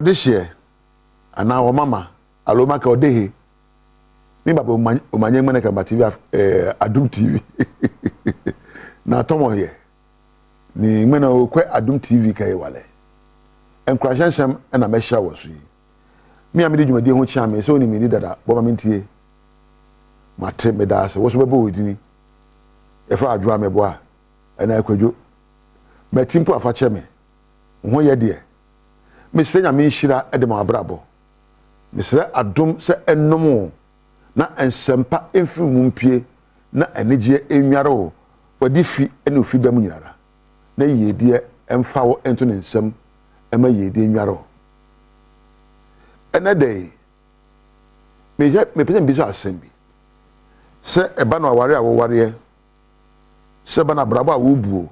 this year and now mama aloma ka odehe ni baba omanye ngene ka TV Adom TV na tomo ye ni ngene okwe Adom TV ka yewale encourage nsem na me sha wasu yi mi amede dwumade ho chia me so ni mi dada bo ma mentie mate me da se wo so bebo odini e fra adwo amebo a na akwadwo matimpo afa che me ho ye de me se nya me nhira e de ma abrabo me se adom se ennom na ensempa emfiri mu mpie na enegye enware wadi fi ene ofi ba mu nyinara na yedie emfa wo ento ne nsem ema yedie enware ene dey me pese mbiso asembi se eba no aware awo ware se ba na brabo awo buo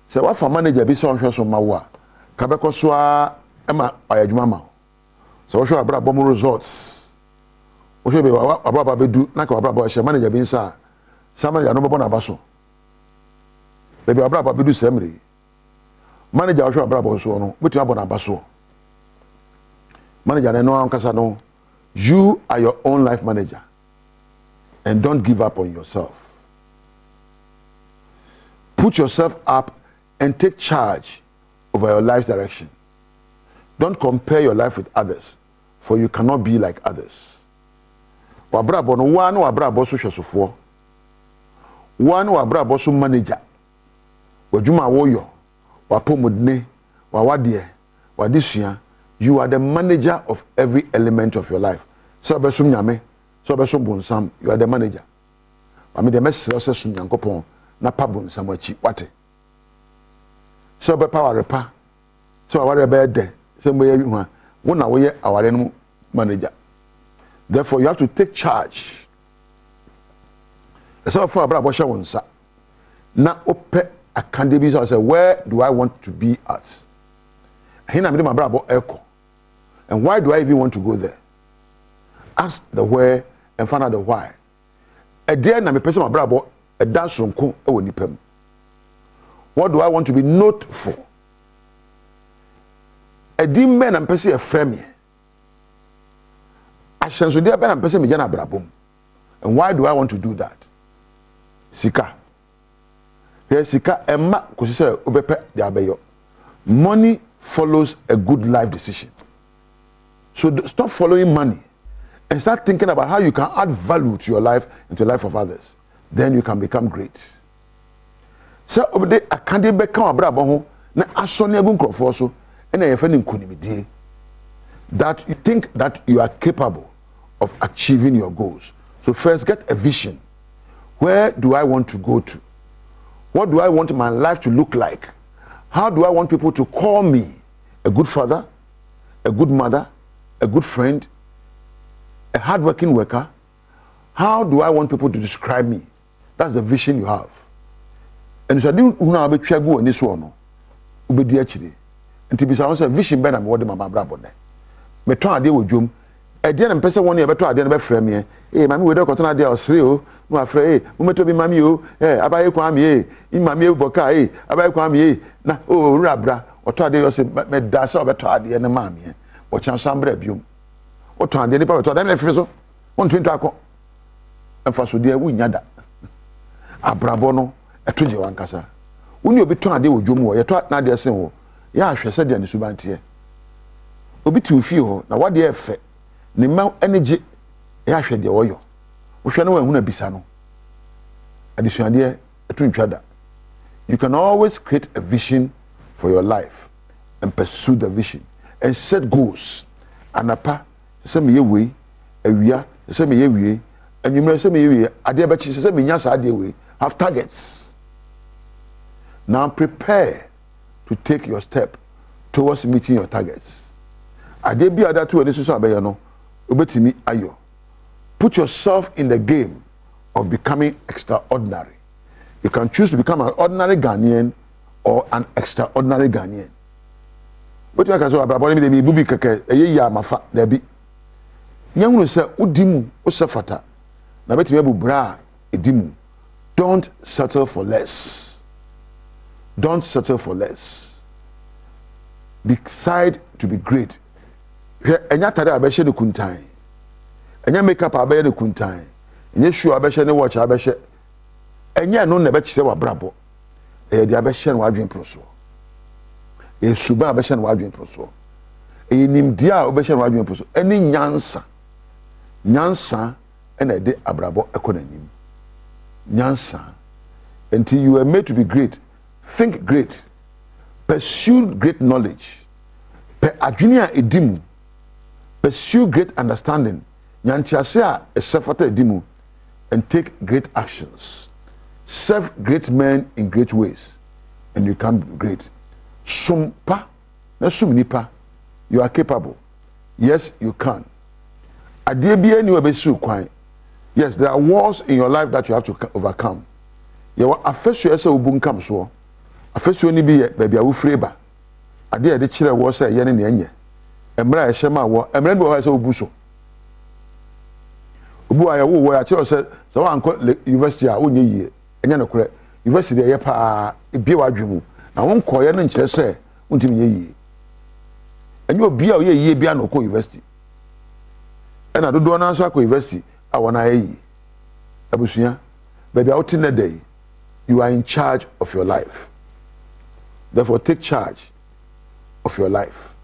se wa fa manager bi se onhwe so mawo a ka be koso a ema ayadwuma ma so wo hwe abrabo mo results wo hwe be abrabo be du na ka abrabo hwe manager bi nsa sa manager no bo na baso be abrabo be du semre manager wo hwe abrabo so no betu abo na baso manager no ankasa no you are your own life manager and don't give up on yourself. Put yourself up and take charge over your life's direction. Don't compare your life with others, for you cannot be like others. Wabrabo no one wabrabo so hwesofo. One wabrabo so manager. Wadwuma woyo, wapomodne, wawade, wadisua. You are the manager of every element of your life. So besum nyame, so besum bonsam, you are the manager. I mean the message also sum nyankopon na pa bonsam achi wate. So be power repa. So aware be de, so me wi ho. Wo na wo ye aware no manager. Therefore you have to take charge. So for abra bo hye wonsa. Na ope akande bi so say where do I want to be at? Hina me ma bra bo eko. And why do I even want to go there? Ask the where and find out the why. A day na me person my brabo a dance sonko e wo nipam. What do I want to be known for? A dim man and person a frame. Action so there ben and person me jana brabom. And why do I want to do that? Sika. Here sika emma kusi se obepe de abeyo. Money follows a good life decision. So stop following money and start thinking about how you can add value to your life and to the life of others. Then you can become great. So obede akande be kan abrabo ho na asone abu nkrofo so na ye fa ni nkonimidie that you think that you are capable of achieving your goals. So first get a vision. Where do I want to go to? What do I want my life to look like? How do I want people to call me? A good father, a good mother, a good friend, a hardworking worker. How do I want people to describe me? That's the vision you have. And so I didn't know about Chagu and this one. Ubedi actually. And to be so vision better than what my brabo. Me try to deal with Jum. A dear and person 1 year better than frame me. Eh, mammy, we don't got an idea of Srio. No afraid. Who to be mammy, abaye kwami, in mammy boka, abaye kwami, na, oh, rabra, or try to say, me dasa better and the mammy. Watch on some brebium. Or turn the nipper to them, if so. 120 ako. And for so dear, we nyada. A brabono, a 21 cassa. When you be turned with Jumo, you taught Nadia Simo. Ya, she said, and Subantier. Obi too few, now what the effect? Nimau energy, ya shed the oil. We shall know when a bisano. Addition, dear, a twin chada. You can always create a vision for your life and pursue the vision and set goals. And apa, send me away, a year, send me away, and you may send me away. I dare bet you send me yes, I dare way. Have targets. Now prepare to take your step towards meeting your targets. I dare be other two, and this is no. Ubetimi ayo. Put yourself in the game of becoming extraordinary. You can choose to become an ordinary Ghanaian or an extraordinary Ghanaian. But you can say, "Abraboni mi bubi keke eye ya mafa debi." Nyamunu se udimu osefata. Na betimi ebu bra edimu. Don't settle for less. Don't settle for less. Decide to be great enya tare abɛhye ne kuntan enya makeup abɛyɛ ne kuntan enya shoe abɛhye ne watch abɛhye enya no na bɛkyɛ wabrabɔ ɛyɛ de abɛhye no wadwen proso ɛyɛ suba abɛhye no wadwen proso ɛyɛ nimdia a obɛhye no wadwen proso ɛne nyansa ɛna ɛde abrabɔ ɛkɔ n'anim nyansa until you are made to be great think great pursue great knowledge per adwene a edimu pursue great understanding nyantiase a esefata edimu and take great actions serve great men in great ways and you can be great sumpa na sum nipa you are capable yes you can adie bi ani obesi kwan yes there are wars in your life that you have to overcome you are afesu ese obu nkam so afesu ni bi ye ba bia wo freba adie de kire wo se ye ne ne enye emra ye hyema wo emra bi wo se obu so obu aye wo ya kire se wa anko university a onye yie enye ne kure university ye pa ebie wa adwemu na won koye ne nkire se untimi nye yie enye obi a o ye yie bia na ko university ena dodo na so akọ university a wona ayi abusuya baby out in the day you are in charge of your life therefore take charge of your life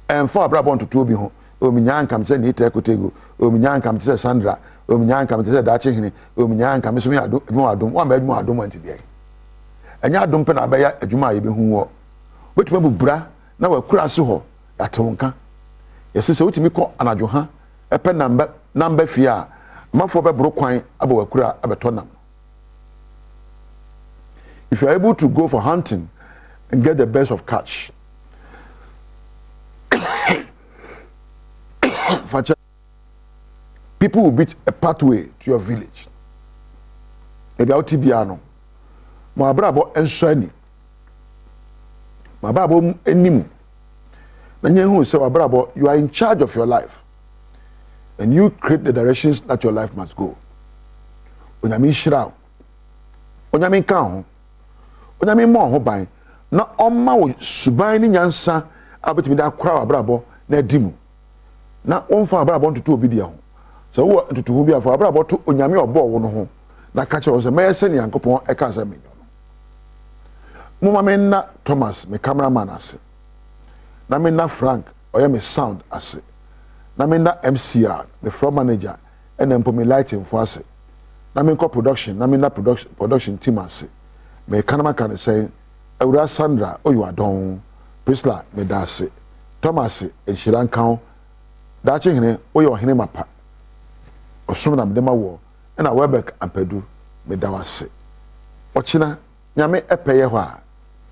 and for abrabon to obi ho o minya nkam se ni tekotego o minya nkam se Sandra o minya nkam se dache hene o minya nkam so mi adum wa ma adum adum anti dey enya adum pe na abaya adwuma a ye behu wo wetuma bubura na wakura se ho atonka yesese wetumi kọ anadwo ha epe number fia mafo be bro kwan aba wakura abetonam if you are able to go for hunting and get the best of catch people will beat a pathway to your village maybe out tibiano mo abrabo ensani mo abrabo enimu na nyehu se abrabo you are in charge of your life and you create the directions that your life must go onyame shira onyame kan ho onyame mo ho ban na omma wo suban ni nyansa abetimi da kora abrabo na dimu na onfa abrabo ntutu obi dia ho so wo ntutu ho bi afọ abrabo to onyame obo wo no ho na ka che wo se meyese ne yankopon e ka se menyo no mo ma me na Thomas me cameraman ase na me na Frank oya me sound ase na me na MCR the floor manager and then put me lighting for ase na me ko production na me na production team ase me kanama kan say Ewura Sandra oyo adon Priscilla me da ase Thomas enhiran kan da che hene oyo hene mapa osum na me dem awo na Webek Ampadu me da wase ochina nyame epeye ho a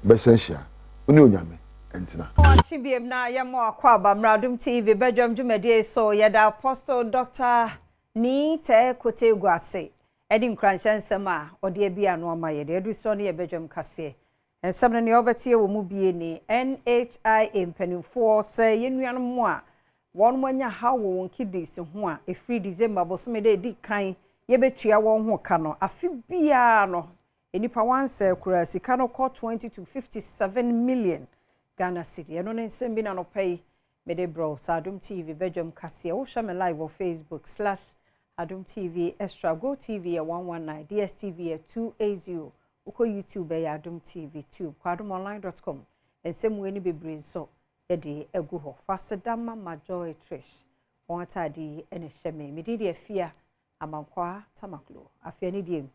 besenhia oni onyame entina Chibiem na yemo akwaba Adom TV Badwam dwumade so yeda Apostle Dr. Ni te kote guase edi nkranhyensem a ode bia no ma yede edu so ne Badwam kase ensem ne obetie wo mu bie ni NHI mpanimfo se yenuanom mu a won mwanya ha wo won kidneys ho a efri December bosome de di kan yebetua won ho ka no afi bia no enipa wanse kura sika no ko 20 to 57 million Ghana City. I don't know if no pay me de bro. Adom TV Badwam kase. O share me live on Facebook /Adom TV Extra. Go TV at 119, DSTV at 280. Uko YouTube at Adom TV 2. Kwadomonline.com. And same way ni be brain so. Edi egu ho. Fasedama Majoy Trish. Wantadi ene sheme. Me didi fear amankwa tamaklo. Afia ni diem.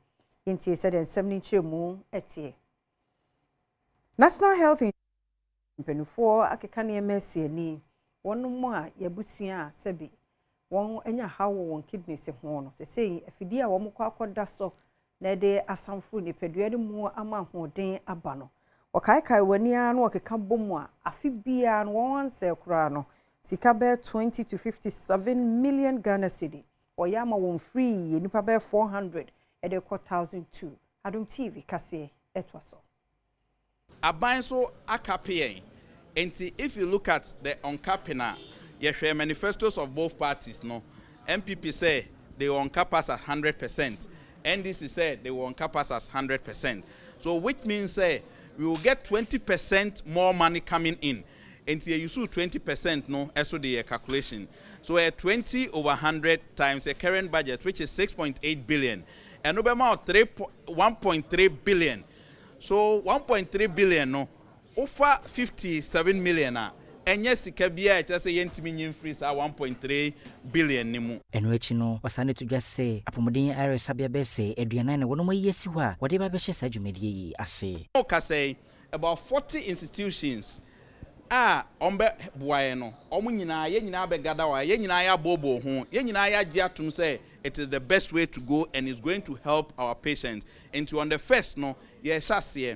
Inti said and 70 mu etie. National Health Mpenufo akekane emesi ni wonu mu a yabusua sebi won enya hawo won kidneys ho no sesei afidi a wo kwa akoda so na de asamfo ni pedua ni mu ama hoden aba no okaikai wani a no okeka bomu a afi bia no won se kura no sika be 20 to 57 million Ghana cedi oyama won free nipa be 400 e de 1002 Adom TV kase etwaso Aban so akape and if you look at the uncapping, you share manifestos of both parties. No, MPP say they will uncap us at 100%. NDC said they will uncap us as 100%. So which means we will get 20% more money coming in. and you use 20% no as the calculation. So 20 over 100 times the current budget, which is 6.8 billion, and over 1.3 billion. So 1.3 billion no over 57 million. And yes, it can be just a yentimi freeze at 1.3 billion nimu. And which no was to just say, Apomodin Iris Sabia Besse, Adriana, and one more yes, you are, whatever Beshes had you made, I say. Okay, say about 40 institutions. Ombe Buano, Omunina, Yenina Begadawa, Yenina Bobo, Yenina Jatum say it is the best way to go and is going to help our patients. And to on the first, no, yes, I see.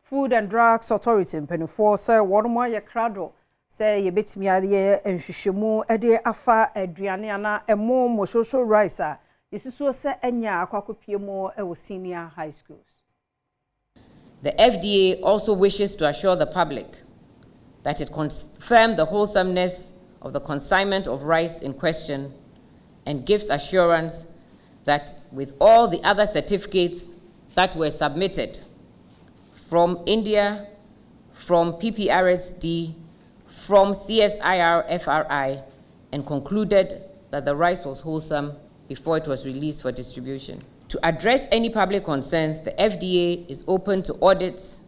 Food and Drugs Authority in Pennyfor say one more ye crado say ye bit me idea and shishimu ede afa adriana and more social rice. This is so say enya akwakopiemo e senior high schools. The FDA also wishes to assure the public that it confirmed the wholesomeness of the consignment of rice in question and gives assurance that with all the other certificates that were submitted from India, from PPRSD, from CSIR-FRI, and concluded that the rice was wholesome before it was released for distribution. To address any public concerns, the FDA is open to audits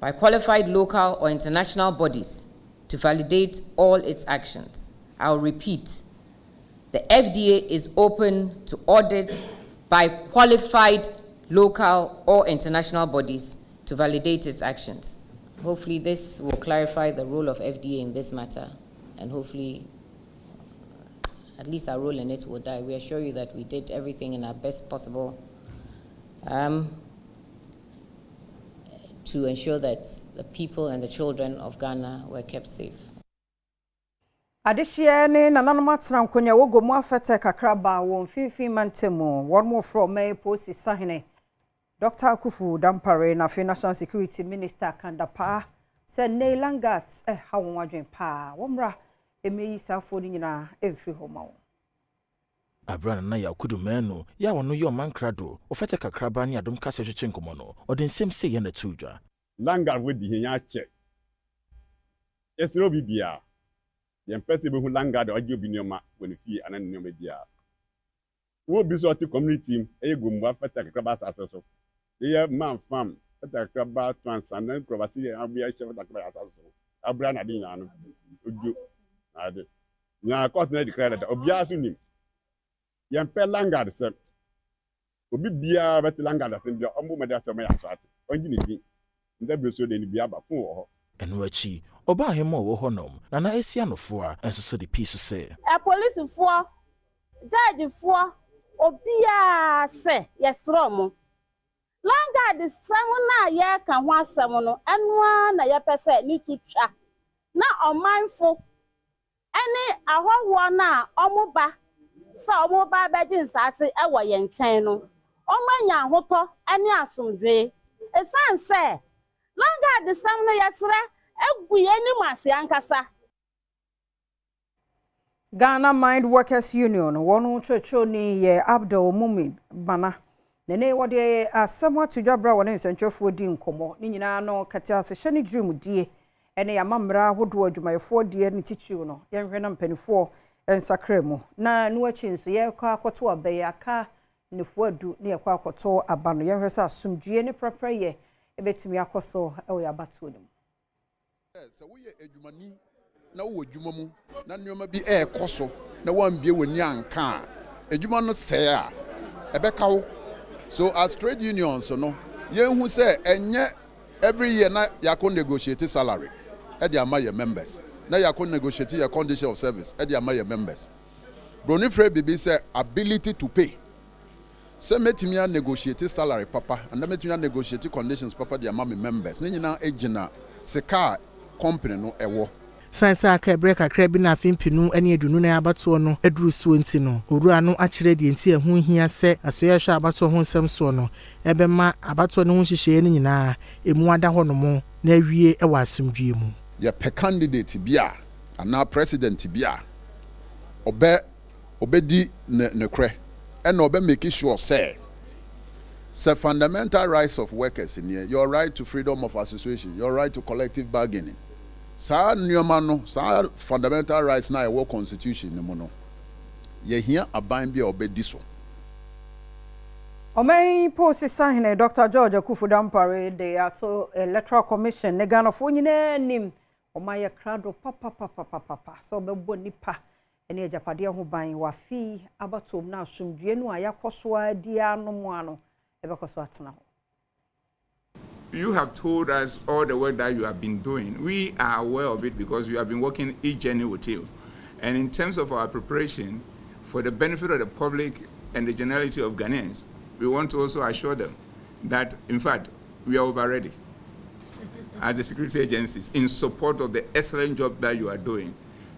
by qualified local or international bodies to validate all its actions. I'll repeat, the FDA is open to audits by qualified local or international bodies to validate its actions. Hopefully this will clarify the role of FDA in this matter, and hopefully at least our role in it will die. We assure you that we did everything in our best possible to ensure that the people and the children of Ghana were kept safe. Adishie ne nananomatna nkonya wogo mu afete kakraba won finfin mantemu one more from me posi sahene Dr. Akufu Dampare na National Security Minister Kandapa said Nailangat ha won wadwen pa womra emeyi safo ni nyina emfiri homa. Abrana na ya kudu menu ya wano yo mankrado ofete kakraba ni Adom kase hwehwe nkomo no odin sem se ye na tudwa Langar wo di henya che esro bibia ye mpese be hu langar de oje obi nioma woni fie anan nioma bia wo bi so ti community e gombu afete kakraba asase so ye man fam afete kakraba transcendent probasi abia chef kakraba asase so abrana di nya no ojo ade nya court na declare that obia so nim yempe langard se obi bia bet langard se bia ombo meda se ma ya so ate onji ne din ndabro so de ni bia ba fun wo ho enwachi oba hemo wo honom na na esi anofo a enso so de peace se police fo judge fo obia se yesro mo langard sam na ye ka ho asem no enwa na ye pese ni tutwa na omanfo ene ahọhọ na omuba sa omuba beji nsase ewo ye nchen no omanya ahoto ene asomdwe esanse Langard sam no yesre eguye ni mase ankasa. Ghana Mind Workers Union wonu chocho ni ye Abdul Mumid bana nene wode asema tudwabra wona nsentwefo di nkomo ni nyina no katia se hye ni dream die ene ya mamra hodo adwumayefo die ni titiriw no yenhwe na mpanifo ensakra mu na no achi nso ye kwa akoto abayaka nefo adu ne ye kwa akoto abano yenhwe sa asumdue ni prapra ye ebetumi akoso ewo ya batuo nim se wo ye adwumani na wo adwuma mu na nneoma bi ekoso na wambie wani anka adwuma no se a ebekawo so as trade unions no yenhu se enye every year na yakon negotiate salary e dey among your members na yakon negotiate your condition of service e dey among your members Bronifre bibi say ability to pay say metimi negotiate salary papa and metimi negotiate conditions papa dey among members na nyina ejina seka company no ewo Sansa ka breka krabi na afimpinu ene adunu na abato no aduru so nti no owura no akire de nti ehu hia se asoya hwa abato ho nsem so no ebema abato no ho hihye ne nyina emu ada ho no mo na awie e wa asomdwie mu ye pe candidate bia ana president bia obedi ne kre ena obe make sure say the fundamental rights of workers in here, your right to freedom of association, your right to collective bargaining. Sa nyomano, sa fundamental rights na your constitution no no. Ye here aban bi obedi so. Omei posi sahine Dr. George Akufudampare de ato electoral commission ne Ghana fo nyina nim omaye krado papa so bebo nipa ene ajapade ho ban wafi abatom na asomdue no ayakoso adia no mo ano ebekoso atena ho. You have told us all the work that you have been doing. We are aware of it because we have been working each journey with you. And in terms of our preparation for the benefit of the public and the generality of Ghanaians, we want to also assure them that, in fact, we are over ready as the security agencies in support of the excellent job that you are doing.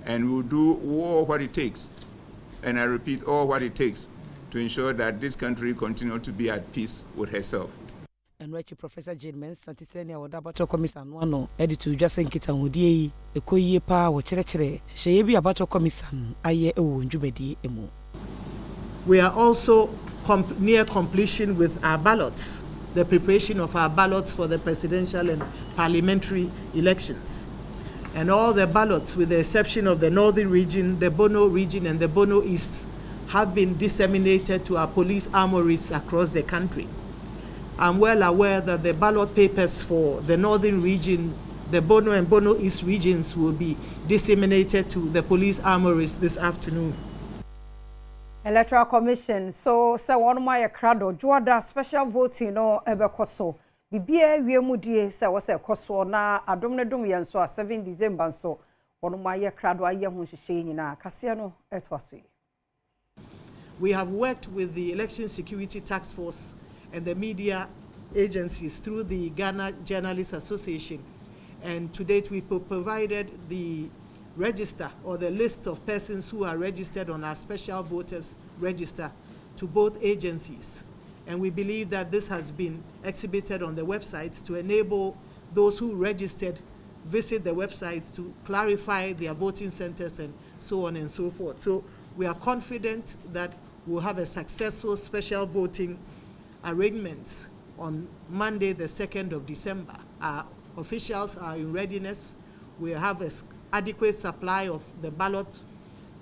And we'll do all what it takes, and I repeat, all what it takes to ensure that this country continues to be at peace with herself. And Richard Professor Jane Mensa Tisenia or Dabato Commission one editor Jason Kitamudi, a Koye Pa or Chere, Shebi Abato Commission, Aye O Jubedi Emo. We are also near completion with our ballots, the preparation of our ballots for the presidential and parliamentary elections. And all the ballots, with the exception of the northern region, the Bono region, and the Bono East, have been disseminated to our police armories across the country. I'm well aware that the ballot papers for the northern region, the Bono and Bono East regions will be disseminated to the police armories this afternoon. Electoral Commission, so one my crowd, Juada special voting no ebekoso. Bibia wiemudie se wose koso na adom ne dom yen so 7 December so one my crowd aye ho hihye nyina kase no etwaso. We have worked with the Election Security Task Force and the media agencies through the Ghana Journalists Association, and to date we've provided the register or the list of persons who are registered on our special voters register to both agencies. And we believe that this has been exhibited on the websites to enable those who registered visit the websites to clarify their voting centers and so on and so forth. So we are confident that we'll have a successful special voting arrangements on Monday, the 2nd of December. Our officials are in readiness. We have an adequate supply of the ballot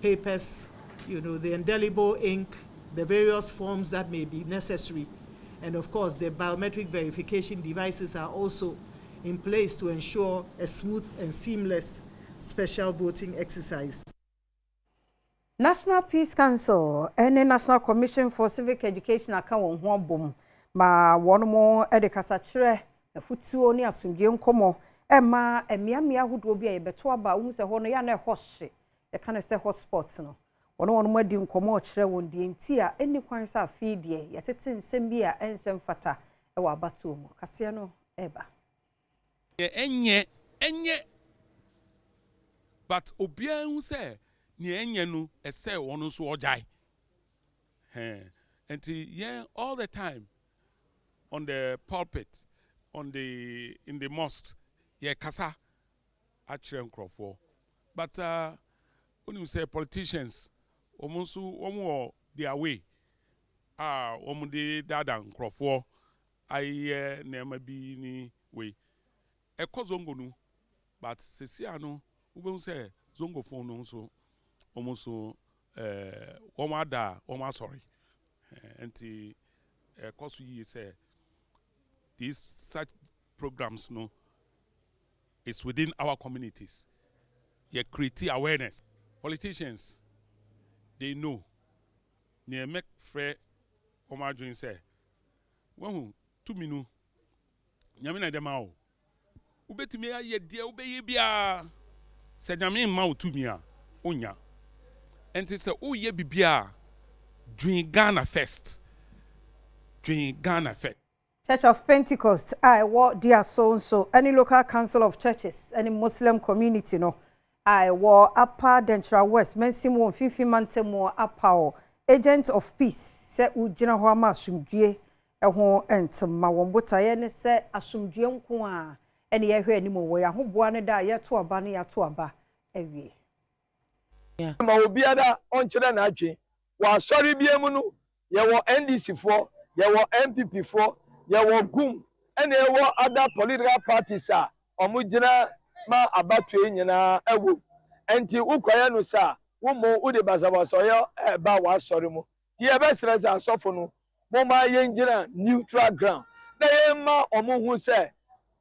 papers, you know, the indelible ink, the various forms that may be necessary. And of course, the biometric verification devices are also in place to ensure a smooth and seamless special voting exercise. National Peace Council and the National Commission for Civic Education account ho bom ma one mo edekasa kire afutuo ni asundie nkomo ema emiamia hudo bia yebeto aba hu se ho no ya na hoshe e kan se hotspot no one mo adi nkomo kire won die nti a eni kwan sa afidie yetete nsem bia ensem fata e wa abatuo mo kase no eba enye but obia hu se ni enye no ese wono so ojai and yeah, all the time on the pulpit, in the mosque, yeah, kasa actually nkrofo. But when you say politicians, omo their way, omo de dada nkrofo, I never be ni way. Eko zongo nu, but sesiano, ube say zongo phone no so, omo sorry, and the cause we say. These such programs no is within our communities. You create awareness. Politicians, they know. They make fair omajun say. When 2 minutes, nyamina demao. Ubetimi aye dia ubeye bia. Se nyamina ma 2 minutes onya. And it say oh ye bibia. During Ghana first. During Ghana first. Church of Pentecost, I war dear so any local council of churches, any Muslim community no. I war Upper Dentra West, Mensimo, Fifi Mantemo, Upper agent of peace, se ujina homa sumdue, a home and some Mawambota, and se asumdue kwa, any year anymore, where who buana da yet to a bunny at to a bar every. Maobiada on Chilanachi, while sorry be a munu, ye were NDC for. yɛwɔ MPP fo yɛwɔ gum ɛna yɛwɔ other political parties a ɔmo gyina ma abatue nyinaa ɛwɔ enti wokɔyɛ no sa wo mo wode basabasɔyɛ ba wasɔre mu ti yɛbɛsrɛ sɛ asɔfo no mo ma yɛngyina neutral ground na yɛma ɔmo hu sɛ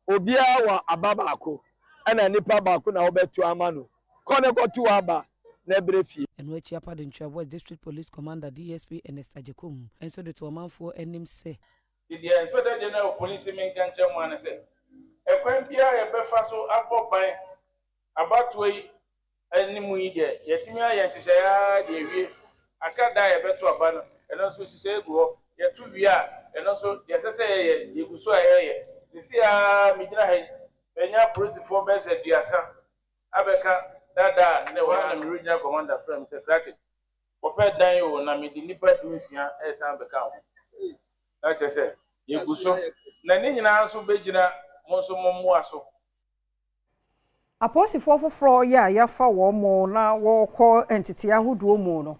obiara wɔ aba baako ɛna nipa baako na wɔbɛtu ama no kɔne kɔtu aba na ɛbrɛ fie ɛno akyi apade ntwabɔ district police commander DSP Ernest Ajekum ɛnso de to ɔmanfoɔ anim sɛ the inspector general of police men kan kyerɛ mu ana sɛ ɛkwan biara yɛbɛfa so abɔ ban abatoɔ yi animu yi deɛ yɛtumi ayɛ nhyehyɛeɛ de awie aka da yɛbɛto aba no ɛno nso hyehyɛ egu hɔ yɛto wie a ɛno nso yɛsɛ sɛ yɛyɛ yɛgu so a yɛyɛ sisi a megyina ha yi bɛnya polisifoɔ bɛyɛ sɛ aduasa abɛka dada ne hɔ na me regional commander frɛ me sɛ krakye wɔpɛ dan o na mede nnipa 16 ɛsan bɛka ho na kyerɛ sɛ yɛgu so na ne nyinaa nso bɛgyina mo nso mommoa so aposifoɔ foforɔ yɛ a yɛfa wɔn mo na wɔkɔ entity ahodoɔ mu no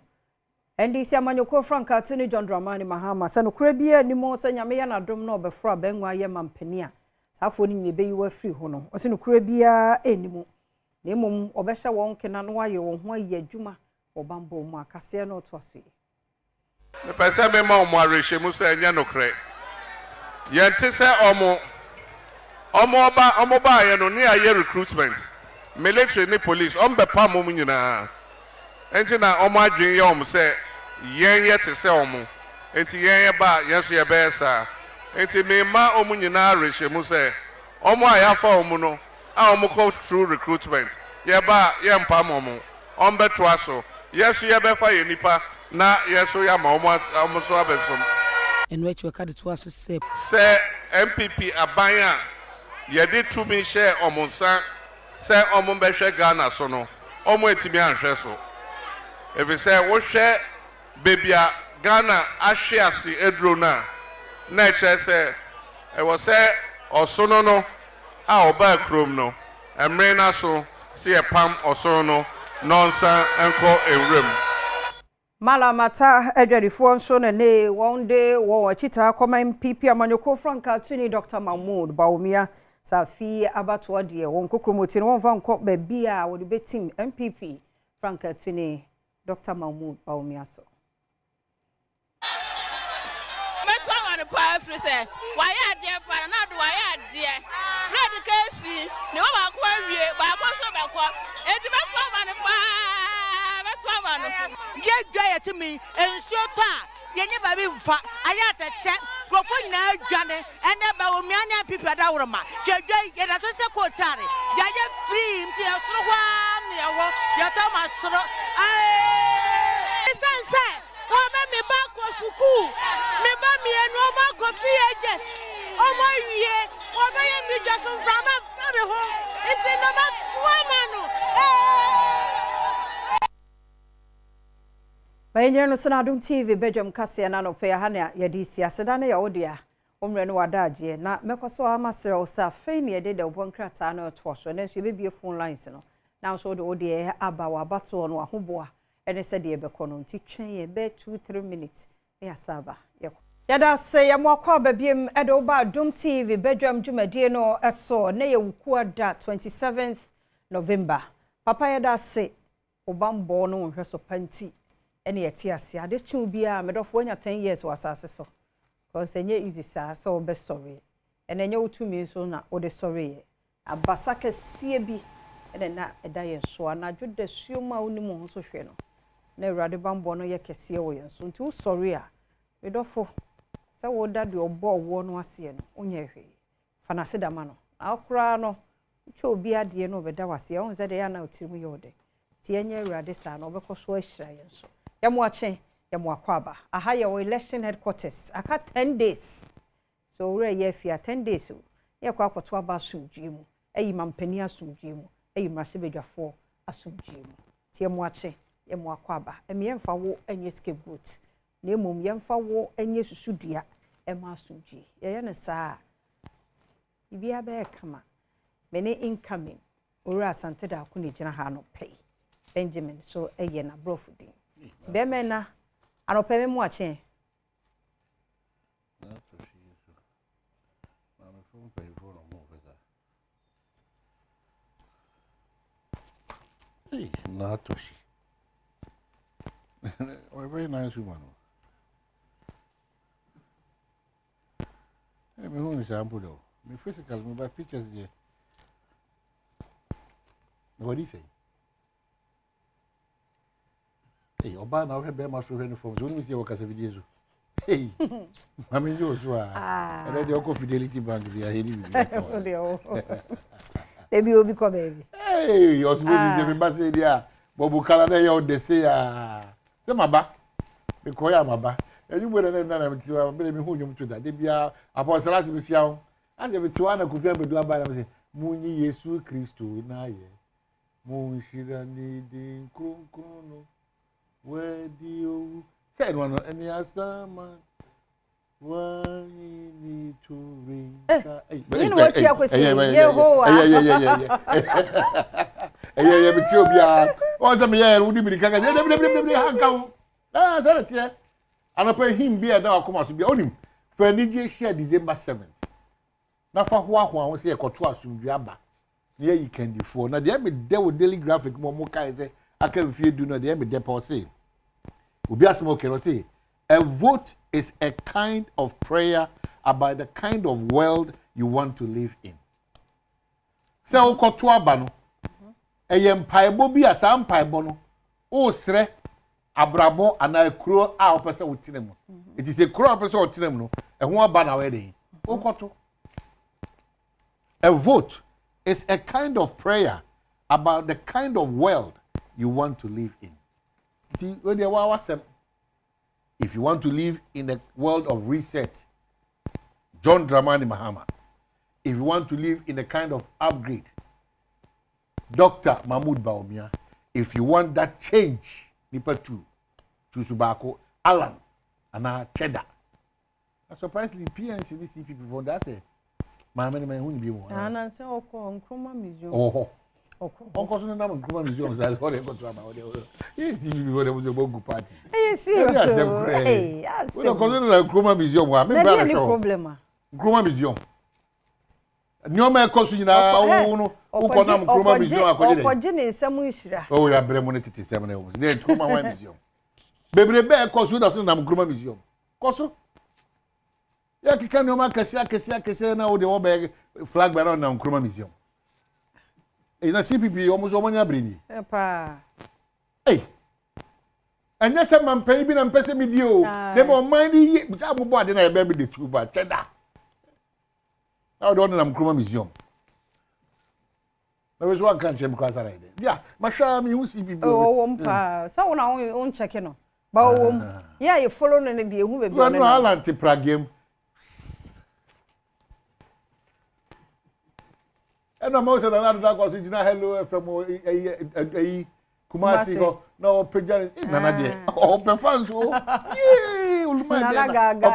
NDC amanyɔkɔ Franka Tuni John Dramani Mahama sɛ no kura bia ni mo sɛ nyame yɛ nadom na ɔbɛfra bɛnwa yɛ mampani a saafo ni nyebe yiwa free ho no ɔsɛ no kura bia enimu na mmom ɔbɛhyɛ wɔn kena no ayɛ wɔn ho ayɛ adwuma ɔbambɔ mu akase no to aso yi me pɛsɛ me ma ɔmo arehye mu sɛ nya nokre yɛnte sɛ ɔmo ba yɛ no ne ayɛ recruitment military ne police ɔmo bɛpa mo mu nyinaa enti na ɔmo adwen yɛ ɔmo sɛ yɛn yɛ te sɛ ɔmo enti yɛn yɛ ba yɛn so yɛ bɛyɛ saa enti me ma ɔmo nyinaa arehye mu sɛ ɔmo a yɛafa ɔmo no a ɔmo kɔ through recruitment yɛ ba yɛ mpa ɔmo ɔmo bɛtoa so yɛ so yɛ bɛfa yɛ nipa na yɛ so yɛ ma ɔmo so abɛsom ɛno akyi wɔka de to aso sɛ MPP aban a yɛde tumi hyɛ ɔmo nsa sɛ ɔmo bɛhwɛ Ghana so no ɔmo etimi anhwɛ so efisɛ wohwɛ beebi a Ghana ahwe ase eduro na ɛkyerɛ sɛ ɛwɔ sɛ ɔsono no a ɔbaa kurom no ɛmmerɛ na so si ɛpam ɔsono no nɔnsa nkɔ ewuram Malamata adwarifoɔ nso na ne wɔn de wɔn akyita kɔma MPP amanyɔkɔ Franka Tuni Dr. Mahmoud Bawumia safi abatoɔ deɛ wɔn kokromoti no wɔn fa nkɔ baabi a wɔde betim MPP Franka Tuni Dr. Mahmoud Bawumia so pa frese why adie para na do why adie Fred Kesi ne wa ba ko awie ba ko so ba ko enti ba to ma ne pa ba to ma no ye dwa yetimi ensuo to a yenye ba bi mfa aya atache grofo nyina adwane ene ba omia ne pipa da woroma twedwa ye da to se ko tare ya ye free mti asoro hwa me wo ya ta masoro sense me ba ko suku me ba mi enu o ma ko fi ages o mo wie o ba ye mi just from me ho it's in number 2 manu Bayenye no so na Adom TV Badwam kase na no pe ha na ye di siaseda na ye odia omre no wadaagye na mekoso amasere o sa fe ne ye de obon krata na to so na so bebie phone lines no na so de odia aba wa bato no ahoboa ene se de ebekọ no nti twen ye be 2-3 minutes ya saba ye yada se ye mo akwa babiem e de oba Adom TV Badwam dwumadie no eso na ye wuku ada 27th November papa yada se obambo no hweso panti ene yeti ase ade tun bia medofo nya 10 years wasase so cause enye easy sa so be sorry ene enye utumi so na o de sorry abasaka sie bi ene na eda ye so na dwode suoma onimu ho so hwe no na urade bambo no ye kese wo ye so nti wo sorry a medofo se wo da de obo wo no ase no onye hwe fanase dama no akura no cho obi ade no beda wase won ze de ya na otirimu ye ode ti enye urade sa no bekoso ahira ye so Yamuache, Yamuakwaba. Aha your election headquarters. Aka 10 days. So we are here 10 days. Yakwa kwa ba sumjimu. Eyi mampeni asumjimu. Eyi masibedwa fo asumjimu. Ti yamuache, Yamuakwaba. Emi yemfa wo enye scapegoat. Na emom yemfa wo enye susudua ema asumji. Yeye ne saa. Ibi abe kama. Many incoming. Ora asante da akuni jina ha no pay. Benjamin so eye na brofudi. Tibemena anopeme mu ache Hey, Natoshi. We're a very nice woman. Hey, me who is ample though? Me physical, me by pictures there. What do you say? Hey, Oba now have bear master uniforms. When we see what kind of videos. Hey, I mean, you so and then the Fidelity Bank, they are heading with Baby will become baby. Hey, you're supposed to be passing there. Bobu Calada, you they say, say my back. Because I'm a back. And you wouldn't know I'm who you to that. They be a apostle as we see. As if it's one could be done by them say, Muni Yesu Christo, Naye. Moon Shirani de Kruno. Where do you said one any answer, man? Why you need to ring? You know what you are saying? Yeah, but you be all some year would be the ah, sorry, dear. And I pay him be a dog come out to be on him. For Niger share December 7th. Now for what was here, Cotua Sumbiaba. Near you can do for. Now, there be there with daily graphic, Momoka say, I can feel do not there be deposit. Ubia smoke say, a vote is a kind of prayer about the kind of world you want to live in. So, Cotua Bano. A yem paibo be a sam paibono. Oh, sre, abrabo, and I crow our person with cinema. It is a crow person with cinema, and one banner wedding. Oh, Coto. A vote is a kind of prayer about the kind of world you want to live in. If you want to live in a world of reset, John Dramani Mahama. If you want to live in a kind of upgrade, Dr. Mahmoud Baumia. If you want that change, Nipa 2, Chusubako, Alan, and Cheddar. Surprisingly, PNC, these people from that say, my many men won't be one. And I say, oh, Nkrumah Museum. Oh, Uncle Nkrumah Museum, that's what they got to about. Yes, there was a Bogu party. Yes, seriously. Hey, yes. We don't consider the Nkrumah Museum. I mean, any problem. Nkrumah Museum. Nyoma ekosu nyina wo ukona Nkrumah Museum akode. Okogene nsemu ishira. Oh, ya bre mo ne tete sem na wo. Ne Nkrumah wa museum. Bebrebe ekosu da so na Nkrumah Museum. Koso. Ya kika nyoma kese na wo de wo be flag banner na Nkrumah Museum. E na CPP o mo so mo nya breni. Pa. Hey. Anya se man pay bi na mpese mi di o. Dem o mind yi buja mo bo ade na e be de tuba Cheddar. Now the one in Nkrumah Museum. There was one country because I read it. Yeah, Masha, me who see people. Oh, umpa. So now we own checking on. But yeah, you follow the who be. No, I'll anti-Prague game. And no more than another dog was original hello from Kumasi go. No, Pejan is none of them. Oh, Pefans. Yay, Ulma,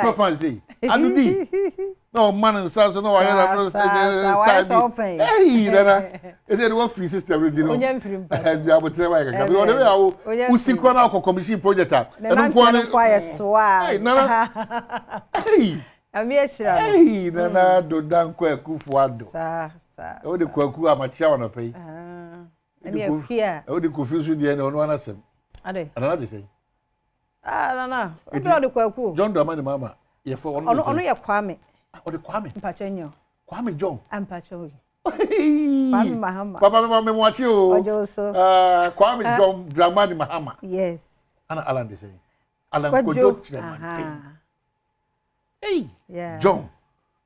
Pefans. Adu no man and sons no I am not hey then is it what free system you know and I would say why can be on who see kwa na commission project and no kwaya so hey nana hey ami ehira hey nana do dan kwaku fuado sa o de kwaku amachia wana pay ani afia o de confuse de na ono anasem ade anana de say nana o de kwaku John Dramani Mahama ye for ono ye Kwame o de Kwame Mpachenyo Kwame John Ampacho Kwame Mahama Papa me watch you Ojoso Kwame John Dramani Mahama yes ana Alan de say Alan Kojo Chemante hey yeah John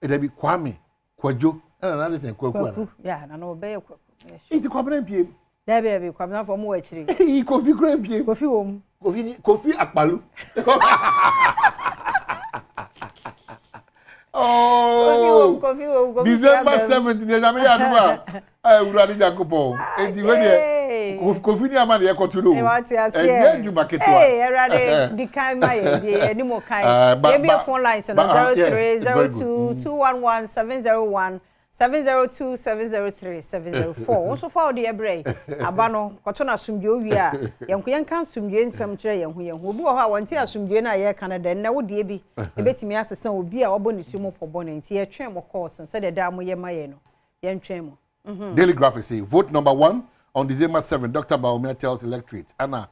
e dey be Kwame Kojo ana de say Kwaku yeah na no be Kwaku iti Kwame piem there be Kwame na for mo wachiri hey Kofi Kran piem Kofi wom Kofi Akpalu oh, December 7th, there's a me aduma. I urani Jacopo. Enti we dey. Kofi ni amane e kotu no. E ju market wa. Eh, erade di kan ma ye dey ni mo kan. Dey be phone lines no 0302211701 702-703-704. Also for the ebre. Abano, koto na sumdwe owi a. Yenko kan sumdwe nsam kire yenho. Obi wo ha wonti asumdwe na ye Canada na wo de bi. Ebetimi asesa obi a obo ne sumo pobo na nti ye twen mo course se de da mo ye maye no. Ye ntwen mo. Daily Graphic say vote number 1 on December 7, Dr. Badwam tells electorate. Anna,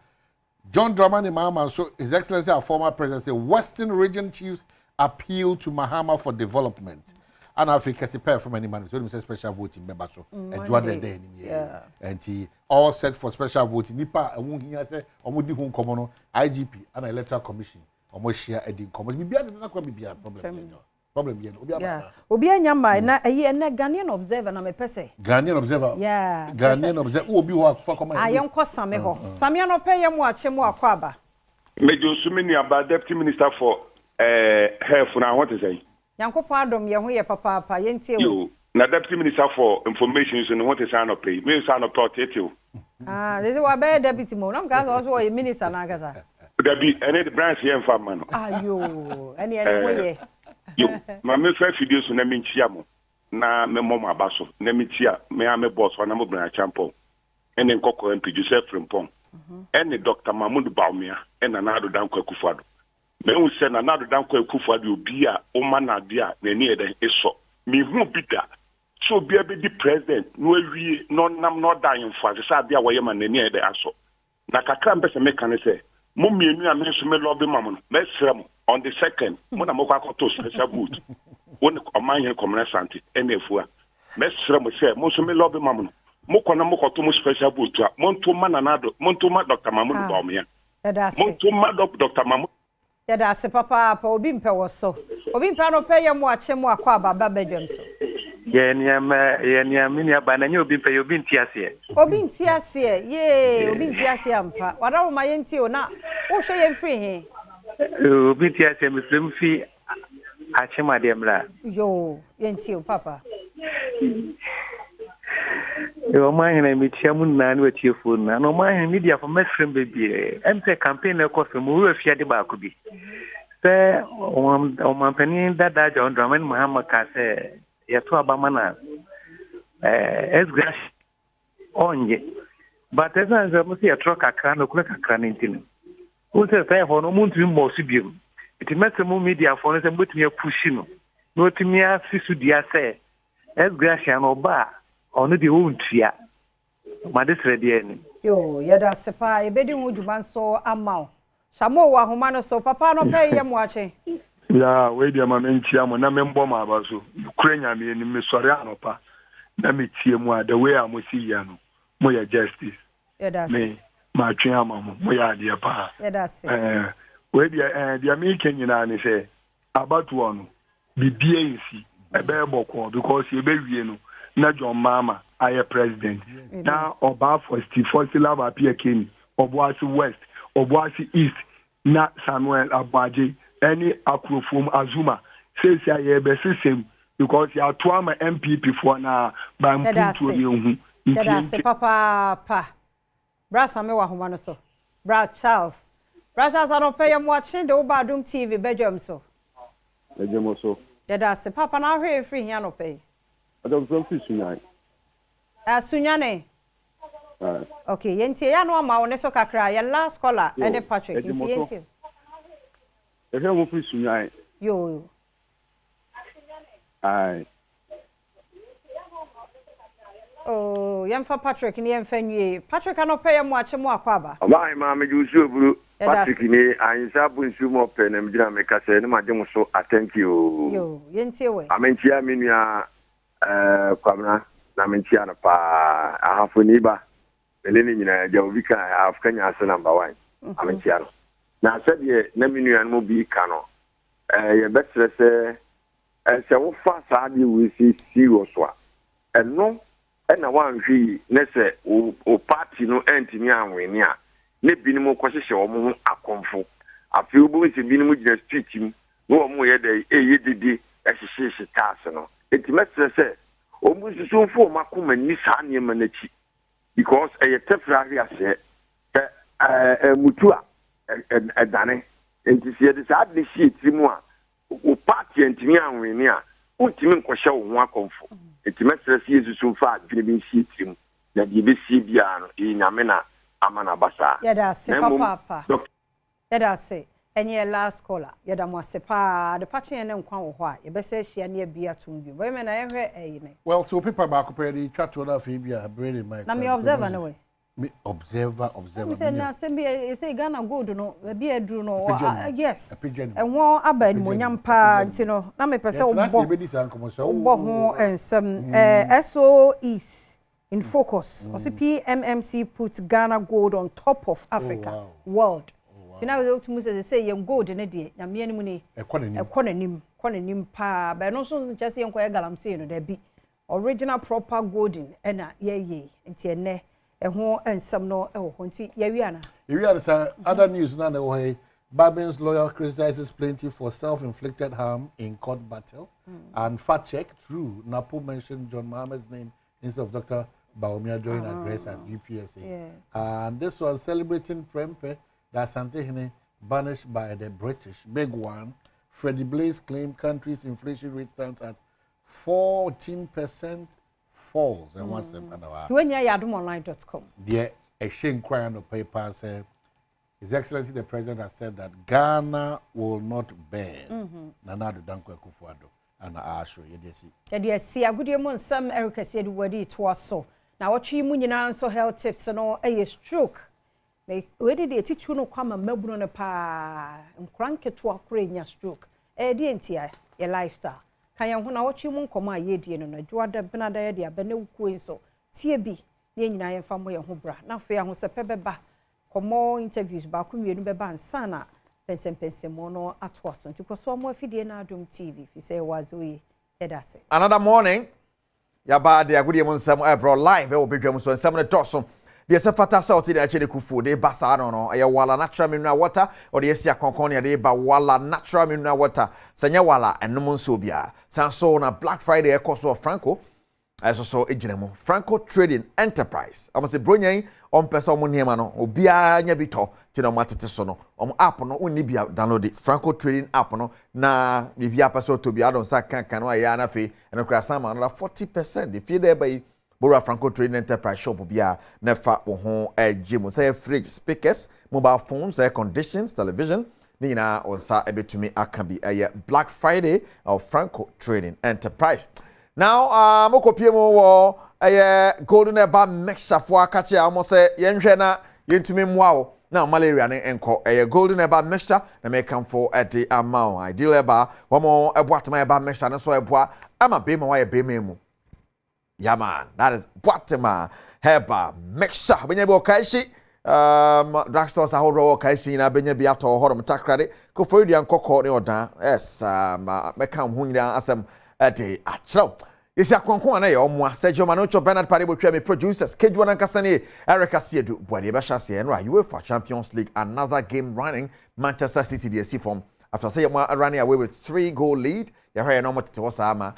John Dramani Mahama, so His Excellency, our former president, said Western region chiefs appeal to Mahama for development. And I think it's a from any man, so he special voting member. So, and he all set for special voting. Nipa, and when he said, Omudi Home Commono, IGP, and Electoral Commission, almost share a deal. Maybe not going to be a problem. Obi anyama na eyi ene Ghanaian observer na me pese. Ghanaian observer. Yeah. Ghanaian observer. Obi ho for come. Ayen ko same ho. Same no pay yam ache mu akwaba. Mejo Sumini about deputy minister for health na what is say? Yankopon Adom ye ho ye papa yentie wo. Na deputy minister for information so no what is say no pay. Me say no talk tete. This is what be deputy mo. Na ga also a minister na gaza. There be any the branch here for man. Ayo, any way. Yo, my me first video so na me nchia mo. Na me mom abaso. Na me chia, me am boss na mo bran champion. Ene nkoko MP Joseph Frimpong. Ene Dr. Mahmoud Baumia, ene na Adom Dan Kwakufuado. Me hu se na Adom Dan Kwakufuado obi a o ma na de a na ni eden eso. Me hu bi da. So bi be di president no awie no nam no dan yemfo sa bia wo ye ma na ni eden aso. Na kakra mbese me kan se mo mienu a me so me lobby mamon. Me srem on the 2nd, mo na mo kwa to special boot. Won oman here commerciant enefua. Me srem se mo so me lobby mamon. Mo kona mo to mo special boot a mo to ma na nado, mo to ma Dr. Mahmoud Baumia. Mo to ma Dr. Mahmoud. Ya da se papa pa obi mpe wo so. Obi mpe no pe yam ache mu akwa baba Badwam so. Ye nia mini abana nye obi mpe obi ntiase. Obi ntiase ye, obi ntiase ampa. Wada wo ma yenti o na wo hwe ye free he. Obi ntiase muslim fi achema de mra. Yo, yenti o papa. O ma hena mi tiamu na no tiefo na no ma hena media for mesrem baby. Empe campaign e ko femu wo afia de ba ko bi. Se o ma panin dada John Dramani Mahama ka se yeto abama na esgrash onye. But as I say yetro kakra no kula kakra nintino. Wo se say ho no muntu mo su biom. Iti mesrem media for no se mbotumi apushi no. No tumi asisu dia se esgrash no ba onu di untia madesre die ni yo yada sepa ebedi hu djuman so amao samo wa homa no so papa no pay yam wache ya we dia ma mentia mo na membo ma abaso kurenya me ni me sori anopa na me tie mu the way am si ya no mo ya justice yada me ma twen ama mo ya de pa yada se we dia me kenyina ni se abatu ono bibie nsi ebe boko because ebe wie no na John Mama aye president na oba first lava appear king oboasi west oboasi east na Samuel Abaje any akrofom Azuma say aye be system because ya to am MPP for na by mputu ye hu se papa pa bra same wa homa no so bra Charles don't pay am watching the Adom TV Badwam so so se papa na hwe free here no pay Adom from Sunyane. Sunyane. Okay, yenti ya no ma woni so kakra ya last caller ene Patrick yenti. E he mo fi Sunyane. Yo. Ai. Oh, yemfa Patrick ni yemfa nwie. Patrick anope ya mo ache mo akwaba. Obai ma me jusu oburu. Patrick ni ansa bu nsu mo pe na mjira me kase ni ma de mo so thank you. Yo, yenti we. Amentia minua kwamna na mentia na pa ahafuni ba eleni nyina ja obika afkanya ase number 1 amentia no na sede na minua no bi ka no ye betre se wo fa sa de we si serious wa eno na wan hwi ne se o party no entimi anweni a ne binimo kwahyehe wo mo akomfo afi obu se binimo gina street mu no mo ye de yedidi ehyehyehye taase no etimetre se omususu fo makoma ni saa ne manachi because tefra hwe ase mutu a edane entisi de saa de sheet mu a o party entimi anweni a untimi nkohye wo ho akomfo etimetre se yesusu fa adwene bi sheet mu na de be si bia no nyame na amana basa yada se papa yada se Enye last caller yeda mo asepa de patch ne nkwa wo ho a ye be se hia ne bia tumbi boy me na ye hwe eyine. Well, so people back up the chat to na fi bia brain in my. Na me observer na we. Me observer. Me say na se be say Ghana gold no be eduru no yes. Enwo aba ni monyam pa nti no na me pese wo ho ensem SO is in focus. Also PMMC puts Ghana gold on top of Africa world. Now we to say young gold in a day. Yammy money economy pa, but no so just young galamsey no there be original proper golden and ye and tiene a home and some no honti yaviana. You are other news none away. Babin's lawyer criticizes plaintiff for self-inflicted harm in court battle and fact check true. Napo mentioned John Mohammed's name instead of Dr. Baumia during address at UPSA. And this was celebrating Prempe. That Santehene banished by the British. Big one. Freddie Blaze claimed country's inflation rate stands at 14% falls. And once so when you are AdomOnline.com. The exchange inquiry on the paper said, His Excellency the President has said that Ghana will not ban Nana Danko Akufo-Addo. And I show you this. Yes, see, a good year some Erica said what it was so. Now what you mean so health tips and all a stroke. Where did they teach you no come and melbourne on a pa and crank it to a crane stroke? DNTI, your lifestyle. Can you watch you won't come my year, no, Joada Benada, Benu Queen so. TB, Yen I family and Hobra. Now fair who's a pebeba. For more interviews, Bakum, you know, Ban Sana, Pensemono at Watson. To cause one more video Adom TV, if you say was we, that's it. Another morning, Yaba, the Agudiamon Sam Abroad live, it will be Jamus and Sam Dawson. The Safata South in the Kufu, de Bassano, a wala natural mineral water, or the Esia Conconia de Bawala natural mineral water, Sanyawala and Numonsobia, Sansona Black Friday, a cost of Franco, as also Ejinemo, Franco Trading Enterprise. I must say, Brunye, on Person Muniamano, or Bia Nyabito, Tino Matatisono, Apono, Unibia, download the Franco Trading Apono, na Vivia Paso to be out on Sakan, Canoa, Yana Fe, and a Crasama, another 40%. If you're there by Bora Franco Trading Enterprise shop bia nefa wo ho gym say fridge speakers mobile phones air conditions television nina onsa ebetumi akabi Black Friday of Franco Trading Enterprise. Now mokopie mo wo golden eba mixture for akache almost say yenhwe na yentumi mwa now malaria ne enko golden eba mixture na make come for at the amount ideal eba wo mo eboatama eba mixture na so eboa ama be ma wa be mu. Yeah, man, that is Badwam Heba mixture. Benye bo kaishi drugstores a whole kaishi na benye bi ato ho mtakrade ko for di ankoko ne odan yes meka ho nyina asem ade achro yesi akonko na ye omoa Sergio Manocho Bernard Parebo twa me producers Kejwa nankasa ne Erica Siedu boade be hya se no UEFA Champions League another game running Manchester City the see from after say running away with 3-goal lead. You heard no more to Osama.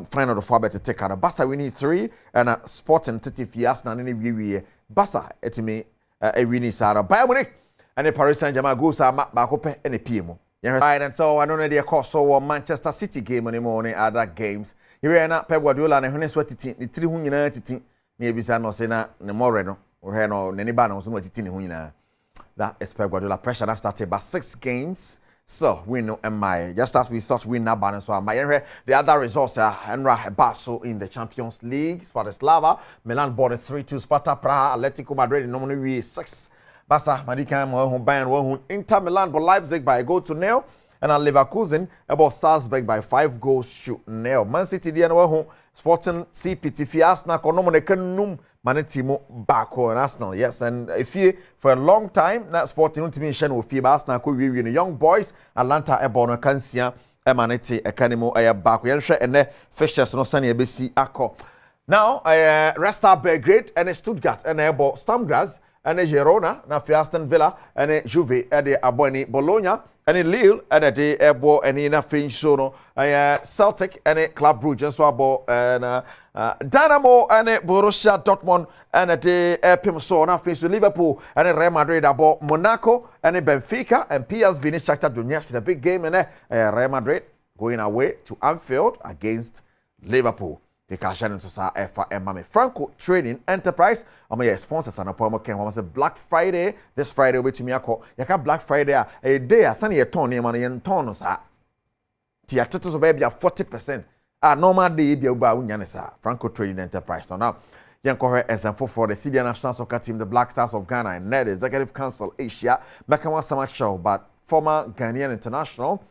Final of 4 to take out a Bassa winning 3 and a Sporting Titi Fiasna and any Bassa etime a winning Sarah Bayern Munich and the Paris Saint-Germain goes back up and a PMO. Right, and so I don't know the course so Manchester City game on the morning other games. Here are not Pep Guardiola and Hennes what it the 300 maybe Sano Sena Nemoreno or Heno Nenibano so what it in that is Pep Guardiola pressure that started by 6 games. So we know MI just as we thought we na balance so the other results are Enra Basso in the Champions League, Spatislava, Milan bought 3-2 Sparta Praha, Atletico Madrid nominally 6. Bassa Madika Bayern Inter Milan but Leipzig by a goal to nil and Leverkusen about Salzburg by 5 goals to nil. Man City the no Sporting CPT Fiasna Konomone Kenum Manetimo Bako and Arsenal. Yes, and if you for a long time that Sporting Ultimation with FIBA Arsenal could be the young boys Atlanta Ebono Kansia Emanete Ekanimo Bako Yansha and the fixtures no Sunny ABC Ako. Now Red Star Belgrade and Stuttgart and Ebo Stamgras and Girona na Aston Villa and Juve and Aboni Bologna and Lille and the Ebo and Ina Finsono Celtic and Club Brugge and so abo and Dynamo and Borussia Dortmund and the Pimso na Finso Liverpool and Real Madrid abo Monaco and Benfica and PSV Shakhtar Donetsk the big game and Real Madrid going away to Anfield against Liverpool. The Kashan and Sosa Efa Mame Franco Trading Enterprise. My sponsors and a poem came say Black Friday. This Friday which me ako. Yaka Black Friday a day a sunny a ton money and tonos are. Tia titles of baby 40%. Normal day be about Unyanisa. Franco Trading Enterprise. So now Yanko as and for the Senior National Soccer Team, the Black Stars of Ghana and NED Executive Council Asia. Makawa Sama Show, but former Ghanaian international,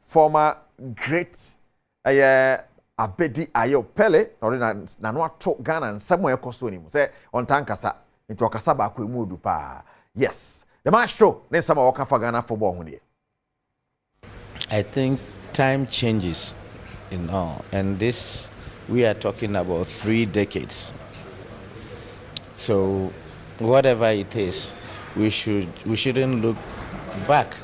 former great Abedi Ayo Pele, or na no talk Ghana and somewhere Kosuni, say on Tankasa into Akasaba Kumudu pa. Yes, the match show, then some Waka for Ghana football. I think time changes, and this we are talking about 3 decades. So, whatever it is, we shouldn't look back.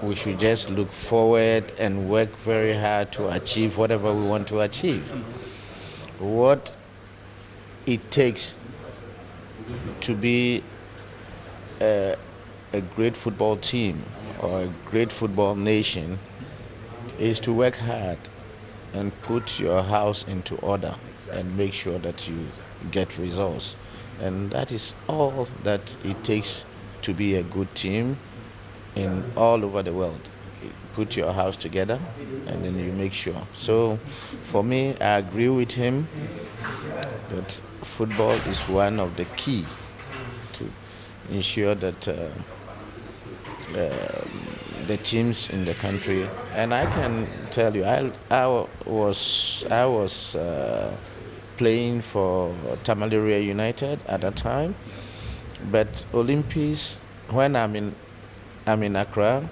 We should just look forward and work very hard to achieve whatever we want to achieve. What it takes to be a great football team or a great football nation is to work hard and put your house into order and make sure that you get results. And that is all that it takes to be a good team in all over the world. Put your house together and then you make sure. So for me, I agree with him that football is one of the key to ensure that the teams in the country, and I can tell you, I was playing for Tamale United at that time, but Olympics, when I'm in Accra,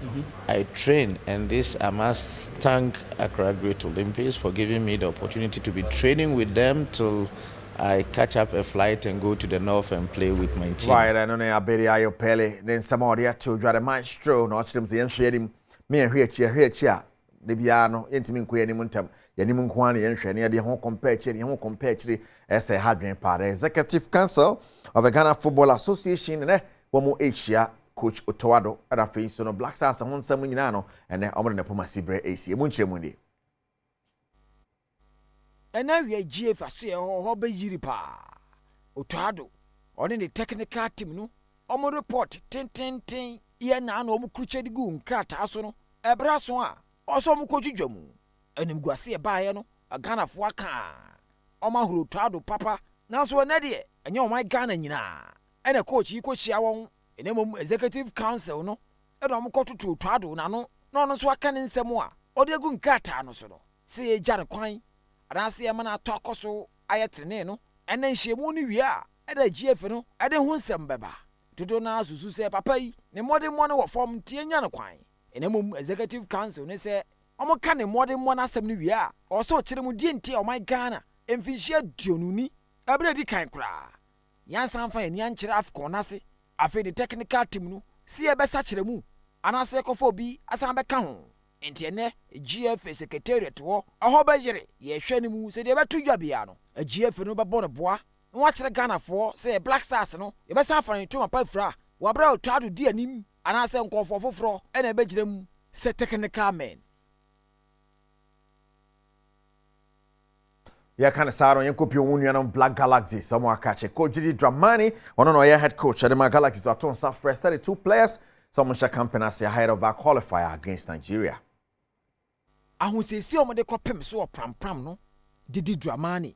I train, and this I must thank Accra Great Olympics for giving me the opportunity to be training with them till I catch up a flight and go to the north and play with my team. Right, I know I Abedi Ayo Pele, then some of the two drive the maestro, no them say share me and here the piano, intimate queen muntam, Yanimun Kwani and Shania, the home compare, as a Hadrian Part, Executive Council of the Ghana Football Association, and one more Asia. Coach Otoado at a face on Black Stars and Samunano and then Omar Puma Sibre AC Munche Mundi. And now we are GF or Hobby Yiripa Otoado or in the technical team, no Omo report 10 year now no Cruche de Goon, Crata Asono, a Brassoa, or some Cochijomu, and in Guasia Bayano, a Ghana of Waka Oma Otoado Papa, now so an idea, and you're my Ghana, and a coach you coach Yawon. In a executive council, no, and I'm got to Trado, no, so I can in some more, or they're going grata, no, so. See a jar of coin, and I see a man I talk so, I at no, and then she won't we are at a GF, I don't want some baba. To do now, so say, Papa, the modern one of form Tiana coin. In a executive council, they say, I'm a kind of modern one as we are, or so Chiramudinti or my Ghana, and fish Jonuni, a bloody kind cry. Yan Sanfa and Yan Chiraf Cornasi. Afi the technical team no see ebe sachire mu anase kofo bi asan beka ho entiene GF secretariat wo ahoba yire ye hwani mu se de betu dwa bia no GF no bebo no boa wa kire Ghana fo se Black Stars no ye besan fa ne tuma pa fra wa bra otado di anim anase nkofo foforo ena ebe gire mu se technical men. Yeah, kind of sad on Yankopio Union on Black Galaxy. Someone catch a coach Dramani, or no, head coach at the Galaxy to atone South Fresh 32 players. Someone shall campaign as ahead of our qualifier against Nigeria. I will say, see, the copem so pram no. Didi Dramani.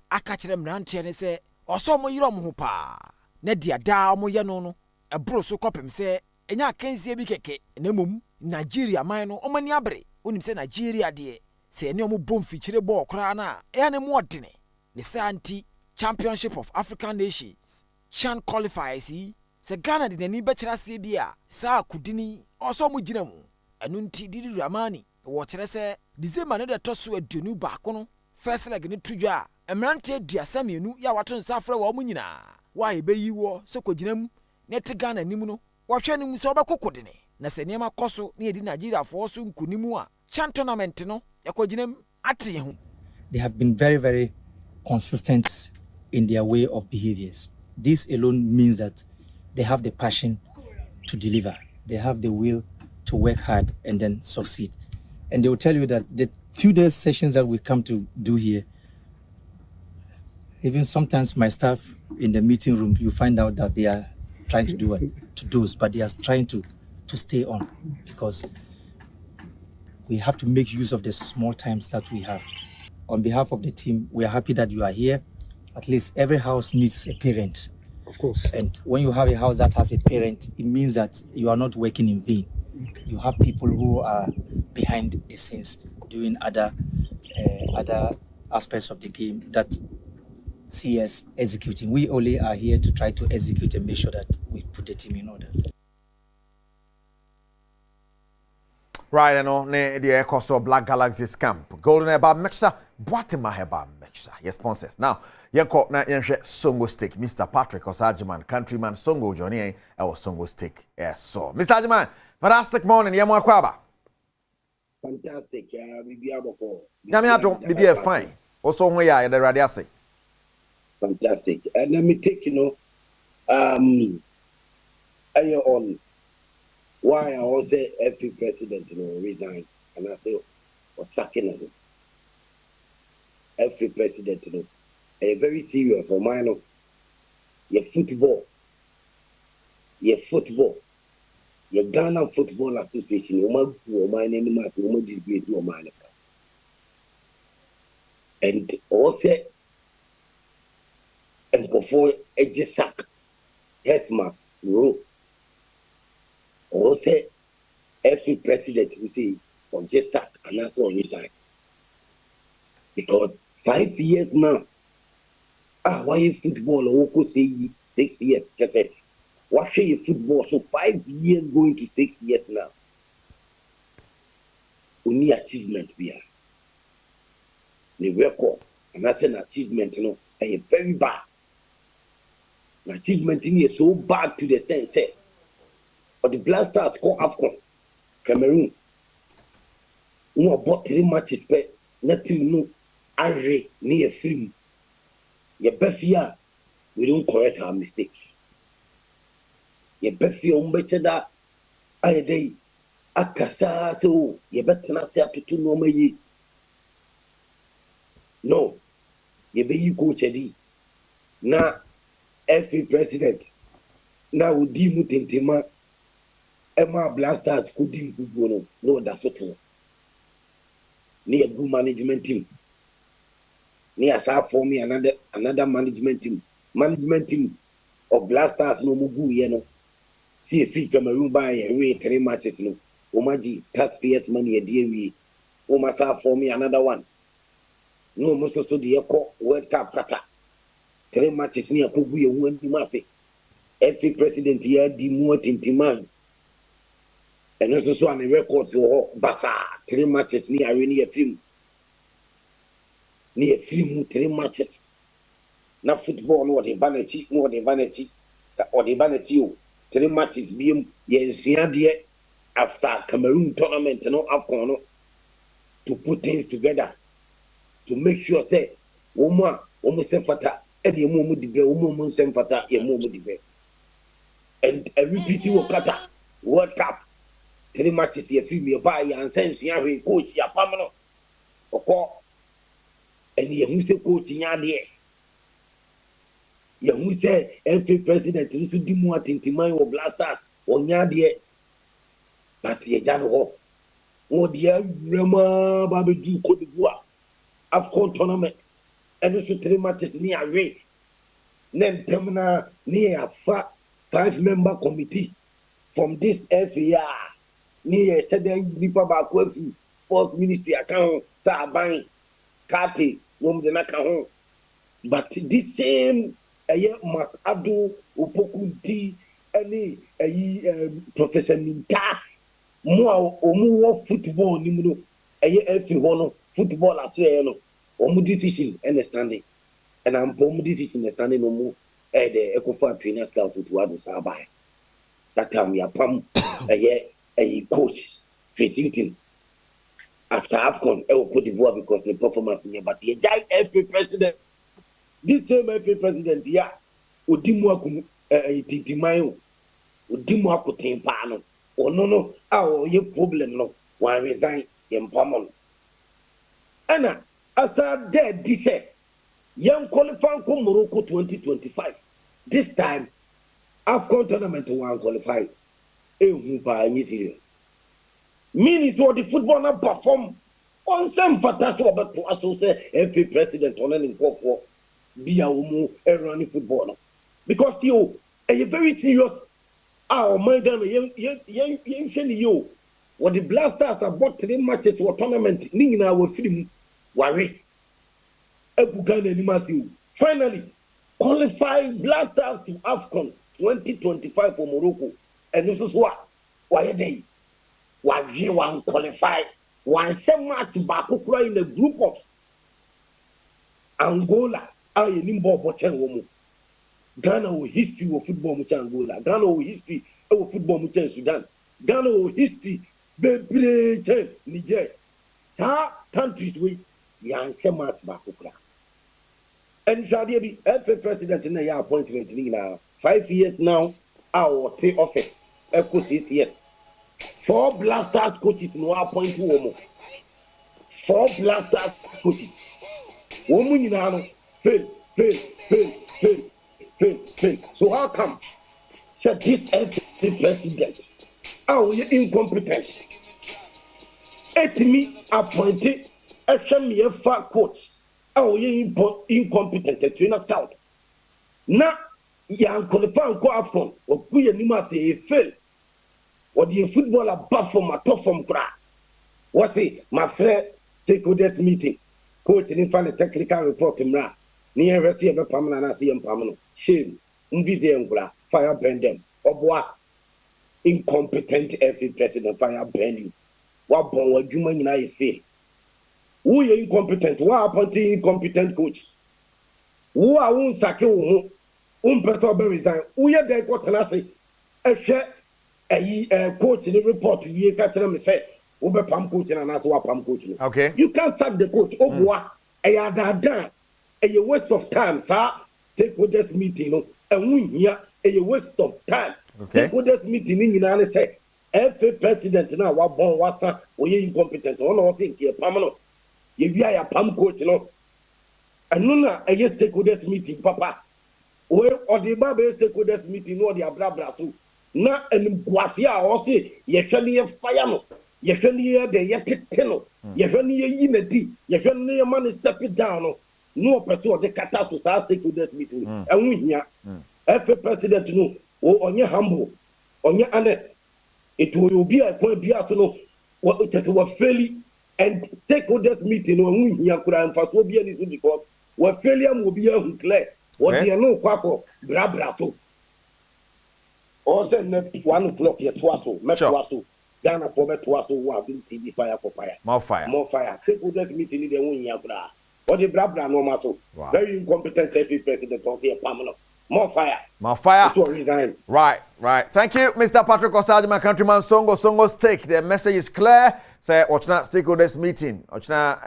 I catch them round and say, or so mo yrom hopa. Nedia da mo yanono. A bro so copem say, and ya can see a big cake. Nemum, Nigeria, mino, or maniabre. When him say Nigeria, dear. Say no mo bom feature ball crana e na mo dene ne santi Championship of African Nations Chan qualifiers say Ghana de ni bechira se bia sa kudini oso mo gina mu enu nti Didi Dramani wo kire se December ne de toso aduonu ba ko no first leg ne tudwa emrante aduasamienu ya wato nsa afre wo mo nyina wa ebeyi wo se kogina mu ne te Ghana nimu no wo hwe nimu se obekokode ne na se niam akoso ne edi Nigeria fo so nkunimu a Chan tournament no they have been very, very consistent in their way of behaviors. This alone means that they have the passion to deliver. They have the will to work hard and then succeed. And they will tell you that the few days sessions that we come to do here, Even sometimes my staff in the meeting room, you find out that they are trying to do what? To doze, but they are trying to stay on, because we have to make use of the small times that we have. On behalf of the team, we are happy that you are here. At least every house needs a parent. Of course. And when you have a house that has a parent, it means that you are not working in vain. You have people who are behind the scenes doing other aspects of the game that see us executing. We only are here to try to execute and make sure that we put the team in order. Right, and on the cost of Black Galaxy's camp. Golden Eba Mixer, Boatima Heba Mixer. Yes, sponsors. Now, Yanko na Yanshe Songo Steak, Mr. Patrick Osajiman, Countryman Songo Johnny, our Songo Steak. Yes, so. Mr. Ajiman, fantastic morning, Yamo Kwaba. Fantastic, we be able to. Yamiato, be a fine. Also, we are the radiasi. Fantastic. And let me take, I on why I was every president, resign. And I say, or sacking of it. Every president, a very serious for mine. Your football. Your Ghana Football Association, my name is disgrace your man. And also, and before a jesak, headmaster, rule. Also, every president, you see, or jesak, and that's all resign. Because 5 years now, why football, or could say 6 years, because watching football, so 5 years going to 6 years now. Only achievement we are. The records, and that's an achievement, are very bad. The achievement is so bad to the sense, or the Black Stars score AFCON, Cameroon. No about 3 matches, but nothing no, Andre, near film. Your best year, we don't correct our mistakes. Your best year, that I day, Akasa, so you better not say up to 2 normal ye. No, you be you coach Eddie. Now, every president, now we deem with Intima, Emma Blasters could deem good. No, that's what all. Near good management team. Near South for me another management team. Management team of Blasters no mugu, See if we Cameroon by a 3 matches, no. Omaji, taxpayers money a dear we. Omasa for me another one. No, most of the World Cup kata. 3 matches near Kubu and when you must say. Every president here demote in Timan. And also on the record for Basa. 3 matches near a film. Near film 3 matches. Now football no the vanity, or the vanity. 3 matches being yes, after Cameroon tournament and AFCON to put things together. To make sure say woman almost fata every moment the woman send fata a moment the and a repeat kata World Cup 3 matches here free me buy and send you coach ya pamano or and you say coach ya there you say every president to do more tintimai or blasters or ya there but ye jan ho what dear rema baby Cote d'Ivoire AFCON tournament, and also 3 matches near away. Then terminal near 5-member committee from this FAR near Saturday Nipa Bakwefu, 4th Ministry account, Saban, Kati, Womdenaka. But this same Mark Abdul Upokunti, any Professor Minta, more or more football, Nimuno, a FA football as well, no decision understanding, and I'm decision understanding no more. The Ecofa trainer scout to Adus Abai. That time we are pump a coach treating after AFCON, I will put the board because the performance here, but he died every president. This same every president, yeah, Udimwa Titimayo, Udimwa Pano, or no, our problem, no, why resign in Pamon. Anna, as I dead, this Young qualifying come Morocco 2025. This time, AFCON tournament one qualify. Serious. Means what the football not perform on some fantastic about to associate FA president on any for be a woman running football. Because you are very serious. Oh my God, you what the Blasters have bought 3 matches for tournament, meaning our film worry. Finally, qualify Blasters to AFCON 2025 for Morocco. And this is what? Why they? One qualify. One same match back in a group of Angola. I nimbo bochen womu. Ghana with history of football much Angola. Ghana with history of football much Sudan. Ghana with history be Niger. Ta countries with yan same match back. And Shadia be FA president in a year appointment now. 5 years now. Our take office. 6 years. 4 Blasters coaches no appoint woman. 4 Blasters coaches. Woman you know fail. So how come? Said this FA president. How you incompetent? Me appointed FMF coach. How you incompetent trainer scout. Now you qualify and go AFCON. Or good you must say fail. Or the footballer perform a perform cry. What's it? My friend, stakeholders meeting. Coach in find a technical report to Mra. Near receive a permanent and permanent. Shame. Unvisible. Fire burn them. Or incompetent FA president fire burn you. What born what human in I feel? Who are incompetent? What appointing incompetent coach? Who are un sake better resign? Who are they got an assay? A coach in the report you catch them say Uber pump coach and another pump coach. Okay. You can't sack the coach. Oh boy, a waste of time, sir. Take with this meeting, and win here a waste of time. Okay. Take with this meeting in and say FA president now what born was we incompetent. One or think you're permanent. If you are a pump coach, and none a yes take with this meeting, Papa. Or the Bible stakeholders meeting or the bra so. Na enguasia o se ye hwene ye fire no ye hwene ye de ye tete no ye hwene ye yinadi ye hwene ye man step it down no person o de kata so sa stakeholders meeting enwu hia FA president no o onye humble onye honest it will be a point bia so no what just was fairly and stakeholders meeting no enwu hia kura emfaso bia ni so because what failure will be a clear what they no kwako bra so. Also, 1 o'clock here, Twasso, Metwasso, Ghana for Metwasso, who have been TV fire for fire. More fire. People just meeting in the Wunya. Or the Brabra no muscle. Very incompetent FA president on here, Pamela. More fire. To resign. Right. Thank you, Mr. Patrick Osage, my countryman. Songo's take. The message is clear. Say, watch not stakeholders meeting. Watch not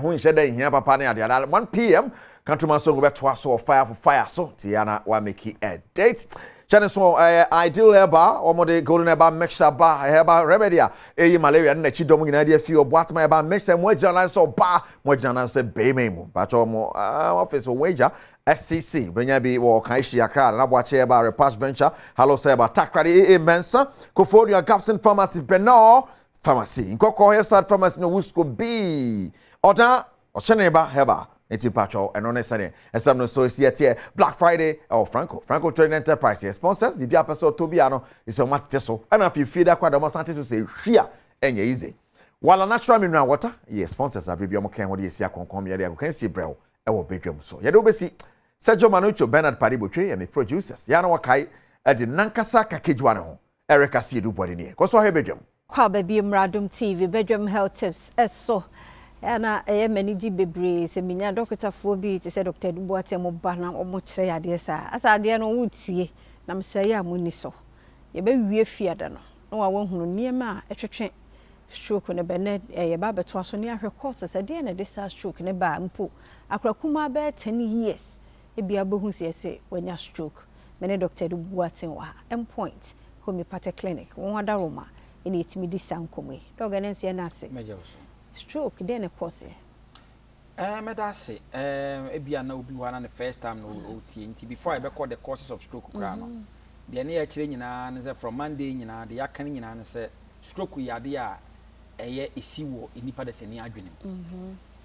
who in here, Papa, at 1 p.m. Countryman Songo bet Twasso fire for fire. So, Tiana, wa make it a date. Channel so ideal eba or the golden eba mixture ba eba remedia malaria na chi dom ngina dia fi oboatma eba mixture mo jana so ba mo jana so be memu ba cho mo office wager SCC benya bi wo kan hia kra na boache eba repass venture hello say eba takrade mensa Kofodia Gapson Pharmacy Benor Pharmacy nkoko Hesad Pharmacy no Wusco B oda ochene eba heba Eti patrol and on Sunday. And some no so here Black Friday or Franco Trading Enterprise sponsors. Bibi episode Tobiano is a match teso. And if you feel that quite almost to say here and easy. While a natural mineral water, yes, sponsors are Bibi Mokan what you see a concom area. You can see Brel or Bedroom. So you do see Sergio Manucho, Bernard Paributre, and the producers. Yana Wakai at the Nankasa Kakijwano. Erica see do body near. Cause what bedroom. Kwa baby Adom TV bedroom health tips. So. Ana many bebre se minya doctor for bi te se Dr. Duboate mo bana o mo kire ade sa asa ade no wutie na msere ya mu ni so ye ba wie fiada no na wa hunu niema etwetwe stroke ne bene ye ba beto aso ne ahwe courses ade na de sa stroke ne ba mpo akrakuma ba 10 years e bia bohu se wanya stroke mene Dr. Duboate wa endpoint homeopathic clinic won wada Roma ene etimi di sankomwe doganenso ye na ase stroke then a cause Medase ebia na obi wana the first time no OT before I be call the causes of stroke kra no de na ya kire nyina ne say from Monday nyina de ya kan nyina ne say stroke yade a eye esiwo enipa de seni adwene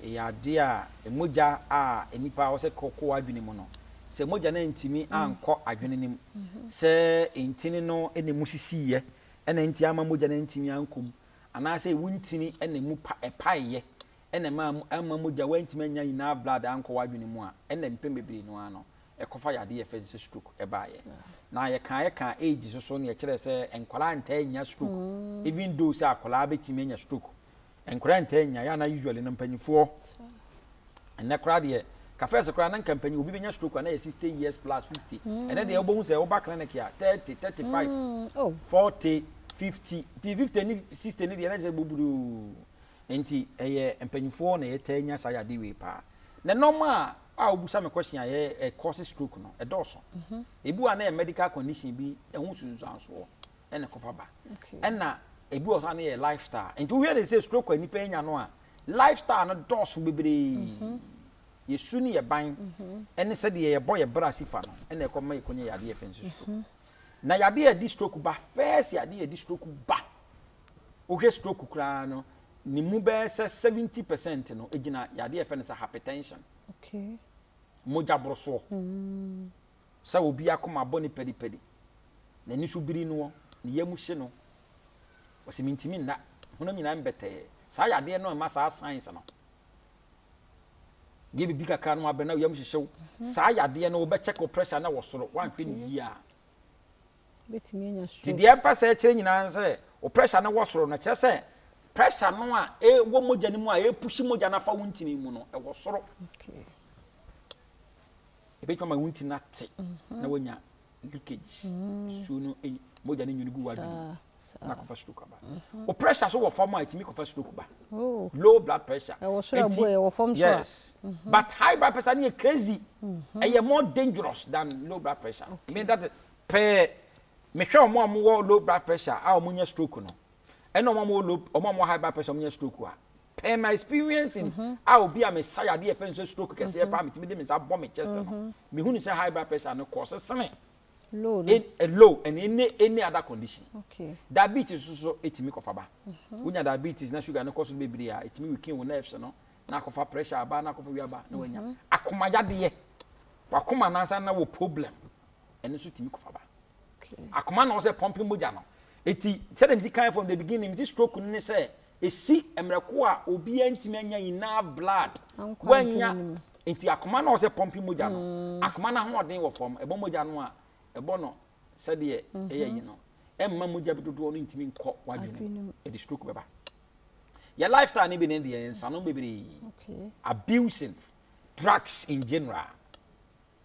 yade a emoja a enipa wo say kokko adwene mu no se moja na ntimi anko adwene nim se entini no ene musisiye ene nti ama moja na ntimi ankom ana se wuntini ene mu epaye ene ma ama moja wantimi anya ina blood anko wadwene mu a ene mpem bebre no ano ekofa yade ye fe stroke ebaye na ye kan age so ne kire se enkwala nta anya stroke even though se akwala betimi anya stroke enkwala nta anya ya na usually na mpanyifo ene kwala de Kafes kra nan company obi benya stroke na 60 years plus 50 and then they obo say oba clinic ya 30 35 40 50 50 ni 60 ni dey na say buburu enti eye empanyifo na ye tanya saya de we pa na normal a obusa me question ye cause stroke no e doso ebu ana medical condition bi ehun sunsanso e na kofa ba na ebu o na ye lifestyle enti we dey say stroke ani pa nya no a lifestyle no doso bebre yesu ni ye ban ene se de ye boy bra sifa no ene ko ma ikonye yade ye fenso stroke na yade ye di stroke ba first yade ye di stroke ba o he stroke kra no ni mu be se 70% no ejina yade ye fenso hypertension moja broso sa obi akoma boni pedi na ni so biri no ni yamu hye no o se mintimi na hono nyina mbete sa yade no ma sa science no give big car no abena yam hyehyw sa yade no be check pressure na wo soro wan hwe ni yi a betimi anya stroke ti de pa sa kire nyina se o pressure na wo soro na kire se pressure no a wo moja ni mu a push moja na fa wuntini mu no wo soro ebe kwa ma wuntini na te na wonya leakage so no moja ni nyunugu wadu na kofa stroke ba o pressure so wo form a itimi kofa stroke ba low blood pressure yes but high blood pressure ni crazy and more dangerous than low blood pressure I mean that me hwe omo low blood pressure a omo nya stroke no and omo high blood pressure omo nya stroke a my experience in a obi a me say ade e fe stroke kese e pa me timi de me sa bomb me chest no me hu ni say high blood pressure no cause seme low low and any other condition diabetes so etimi kofa ba unya diabetes na sugar no cause bebre a etimi weaken wo nerves no na kofa pressure ba na kofa wi aba na wanya akoma yade ye wakoma na san na wo problem ene so timi kofa ba akoma na wo say pumping moja no eti say dem si kind from the beginning this stroke ni say esi emreko a obi antimi anya enough blood wanya enti akoma na wo say pumping moja no akoma na ho odin wo form ebo moja no a ebono said ye you know emma muja bidodo no ntimi nko wadwene e the stroke beba your lifestyle ni be ne de ensano bebere abusing drugs in general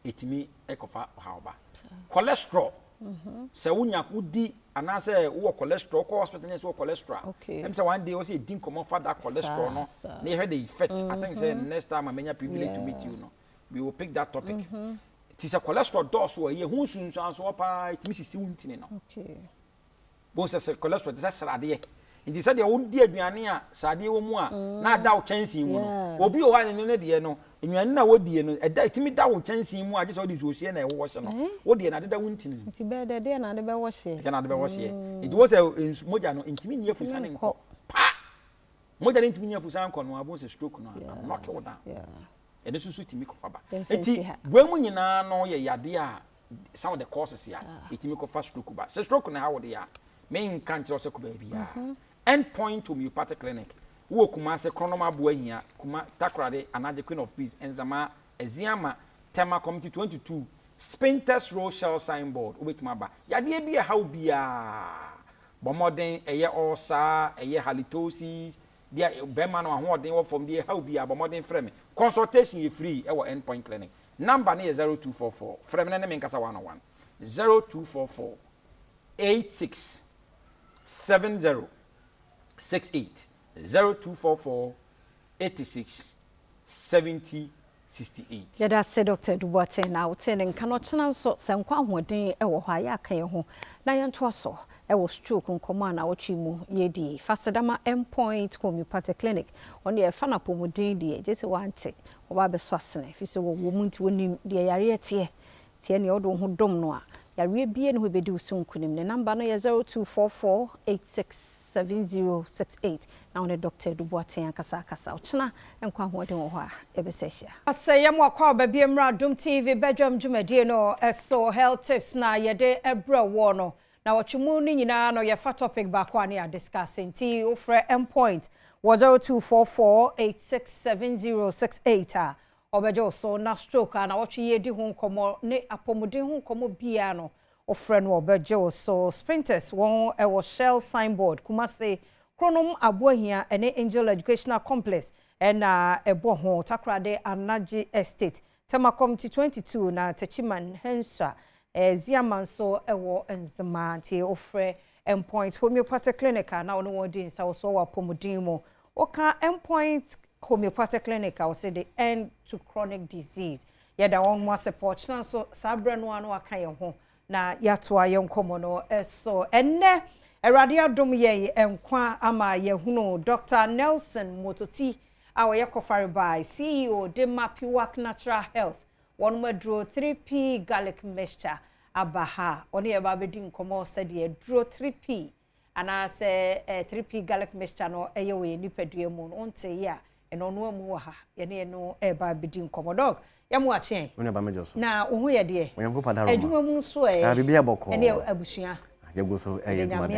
etimi ekofa haoba cholesterol se wunya udi anase wo cholesterol ko hospital ne so cholesterol em say one day we say din common for that cholesterol no na hear the effect I think say next time I menya privilege to meet you no we will pick that topic ti se cholesterol dose wo ye hu sunsun so pa itimi sisi wuntini no bo se cholesterol ti se srade nti se de wo di aduane a sade wo mu a na da wo chansi mu no obi o wa ne de no aduane na wo die no eda itimi da wo chansi mu a je se wo di zosie na e wo hye no wo de na de da wuntini nti be de na de be wo hye na de be wo hye it was moja no intimi nie fusa ne nko pa moja ne intimi nie fusa nko no abo se stroke no knock you down and this is timi kofa ba eti gwemu nyina no ye yade a some of the causes ya etimi kofa stroke ba se stroke na how de ya main can't also ko ba bia end point homeopathic clinic wo kuma se chronoma bo ahia kuma takrade anaje queen of peace enzama eziama tema committee 22 spintex rochelle signboard obetuma ba yade bia how bia bomoden eye ulcer eye halitosis dia bema no ahoden wo from dia how bia bomoden frame consultation is free at Endpoint Clinic. Number is 0244. Frame na me nkasa 101. 0244 86 70 68 0244 86 70 68. Yada se Dr. Dubote na wote ne nka no chena nso se nkwa hoden e wo hwa ya kan ye ho na ye nto so was stroke nkɔmɔ na wɔtwe mu yɛdi Fasadama Endpoint Homeopathic Clinic on the fana pomodin die just wante oba be so asene fi so wo mu nti wonim de yare tie ne odo ho dom no a yare bie ne ho bedi usunkunim ne number no 0244867068 na one Dr. Duboaten akasa ochina enkwa ho den wo ho a ebesehia asayem akwa ba bie mra Adom TV Badwam dwumadie no so health tips na yede ebra wo no na watchmu ni nyina no ye fa topic back one ya discussing ti ofre Endpoint 0244867068 obejo so na stroke na watchi ye di ho nkomo ne apomuden ho nkomo bia no ofre no obejo so sprinters won e wo shell signboard Kumase Kronom Abohia ene Angel Educational Complex na ebo ho takrade Anaji Estate Temakom 22 na Tachiman Hensa Ziamanso ewo enzema ti ofre Endpoint Homeopathic Clinic na ono wodi nsa so wa pomodimo oka Endpoint Homeopathic Clinic I say the end to chronic disease yada won mo support na so sabre no anu aka ye ho na yato aye nkomo no so enne Erade Adom ye enkwa ama ye hunu Dr. Nelson Mototi awoye kofare by CEO de Mapiwak Natural Health one madro 3p garlic mixture abaha oni e ba bedi nkomo said ye dro 3p ana se 3p garlic mixture no eye we nipadua mu no onte ya eno no amu ha ye ne no e ba bedi nkomo dog ya mu achen oni ba mejo so na ohun ye de onyanko padaro adwuma mu so na bibia boko ene abusua yego so edwuma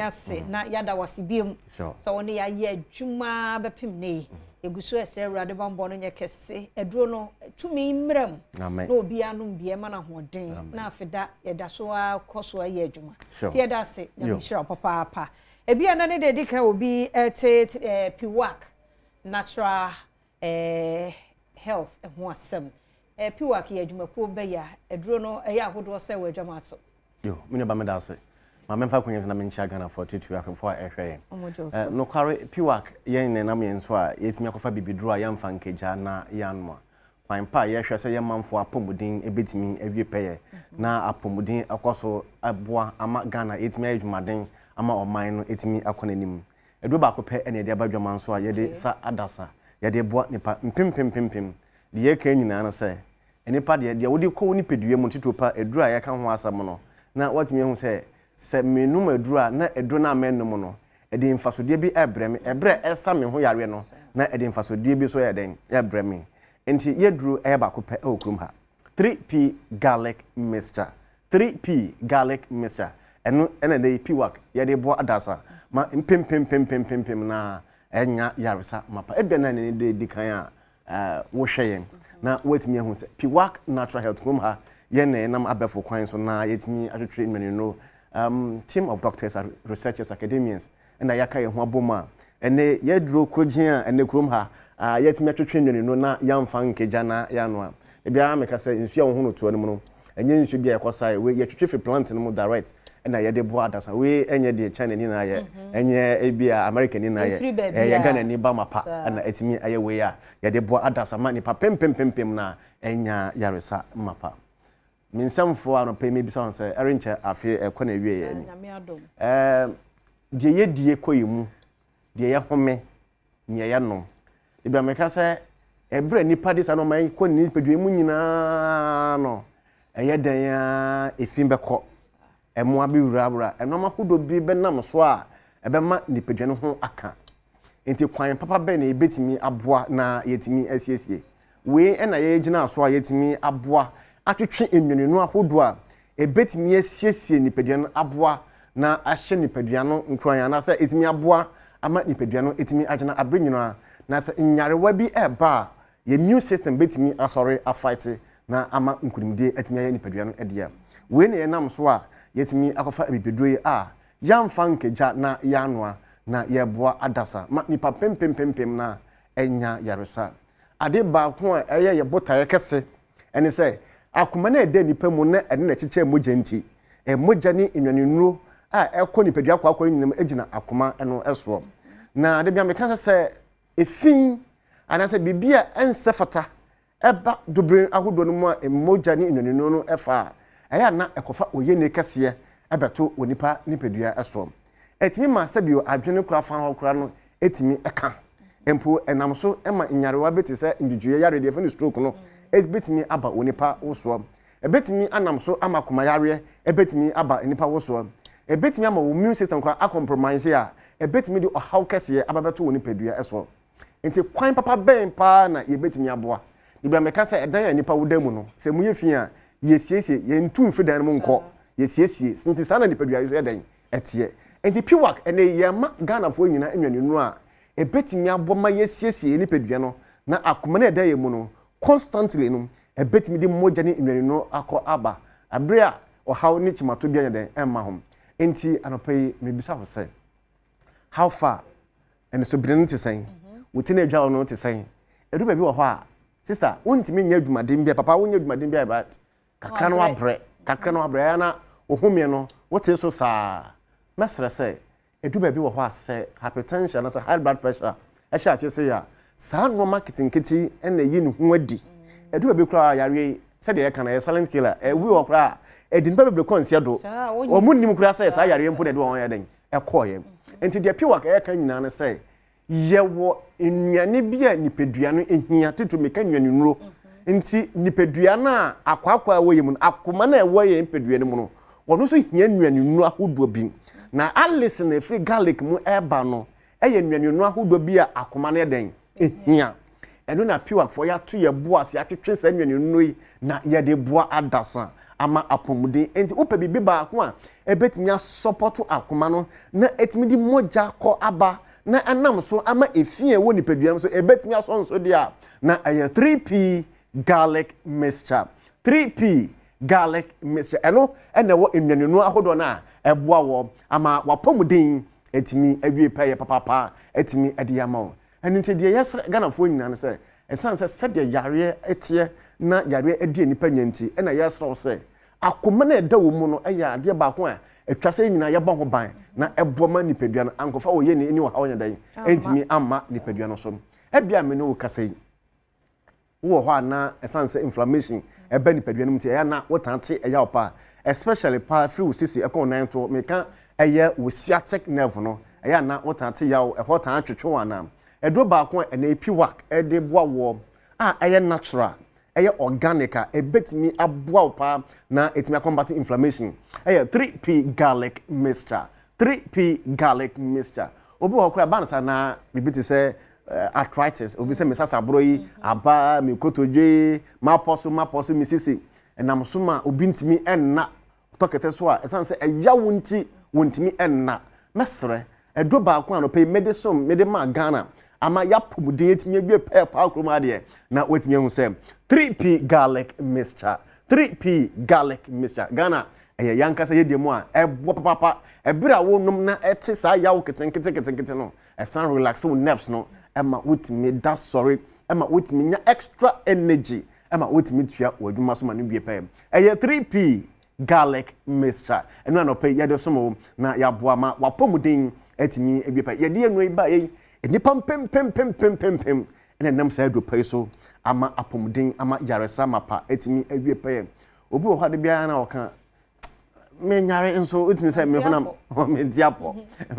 na yada wasibiem so oni ya ye adwuma bepim ne eguso ese awrade bambo no nye kese eduro no tumi mram na obi anum bie ma na hoden na afeda yeda so akoso aye adwuma ti yeda se na mi shira papa ebi ana ne de kan obi te Piwak Natural Health ho asem Piwak ye adwuma ko be ya eduro no ya ahodo se wa adwuma so yo me ne ba me da se ma memfa kunya na mencha Ghana for 22 afọ ehwe no kware Piwak yen ne nam yen so a yetimi akofa bibiduru a yamfa nkeja na yanma kwan pa ye hwe se ye manfo apomudin ebetimi awie peye na apomudin akoso aboa ama Ghana yetimi adwumaden ama oman no etimi akonanim edu ba kope ene de abadwaman so a ye de sa adasa ye de boa nipa mpempempempem de ye kan nyina na se enipa de wodi ko ni pedue mu titopa eduru a ye ka ho asam no na watimi hu se menum edura na eduro na menum no edi mfasodie bi ebreme ebre esa me ho yare no na edi mfasodie bi so yeden ebreme enti yeduru eba ko pe okrum ha 3p garlic mixture 3p garlic mixture eno ena dey Piwak yede bo adasa ma pempempempempempem na enya yaresa mapa ebia na ne de kan a wo hweyen na wetimi hu se Piwak Natural Health krom ha yene nam abefo kwan so na yetimi atwetwe menu no team of doctors and researchers academians and ayaka ye ho aboma ene yedro kogin ene krom ha yetimi atwetwe nwene no na yamfa nkeja na ya no a bia meka say nsu a ho no to anim no enye nsu bia yakosa we yetwetwe fi plant no direct ena yede bo adasa we enye de China ni na ye enye ebia America ni na ye ye Ghana ni ba mapa ena etimi aye we ya yede bo adasa ma ni pa pempempempem na enya yaresa mapa minsamfo ano pe me bi so say erenche afi ekona wie ye ni de ye die koyimu de ye home ne ye no ibra meka say ebre nipa dis ano man ko ni pedwe mu nyina no eye dan ya efin beko emo abi wurabura enoma hodo bi benam so a ebema ni pedwe no ho aka enti kwan papa be na ebetimi aboa na yetimi asiesie we ena ye gina so a yetimi aboa atwetwe enwene no ahodo a ebetimi asiesie nipadua no aboa na ahye nipadua no nkran na sa etimi aboa ama nipadua no etimi agina abrenyino na sa nyarewa bi eba ye immune system betimi asori afight na ama nkunimde etimi aye nipadua no edia we ne nam so a yetimi akofa abibedoye a yamfa nkeja na yanwa na yeboa adasa ma nipa pempempempem na enya yaresa ade ba ko a eye ye botaye kese ene say akoma na ede nipa mu na ene na chiche moja nti moja ni enwanenuro a ekọ nipadua kwa akọ nyinam egina akoma eno eso na ade bia meka say efin anase bibia ensefata eba dobre ahodo no mu moja ni enwanenuro no efa eya na ekofa oye ne kese ebeto onipa nipadua eso etimi ma sebio adwene kura fa ho kura no etimi eka empo enam so ema nyarewa beti se ndudue yare de fani stroke no ebetimi aba onipa woso ebetimi anam so ama koma yare ebetimi aba onipa woso ebetimi ama immune system kwa compromise ya ebetimi di ohaw kese ababeto onipadua eso enti kwan papa ben pa na yebetimi aboa ibra meka se edan ya nipa wodamu no se muye fi a yesiesie yentu mfidan mu nko yesiesie nti sana nipadua yeso edan etie enti piwak ene yema Ghana fo nyina enwanunu a ebetimi aboma yesiesie nipadua no na akoma na edan yemu no constantly no ebetimi di moja ni enwanunu akọ aba abre a ohaw ni chimato bia nyaden emma hom enti anopai mebisa ho se how far and so bidin ti sen within a jaw no ti sen edu ba bi wo ho a sister wontimi nya adwumaden bia papa wonya adwumaden bia but kakra no abre ya na ohumie no wote so saa mesre se edu ba bi wo ho a se hypertension na se high blood pressure e sha se ya saa no marketing kiti na yi ne ho adi edu ba bi kra yare se de kana ya silent killer e wi wo kra edin ba bebre konsia do o munnim kra se saa yare mpo de do won ya den e koye enti de piwa ka kan nyina ne se yewo nnuane bia nipadua no ehia tetu meka nnuane nuro enti nipadua na akwakwa wo yemu akoma na ewo ye nipadua no mu no wono so hia nnuane nuro ahodo bi na alice na free garlic mu eba no eye nnuane nuro ahodo bi a akoma na eden ehia eno na piwa fo ya to ye boas ya twetwe sa nnuane nuro yi na ye de boa adasa ama apomuden enti opa bibi ba ko a ebetimi support akoma no na etimi di moja ko aba na anam so ama efie wo nipadua so ebetimi asonso dia na 3p garlic mixture 3p garlic mixture eno ene wo enwanenu ahodo na eboa wo ama wapomuden etimi awie paye papa etimi adiyama wo enu nte die yesre Ghana fo nyina ne se esanse sede yare etie na yare edi nipa nyanti ena yesre wo se akoma na eda wo mu no eya ade ba ko a etwase nyina ye ho ban na eboma nipadua no ankofa wo ye ni wo hawo nyadan entimi amma nipadua no so ebia me no kasai wo ho ana esanse inflammation eba nipadua no mti eya na wotante eya opa especially pa free sisi ekon nan to meka eya wo sciatic nerve no eya na wotante ya e ho tan twetwe wana edo ba ko ena epiwak ede boa wo a eya natural eye organic a ebetimi aboa pa na etimi combat inflammation eye 3p garlic mixture 3p garlic mixture obi ho kra bansa na bibiti say arthritis obi say mesasa broyi aba mi kotodwe maposo misisi enam so ma obi ntimi enna tokete so a esanse eya wonti wontimi enna mesre edo ba ko anope medicine medema Ghana ama yapomuden etimi abie pep akroma de na wetimi hu sem 3p garlic mixture 3p garlic mixture Ghana eye yankasa yedemu a ebo papa ebira wonum na ete sa yawo ketenkete no esan relax wo nerves no ema wetimi da sorry ema wetimi nya extra energy ema wetimi tua wadwuma so ma no bie pep eye 3p garlic mixture enu anope yede somo na yaboa ma wapomuden etimi abie pep yede enu iba yi nipa pem ene nam sa do pai so ama apomuden ama yaresa mapa etimi awie pai obi wo hade bia na oka me nyare nso etimi say me hunam me diapo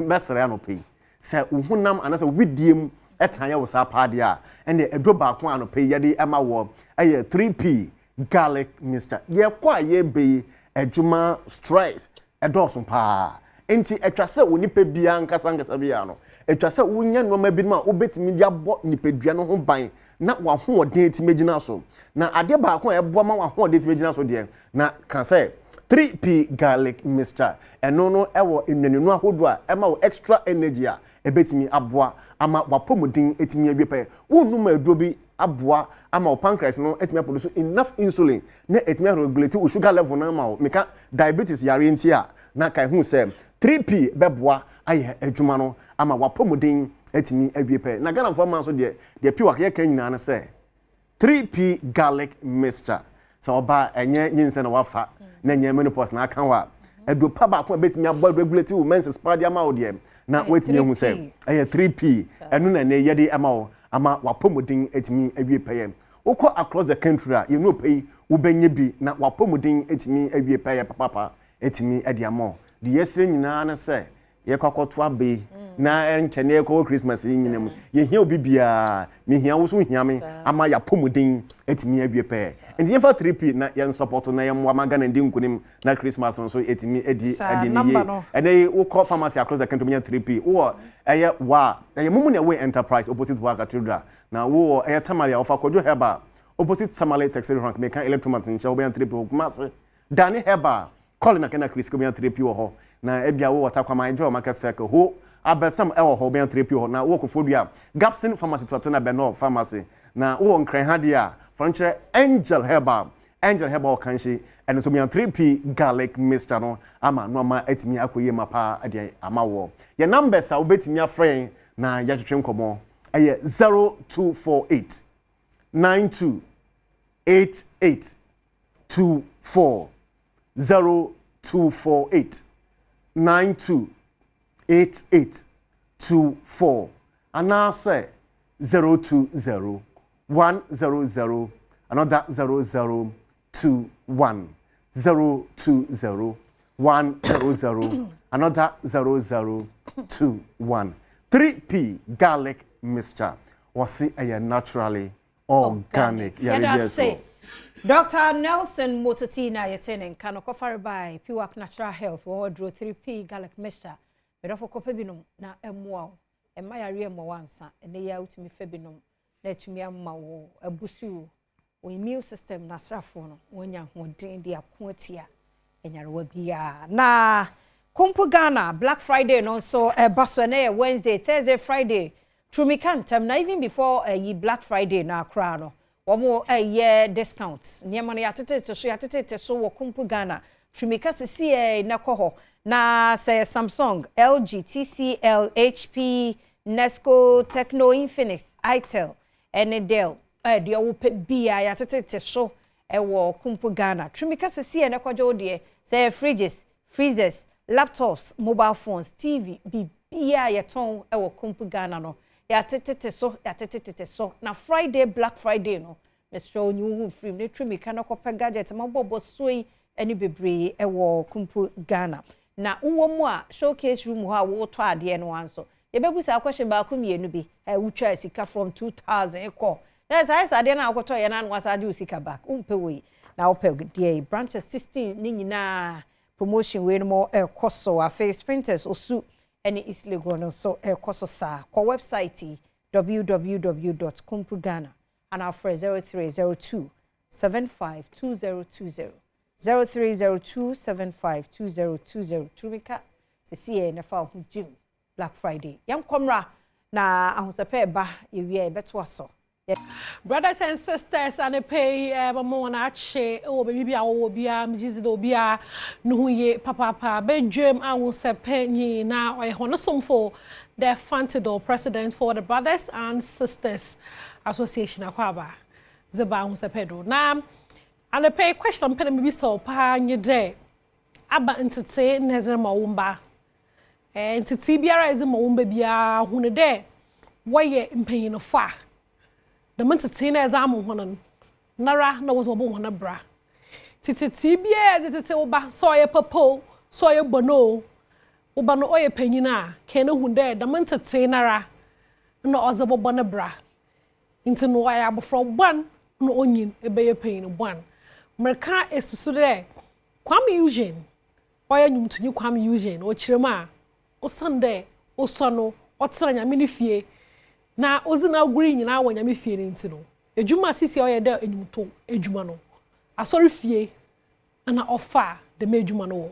besere ano pai say uhunam anasa widiem etan ya wo sa paade a ene edo ba ko ano pai yade ama wo aye 3p garlic mixture ye kwa ye be adwuma stress edoson pa enti etwase wonipa bia nkasa bia no etwase wonya noma bi ma obetimi dia bo nipadua no ho ban na wa ho odin etime gina so na ade ba ko ebo ma wa ho odin etime gina so de na kan say 3p garlic mixture eno no ewo enwanenu ahodo a ema wo extra energy a ebetimi aboa ama wapomudin etimi awie pa wonu ma aduro bi aboa ama wo pancreas no etimi produce enough insulin na etimi regulate wo sugar level na ma wo meka diabetes yare nti a na kai hu say 3p beboa aye adwuma no ama wapomudin etimi awie pa na Ghana for man so de piwa ke kan nyina na say 3p garlic mixture so oba enye nyinse na wafa na enye menopause na aka wa adopa ba ko betimi abo regulate wo menses party ama wo de na wetimi hu say aye 3p enu na ne yede ama wo ama wapomudin etimi awie pa ukọ across the country a you know pay wo benye bi na wapomudin etimi awie pa papa etimi edi amo the yesre nyina na say ye kwakoto abe na enchene ko Christmas nyina mu ye hia obi bia me hia wo so hia me ama ya pomudin etimi abie pe enti ye fa 3p na ye support na ye mo amaga na ndi nkunim na Christmas so etimi edi ni ye ene wo call pharmacy across the country 3p wo eye wa eye mumu na we enterprise opposite wa cathedral na wo eye tamaria ofa kojo heba opposite Samale Texas rank me kan electromat nche wo 3p kuma se Dani heba call na kana Chris ko 3p wo ho na ebia wo water kwama enjoy market circle ho abelsam e wo ho 3p ho na wo kofodua Gapson pharmacy to na Beno pharmacy na wo nkran ha dia frontier Angel Herbal kanshi and so 3p garlic mixture no ama no ma etimi akoye mapa ade ama wo your numbers a obetimi afren na ya twetwe nkomo eye 0248 92 88 24 0248 92 88 24 and now say 020 100 another 0021 020 100 another 0021 3p garlic mixture was it a naturally organic yeah say Dr. Nelson Mototina yetenen kano kofare by Piwak Natural Health wo draw 3p garlic mixture bedofo kopebinum na emwa emma yare mo wansa ene ya utimi febinum na etumi amma wo abusu wo immune system na srafo no wonya hoden dia koatia enyarewa bia na Kumpu Ghana Black Friday no so baso na Wednesday Thursday Friday trumikantam na even before ye Black Friday na akra no womo year discounts niema na yatete so wo Kumpu Ghana trumika sisi na koho na say Samsung LG TCL HP Nesco Tecno Infinix Itel and Dell de wo pe bia yatete so wo Kumpu Ghana trumika sisi na kwajo de say fridges freezers laptops mobile phones TV bia yeton wo Kumpu Ghana no yatete so na Friday Black Friday no Mr. Onyu free ne trumika na kopa gadget mabobo soi eni bebre wo Kumpu Ghana na uwo mu a showcase room ha wo to ade no anso ye bebusa question ba kumienu bi wutwa sika from 2000 ekọ na sai ade na akoto ye na anwa sa de sika back umpe we na ope de branches 16 ni nyina promotion we no mo ekoso afa sprinters osu eni islegon no so ekoso sa ko website www.kumpugana and our phone 0302 752020 0302 752020 Trumika sisi na fa hu gym Black Friday yam komra na ahosepe ba yewie beto aso brothers and sisters and pay mama na ache o be bibia wo bia mjizi do bia no hu ye papa bedwem ahosepe nyi na oye hono somfo the Fantido president for the Brothers and Sisters Association akwaba zeba ahosepe do na and I pay question pen me so pa nye de aba ntete nezere mawumba ntete biara eze mawumba bia hunu de woye mpanyin fa the ntete na eze amu hono nara na wo bo hono bra tete bia tete oba so ye popo so ye bono oba no oye panyin a ke na hunu de the ntete nara na ozebo bono bra nti no ya abofro ban no onyin ebe ye panyin ban Merka esusude Kwame Eugene oya nyumtunyi Kwame Eugene o kirema o Sunday o sono o tsara nyame ne fie na ozina guri nyina wa nyame fie ne ntino ejuma sisi oya de enyumto ejuma no asori fie na ofa de mejuma no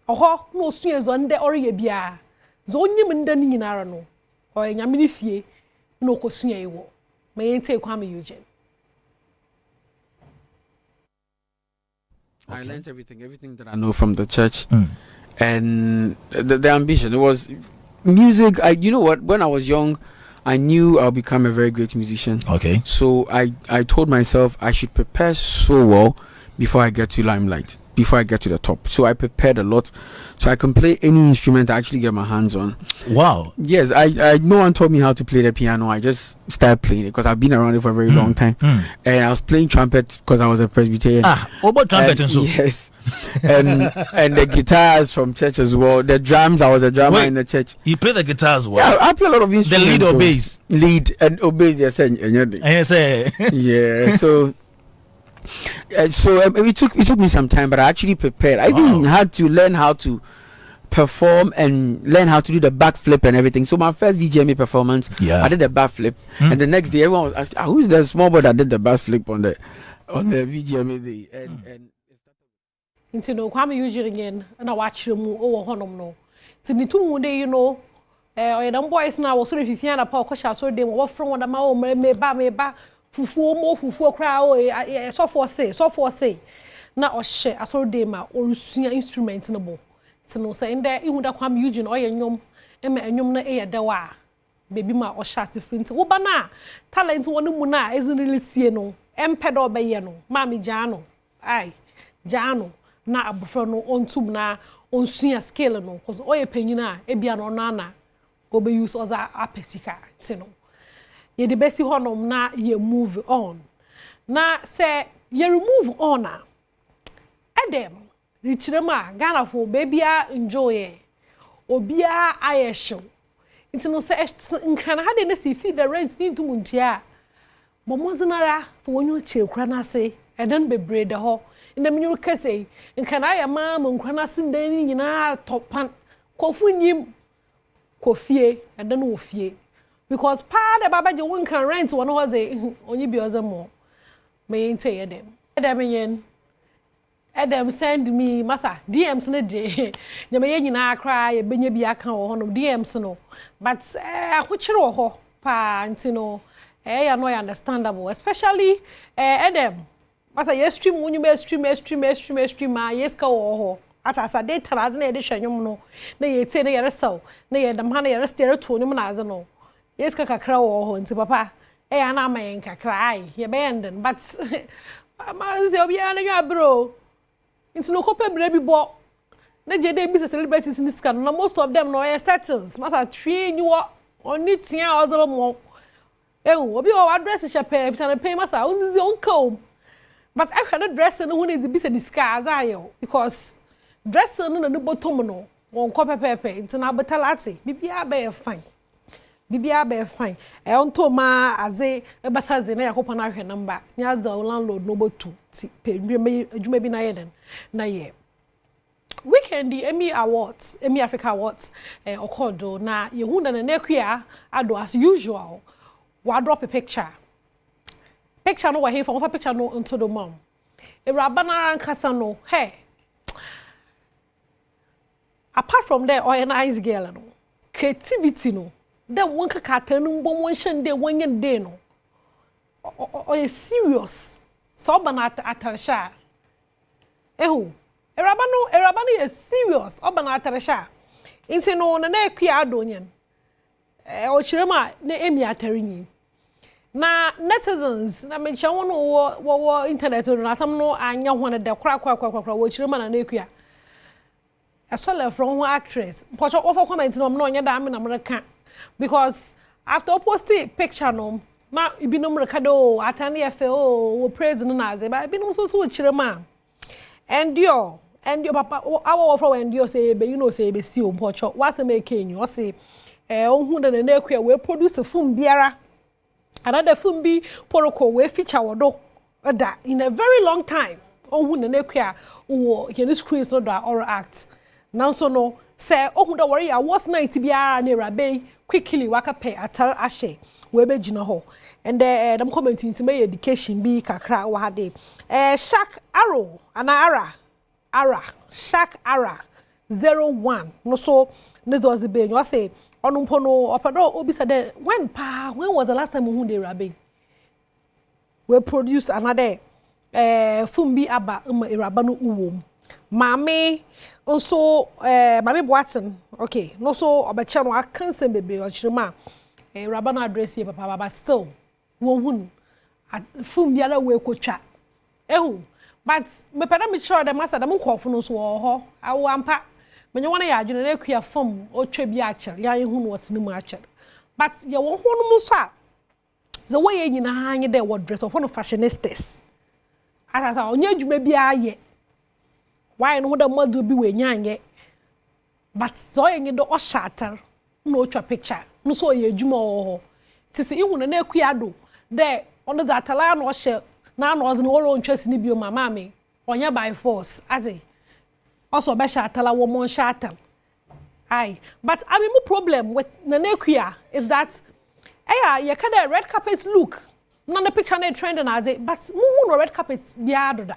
oho na osue zo nde oriye bia zo onyim nde ne nyinara no oya nyame ne fie na okosua ewo mayente Kwame Eugene. I learned everything that I know from the church, and the ambition. It was music. You know what? When I was young, I knew I'll become a very great musician. Okay. So I told myself I should prepare so well before I get to limelight, before I get to the top. So I prepared a lot, so I can play any instrument I actually get my hands on. Wow. Yes, I no one taught me how to play the piano. I just started playing it because I've been around it for a very long time. And I was playing trumpet because I was a Presbyterian. What about trumpet and so? Yes. and the guitars from church as well. The drums, I was a drummer in the church. You play the guitar as well? Yeah, I play a lot of instruments. The lead or bass? Lead and bass, yes, and yeah. So it took me some time, but I actually prepared. I even had to learn how to perform and learn how to do the backflip and everything. So my first VGMA performance, I did the backflip, and the next day everyone was asking, "Who's the small boy that did the backflip on the VGMA day?" And into no kwame usually again, and I watch them over honom no. So the 2 day, you know, them boys now was sort of if you and Paul Kosha so they were from one of my own me ba fufu cry so for say na o share aso dey ma or sua instrument no bo. So no say there you da kwam Eugene oye nyom e ma enyom na e yeda wa baby ma o share different wo ba na talent wonu mu na isn't really see no empedo obeye no ma me jano ai jano na abufra no ontum na onsua scale no cause oye panyina e bia no na obe use oza apesika tino ye the best honom na ye move on na say ye remove on na Adam Richrema Ghana for baby enjoy obia ayesho nti no say nkana ha de na si feed the rent ni ntum ntia bomozinara for wonyo chekura na se eden bebre de ho ndem nyu kase nkana ya ma nkwana sin de ni nyina topan kofu nyim kofie eden wo fie because pa de baba je won kan rent won ho ze onyi bi ozemo me ntey Adam yen Adam send me masa DMs ne de nyama ye nyina akra ye benya bi aka wo ho no DMs no but ahokyere wo ho pa nti no ya no understandable especially Adam masa ye stream wonyu stream ma yes ka wo ho atasa data na ze na ye de hwanyum no na ye tie na ye resaw na ye dam ha na ye restere to nyum na ze no yes ka kakra wo ho nti papa ya na amayen kakra ai ye be enden but ma ze obi ana nya bro into no copper baby bo na je dey business celebrities in this can no most of them no settings masa train you on it tia ozolo mo obi o address shepe if na pay masa unzi onko but I cannot dress no when is business disguise ayo because dress no na bottom no won copper pepe into na betalati bibia be fine onto ma aze ebasaze na yakopa na hwe number nya za landlord no botu ti pedwuma adwuma bi na yeden na ye weekend the Emmy Africa Awards okodo na yehunda na nekua ado as usual wa drop a picture no wa he for picture no into the mom Ewuraba na nkasa no hey apart from there or a nice girl no creativity no then one kakatanu mbom one shende one yen day no or serious so bana atarsha Eraba no is serious obana atarsha inse no na ekua adonyen o chirema na emi atarinyi na netizens na me cha wono wo internet no asam no anya hone de kra wo chirema na ekua asola from one actress pocho offer comment no onye da me na mreka because after posting picture no ma ibinom rekado atane efe wo praise no na ze ba ibinom so chirema endio papa our for endio say be you know say be si o pocho wase make enyu o say ohun na na ekua we produce film biara another film bi poroko we feature wodo da in a very long time ohun na ekua wo here screens no da or act now so no say ohun da worry awards night biara na rabe quickly waka pay atar ashe we be gina ho and them commenting to my education bi kakra wa hade Shark Arrow ana Shark Ara 01 no so this was the be you say onumpo no opedo obi said when was the last time we dey rabe we produce another film bi aba iraba no uwom mame also mame Boatin okay no so obeche no akanse bebe ochirema iraba no address here papa but still won hun film bi ala we kwotwa but me peda me sure dem asa dem nkofo no so wo ho awo ampa menye wona ya adwene na akua film otwa bi acher ya hu no wasene mu acher but ye wo ho no mu so a the way ye nyina ha nye de wo dress of no fashionistas asa onye adwuma bi aye why no the model be we nyanye but so yen do o shatter no twa picture no so ye adwuma ho ti se ihu na akuado de ono da atala no hye na no oz no wo ntwasi ni bio mama me onya by force ade also be shatala wo mon shatter aye but I mean problem with Nanekuya is that you can a red carpet look na the picture na trend na ade but mu no red carpet biado da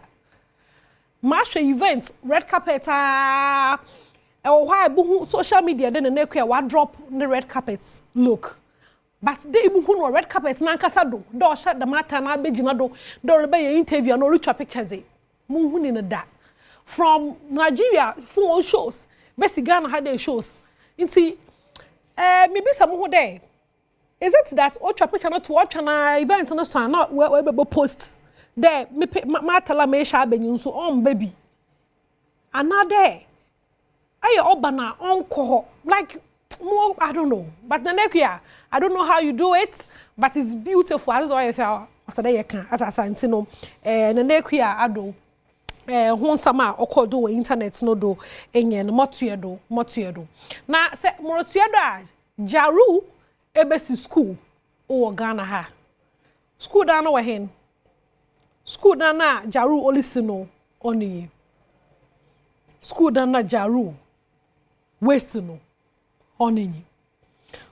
masha event red carpet why bu social media then Nanekuya wa drop the red carpet look but they bu no red carpet na nkasa do shut the matter na begina do be interview no reach pictures mu hu ni da from Nigeria full shows Bessie Ghana had their shows. Inti, maybe some who there. Is it that Ultra picture not to watch an events on the stand, not where posts there? Me matala me shabe so on baby. Another, I obana on like more. I don't know, but the next year I don't know how you do it, but it's beautiful. As I felt, as I said, you know, the next year I do. Hon sama okodo we internet no do enye no motuedo na se motuedo a jaru ebesi school o Ghana ha school da no we hen school da na jaru olisi no oni school da na jaru wesi no oni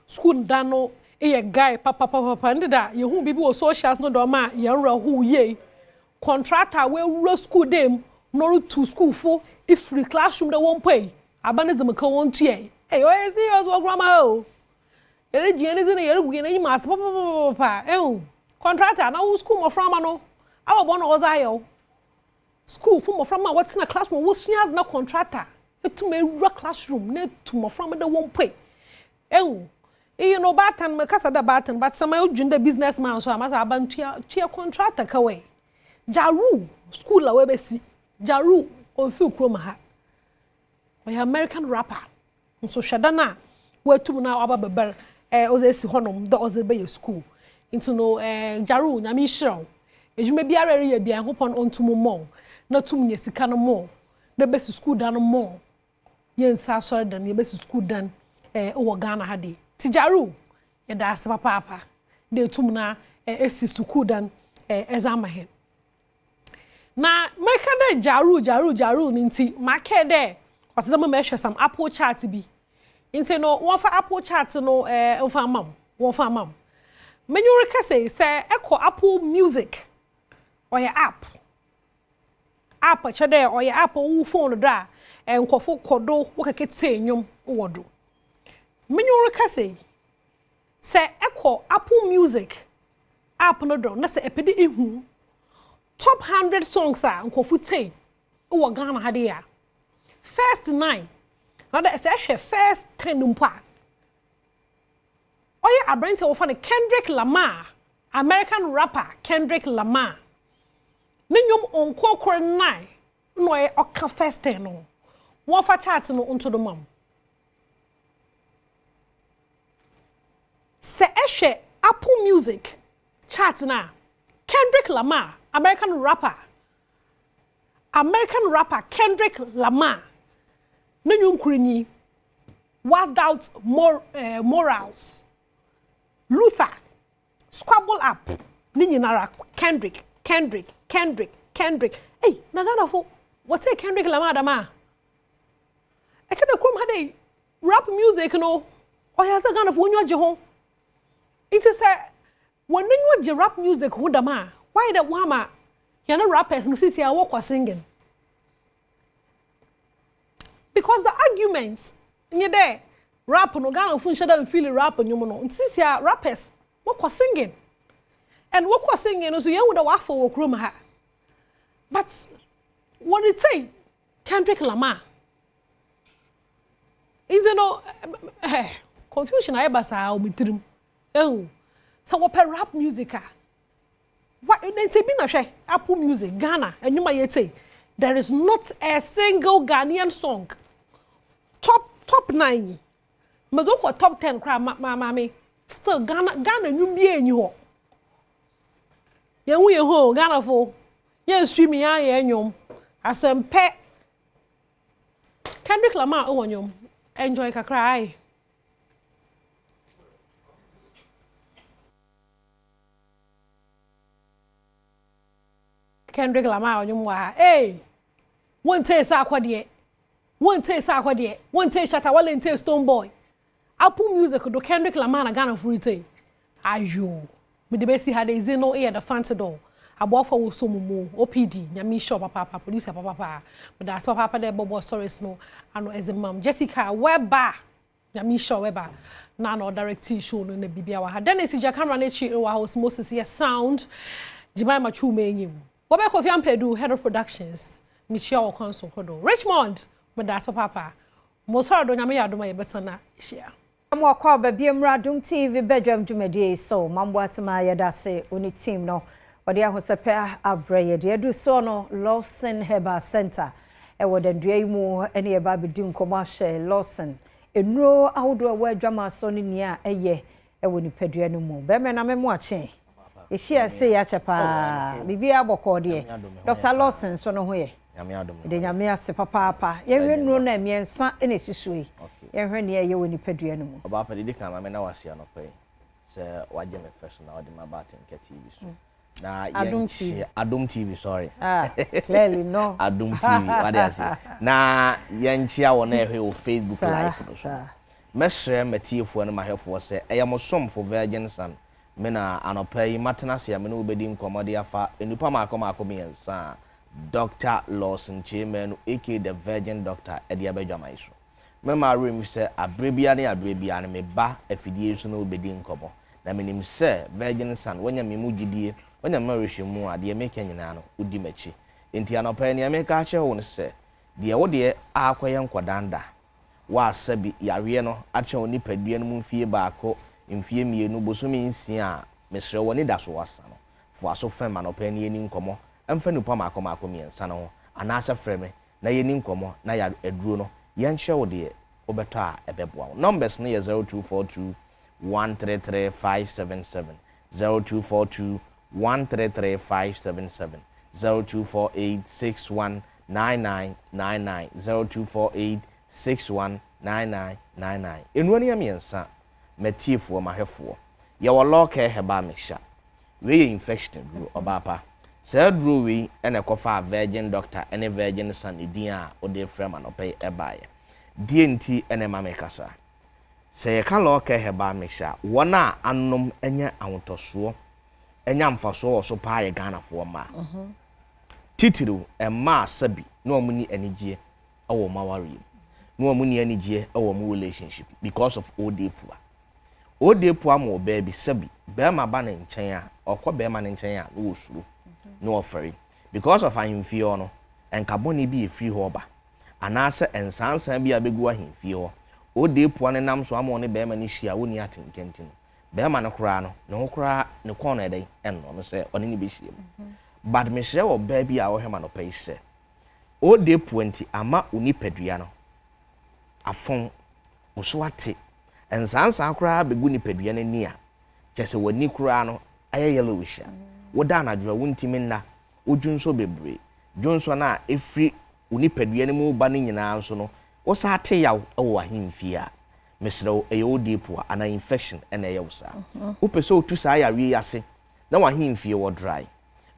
school da no e guy papa ndida ye hu bibi o socials no do ma ye nra hu ye contractor we ro school dem no to school for if free classroom they won't pay abanism ka won tie eh o serious wo grandma o ere jiene zine ere guye na mas papa contractor na school mo from no awo bo no ozayo school for mo from what's in a classroom wo sias na contractor etu me ro classroom na to mo from they won't pay you know batan me kasa da batan but some ujunda businessman so amasa abantua tie contractor ka we jaru school la we be si jaru on feel chroma ha we American rapper so shadana we tum na aba beber oze si honom da oze be school into no jaru nyami hiraw ejuma biara re bia hopon ontum mo na tum nye sika no mo na be school dan mo yensa sori dan ye be school dan o Ghana ha de ti jaru ye da ase papa de tum na esi school dan exam he na meka de jaru ninti make de osida mo measure some apple chart bi nti no won fa apple chart no won fa mam menyu rekase say ekọ apple music or your app che de or your app wo phone do a enkofo kodo wo kekete enwom wodo menyu rekase say ekọ apple music app no do na say epede ehu top 100 songs are nkofu 10 o Ghana ha dia first 9 na da say first 10 mpa oye abrante wo fa Kendrick Lamar American rapper Kendrick Lamar ninyum onkokoro 9 no e oka first 10 no wo fa chart no onto do mam se ehwe Apple Music chart na Kendrick Lamar American rapper Kendrick Lamar Nenyum Kurini was out Morals Luther Squabble Up Ninyinara Kendrick hey nagana fo what's a Kendrick Lamar dama e kana krom hade rap music no o ya sa Ghana fo onyo je ho it is when you je rap music ho dama why that wama yana rappers no sisi a work singing because the arguments in there rap no Ghana fun shada feel rap nyum no sisi a rappers work singing and work singing no so yan would wa for krom ha but what it say Kendrick Lamar is no confusion I basa o mitrim so what rap music what they be na hwe Apple Music Ghana enuma yete there is not a single Ghanaian song top 9 medoko top 10 kra mama still Ghana nyum bi enyi ho ye hu Ghana fo ye streaming ya ye nyum asempe Kendrick Lamar owonyom enjoy kakra Kendrick Lamar onyom wa won't taste akwade won't taste shatta wale taste Stone Boy Apple Music do Kendrick Lamar na Ghana free ayo me de besi ha de zeno the fancy door abofo wo so mumu OPD nyami shop papa producer papa but that's papa de bobo stories no ano ezemam Jessica Weba nyami shop Weba na no direct show no na bibia wa ha Dennis ja camera na chi wa house Moses yes sound Jibai machu menyim Bobe Kofi Ampedu head of productions Michelle Okonso Kodo Richmond but that's papa Mosoro do nyame yadoma ye besana share Amwa kwa baby Adom TV Badwam dwumadi so mambo atema yeda se oni team no odi ahosepe abreye de edu so no Lawson Herbal Center e wodandua yi mu ene ye ba bedi nkomo ahye Lawson enuro ahodo wa adwama so ne nia eye e woni padua no mu be me na memo ache e share se ya chapa bibi aboko de Dr. Lawson so no ho ye de nyame ase papa ye hwenuro na miensa ene susui ye hwene ye woni padua no mu oba padi kan ma me na wase no pe se waje me fresh na odi ma batin ke TV so na Adom TV sorry clearly no Adom TV what I say na yenchia wo na ehwe o Facebook live so mesre metiefo na mahefo se eyamosom for virgin son me na anopai matena se me no obedi nkomode afa enupa makoma me yensa Dr. Lawson Chairman aka the Virgin Doctor Edia Badwam iso me ma rem se abrebia na me ba afidie so no obedi nkomo na menim se Virgin Son wonya me mugidie wonya ma rehwemu ade me kenyina no udi machi enti anopa ne me ka che ho se de wo de akoye nkodanda wa asabi yare no ache oni padua no mfie baako mfie mienu bosumi nsia mesre woni da so wasa no fo aso fem anopa ne ni nkomo emfa nupa makoma miensa no anasa freme na yeni nkomo na ya eduro no yenhye wo de obeto a ebeboa numbers no ye 0242 133577 0242 133577 0248619999 0248619999 enwani amiensa metiefo mahwefo ye wo loke heba mehya we infection duro obapa Said Ruby and a cofa Virgin Doctor and a Virgin Son Idia or dear friend and pay a buyer. DNT and a mamekasa. Say a caloke heba mesha, wana annum enya autoswo, and yam for so pie a Ghana for ma. Titiru and ma sabi, no money any jeer, our mawari. No money any jeer, our relationship because of old day poor. Old day poor more baby sabi, bear my banner in China or qua bear man in China, no shrew. No offering because of him fiono and carboni be a free hoba and answer and sansa be a big him fio o de puane nam so am on be mani hia woni atin kentin be ma no kra no kra ne corner dey en no say oni ni be hia but me hye wo ba bi a wo hema no pay se o de puanti ama oni padua no afon wo so ate en sansa kra be gu ni padua na ni a kese woni kra no aye yellowish woda na dwa wontimi nna odwunso bebre dwunso na efri unipadua ne mu ba ne nyina nso no wo sa ate yaw wo ahemfie a mesrew eyodipo ana infection ena yewsa wo pese otu sa ya wi ase na wa ahemfie wo dry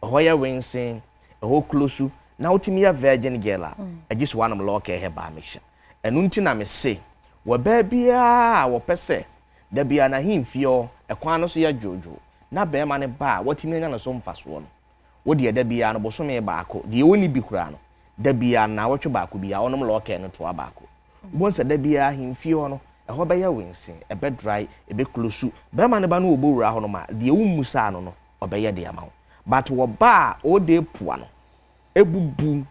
hoya wensen ho close na otimi ya virgin girl a agis wanam loke he ba mesha enu nti na me se wo ba bia wo pese da bia na ahemfie ekwan no so ya jojo na be ma ne ba watimi nya na so mfaso no wo de da bia no bosome baako de woni bi kura no da bia na wotwe baako bia onom loke no to baako bonsa da bia ahemfie no eho be ya wensin ebe dry ebe close be ma ne ba no obowura ho no ma de wumusa no no obeye de ama but wo ba o de pua no ebubu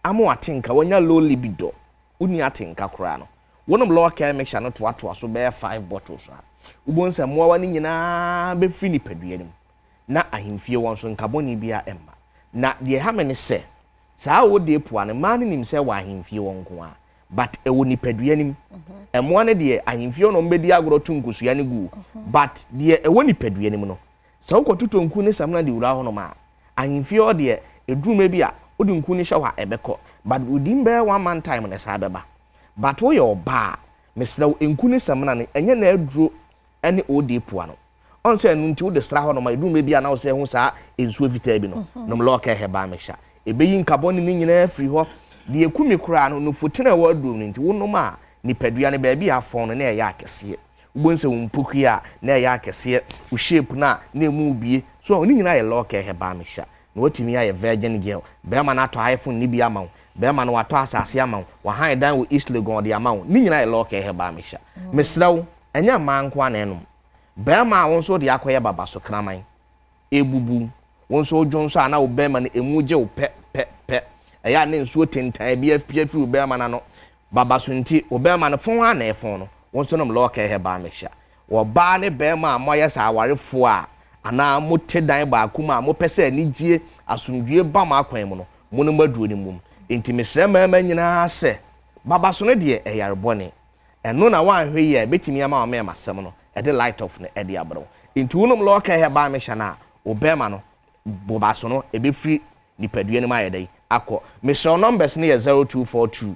amo atinka wonya low libido uni atinka kura no wonom loke make sure no to ato so be 5 bottles ubonsa mowa ni nyina be fini padua nim na ahemfie won so nkaboni bia emma na de ha me ne se saa wo de pua ne ma ne nim se wa ahemfie won ko a but e wo ni padua nim emmo ne de ahemfie no mbedi agoro tunkusua ne gu but de e wo ni padua nim no saa wo totonku ne samna de wura ho no ma ahemfie o de eduruma bi a odi nku ne hye wa ebekọ but udin be 1 man time ne saa beba but wo your ba mesra enkuni samna ne enye na aduro ene odi poa no on say enu nti wo de sra ho no ma edu me bia na wo say hu saa ensuo vita bi no no mloka heba mesha ebeyi nkaboni ni nyina free ho de ekumi kura no fotena wa aduro nti wo no ma nipadua ne ba bia afon no na ya akese ubonse umpuku a na ya akese u shape na emu bie so oni nyina ye loka heba mesha na wotimi ya virgin girl be ma na to iPhone ni bia ma be ma no wato asase ama wa han dan wo East Legon de ama ni nyina ye loka heba mesha mesrawo enya manko ana enum be ma won so de akoye baba so kraman ebubu won so odwon so ana wo be ma na emu je wo pe eya ne nsuo tentan bi afia fi wo be ma na no baba so nti wo be ma no fon ana efon no won so no loka heba mesha wo ba ne be ma moye sa awarefo a ana mo te dan ba akuma mo pese ani gie asumdue ba ma akwan mu no mo no maduo ni mum enti mesre ma nyina se baba so ne de eyarebone eno na wan hwe ye betimi ama o me masem no e de light off ne e de abro enti wonum loka heba mesha na obema no baba so no e be free nipadua ni ma ye dai akọ mesre numbers ne ye 0242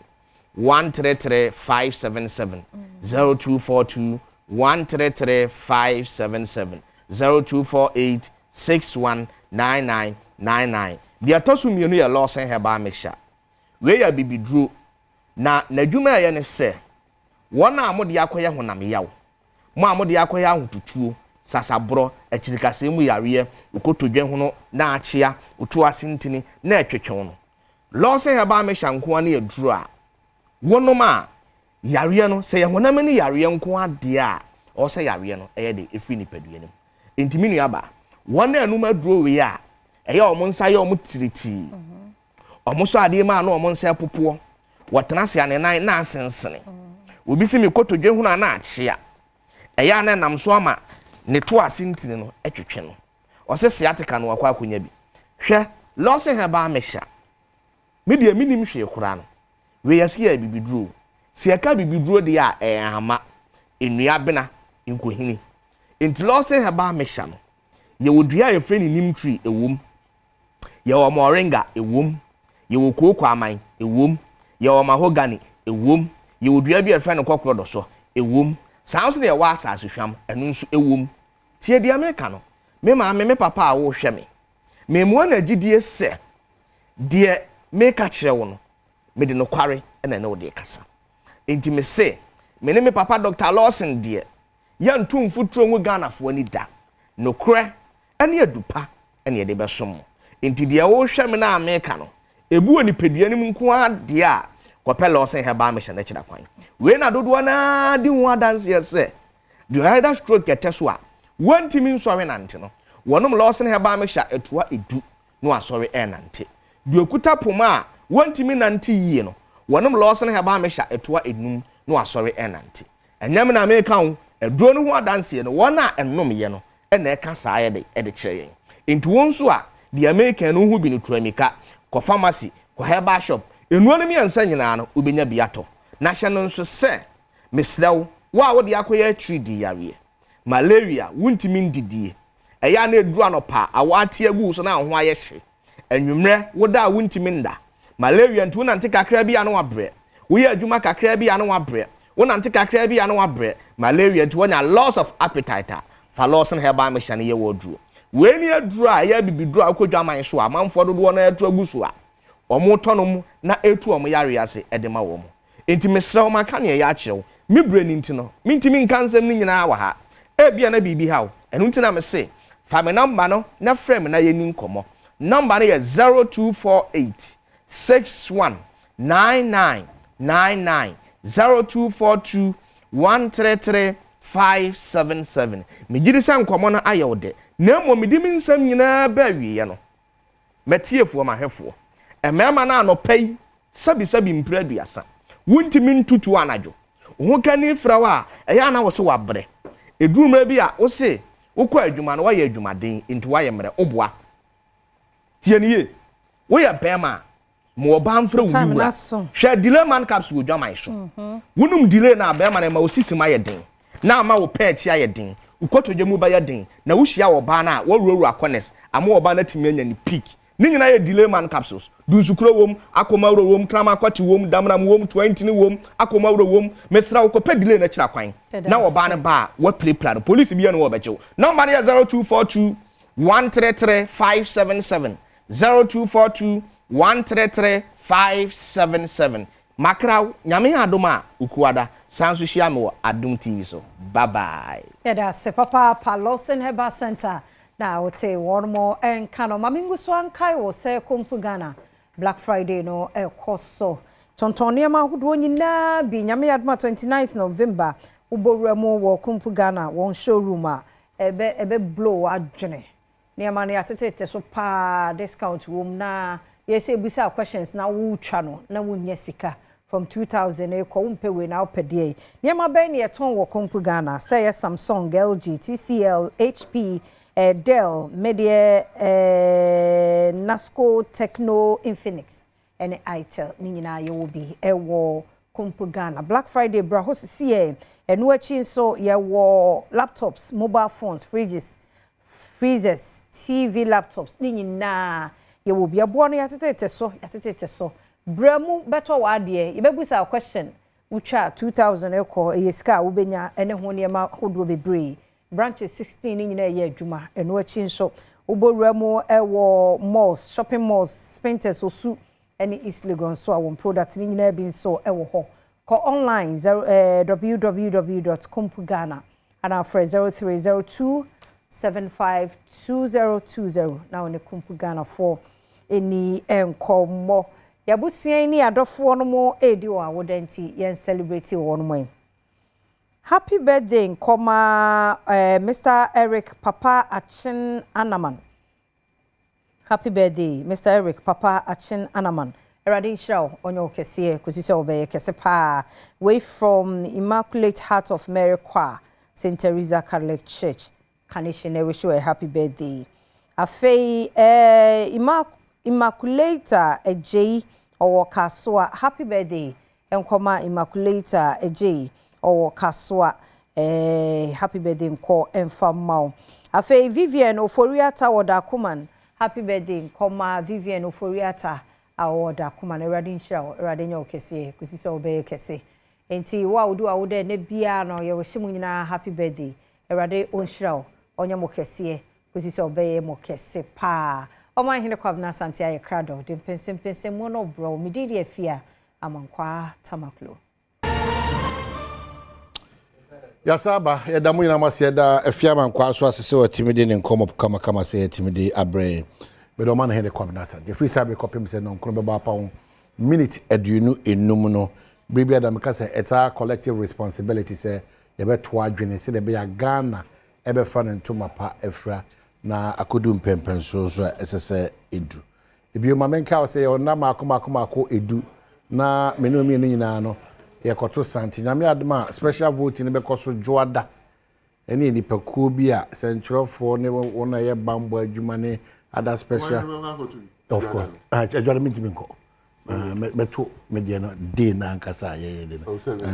133577 0242 133577 0248619999 dia tosu mienu ya losen heba mesha we ya bibidru na nadwuma ya ne se wona amode akoye honam yawo mo amode akoye ahotutuo sasabro akirikase mu yare ukotodwen hono na achia utu asintini na etwetwe no losen heba mesha nko na edru a wonoma yare no se ye honam ni yare nko ade a o se yare no eye de efi ni padua ni ntimi nu aba wona anu maduro we a eye o monsa ye o mutiriti o mo so ade ma na o monsa popo wotena se ane nan na asensene obi si mi kotodwe hu na achia eye na nam so ama ne to asintini no etwetwe no o se siatika no akwa akonya bi hwe losen heba mesha media minim hwe kura no we yasia bibiduro si aka bibiduro de a hama enua bena nkohini enti losen heba mesha no ye wodua ye freni nim tree ewom ye wo moringa ewom ye wo koko aman ewom ye wo mahogany ewom ye wodua bi efreni kokoro do so ewom sounds na ye wa asase hwam enu nso ewom tie dia meka no me ma me papa a wo hwe me mo na gidie se de meka kire wo no me de no kware na na wo de kasa enti me se me ne me papa Dr. Lawson de ya ntum futuro ngu Ghana fo ani da no kure ene adupa ene de besom enti de wo hwe me na America no ebu oni pedua ni nko ade a kopɛ Lawson heba me hye na kira kwan we na dodo na di hu adanse yese the rider stroke keteso a wantimi nsɔre nante no wonum Lawson heba me hye etua edu no asɔre nante de okuta poma a wantimi nante yie no wonum Lawson heba me hye etua enum no asɔre nante enyam na America ho eduro no hu adanse no wona enom ye no na eka saa ye de kyerɛ yen enti won so a the American no hu bi no tuamika ko pharmacy ko herbal shop enuo mi ansa nyina no obenya biato na hye no nso se mesrew wa wo de akoye atri di yare malaria wuntimi ndidie eya na eduru anopa awate agu so na ho aye hye enwumre wo da wuntimi nda malaria ntu na nte kakra bi anu wabre wo ye adwuma kakra bi anu wabre wo na nte kakra bi anu wabre malaria ntu wonya loss of appetite fa Lawson heba me hye ye woduru we ni aduru a ya bibiduru akodwa man so amanfo dodo na atu agu so a omo tonom na etu omo yare ase edema wo mo enti mesra o maka ne ya akyerew mi brani nti no mintimi nkansam ni nyina wa ha ebia na bibi ha enu nti na me se fa me number no na frame na ye ni nkomo number no ye 0248 619999 0242 133 577 me gidi san nkomo no ayewde na mo midimi nsam nyina ba wiye no metiefuo mahwefo emema na anopai sabi mpraduasa wuntimi ntutu anajo ho kani frawa eya na wo se wabre eduruma bi a wo se wokọ adwuma no waye adwumaden ntu waye mre oboa tieniye wo ye bema mo ba mfra wuwa hwe delay man caps wo dwaman so wonum delay na bema na ma osisi ma ye den na ma wo pet ya ye den ukotodwe mu ba ye den na wo hia wo ba na wo ruoru akones ama wo ba na timi anya ni peak ni nyina ye delay man capsules dunsukuro wom akomawro wom krama kwati wom damram wom 20 ni wom akomawro wom mesra ukopɛ delay na kira kwan na oba ne ba wa play plan police bi no wo bejew number ya 0242 133 577 0242 133 577 Makraw nyame adoma ukuada sanso hia me wo Adom TV so bye bye se papa Palosen Heba Center na wote one more enkano mamingu so ankai wo se kompu Ghana Black Friday no ekoso tontonia ma hudo nyina bi nyame adoma 29th November uboremu wo kompu Ghana won showroom a ebe blow adwene niama ne atete so pa discount wom na yesi ebisa questions na wo twa no na wonnya sika from 2000 e ko umpe we na opede niama ben ye ton wo kompu Ghana say Samsung LG TCL HP Dell Media Nasco Techno Infinix and Itel ni nyina ye wo bi e wo kompu Ghana Black Friday bra ho sie enu achi so ye wo laptops mobile phones fridges freezers TV laptops ni nyina ye wo bi abo no yatete so bramu beto wa ade ye bebusa question ucha 2000 ekọ eyeska ubenya ene ho ne ma hodo bebre branches 16 ni nyina ye adwuma eno achi nso uboremu ewo malls shopping malls Spintex osu ene East Lagos so awon product ni nyina bi nso ewo ho ko online www.compugana ana for 0302 752020 now ne Compugana for any enkomo yabusia ni adofo no mo edi o awodenti yen celebrate won mo happy birthday nkoma Mr. Eric Papa Achin Anaman happy birthday Mr. Eric Papa Achin Anaman Eradin Shao onyo kese kusise obeye kese pa way from Immaculate Heart of Mary Kwa St. Teresa Catholic Church Carnation I wish you a happy birthday afei Immaculator Ej or Kaswa happy birthday enkoma Immaculator Ej or Kaswa happy birthday nko enfamau afei Vivian Oforiata Odakuman happy birthday nkoma Vivian Oforiata Odakuman eradin shao eradin okese kusise obeye kese enti wa odu awode ne bia no ye wohyimu nyina happy birthday erade onshirao onya mokese kusise obeye mokese pa Oma hine kwabna santi aye krado de pense mono bro mididi afia amankwa tamaklo Yasaba edamu ina masieda afia amankwa so asese otimide ne nkomo kama se otimide abre bedo man hine kwabna santi free sabre kopim se no nkro beba pa minute eduinu enum no bribi adam ka se eta collective responsibility se yebeto adwene se de be ya Ghana ebe fa ne ntoma pa efra na akodu mpempen so esese edu ebi ma menka say ona makoma edu na menu nyina no ye koto santi nyame adema special vote ni be koso joada eni ni pakuo bi a sentrofo ne wona ye bambo adwuma ne other special of course adwara minti minko meto media no day na ankasa ye de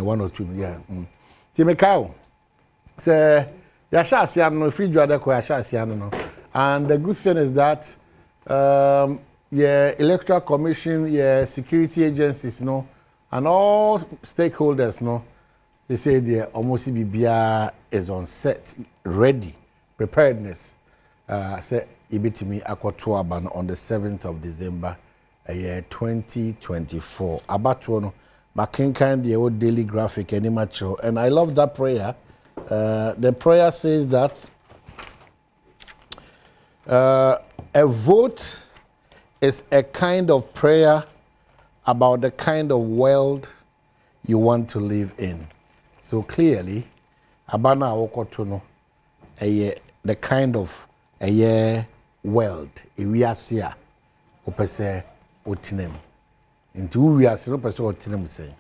one or two yeah ti mekao say Yashasiano no free joada ko Yashasiano no and the good thing is that electoral commission security agencies no and all stakeholders no they say they almost BBR is on set ready preparedness say ibitimi akwato aba on the 7th of December 2024 abatuo no makenkan the old daily graphic any macho and I love that prayer. The prayer says that a vote is a kind of prayer about the kind of world you want to live in. So clearly, abana okotono the kind of world ewiasia opese otinem. Into wiase no pese otinem say.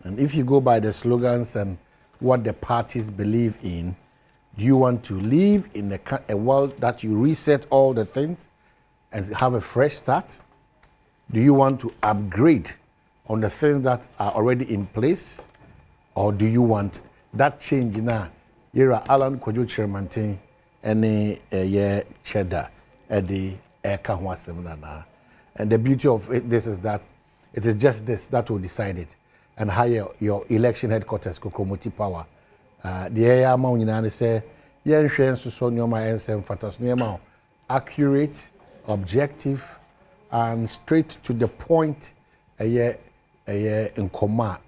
And if you go by the slogans and what the parties believe in, do you want to live in a world that you reset all the things and have a fresh start? Do you want to upgrade on the things that are already in place? Or do you want that change now? Yera Alan Kojo Chairman any cheddar at the eka ho asem na. And the beauty of this is that it is just this that will decide it, and how your election headquarters could promote power. The area amount you say, yeah, so accurate, objective, and straight to the point. In coma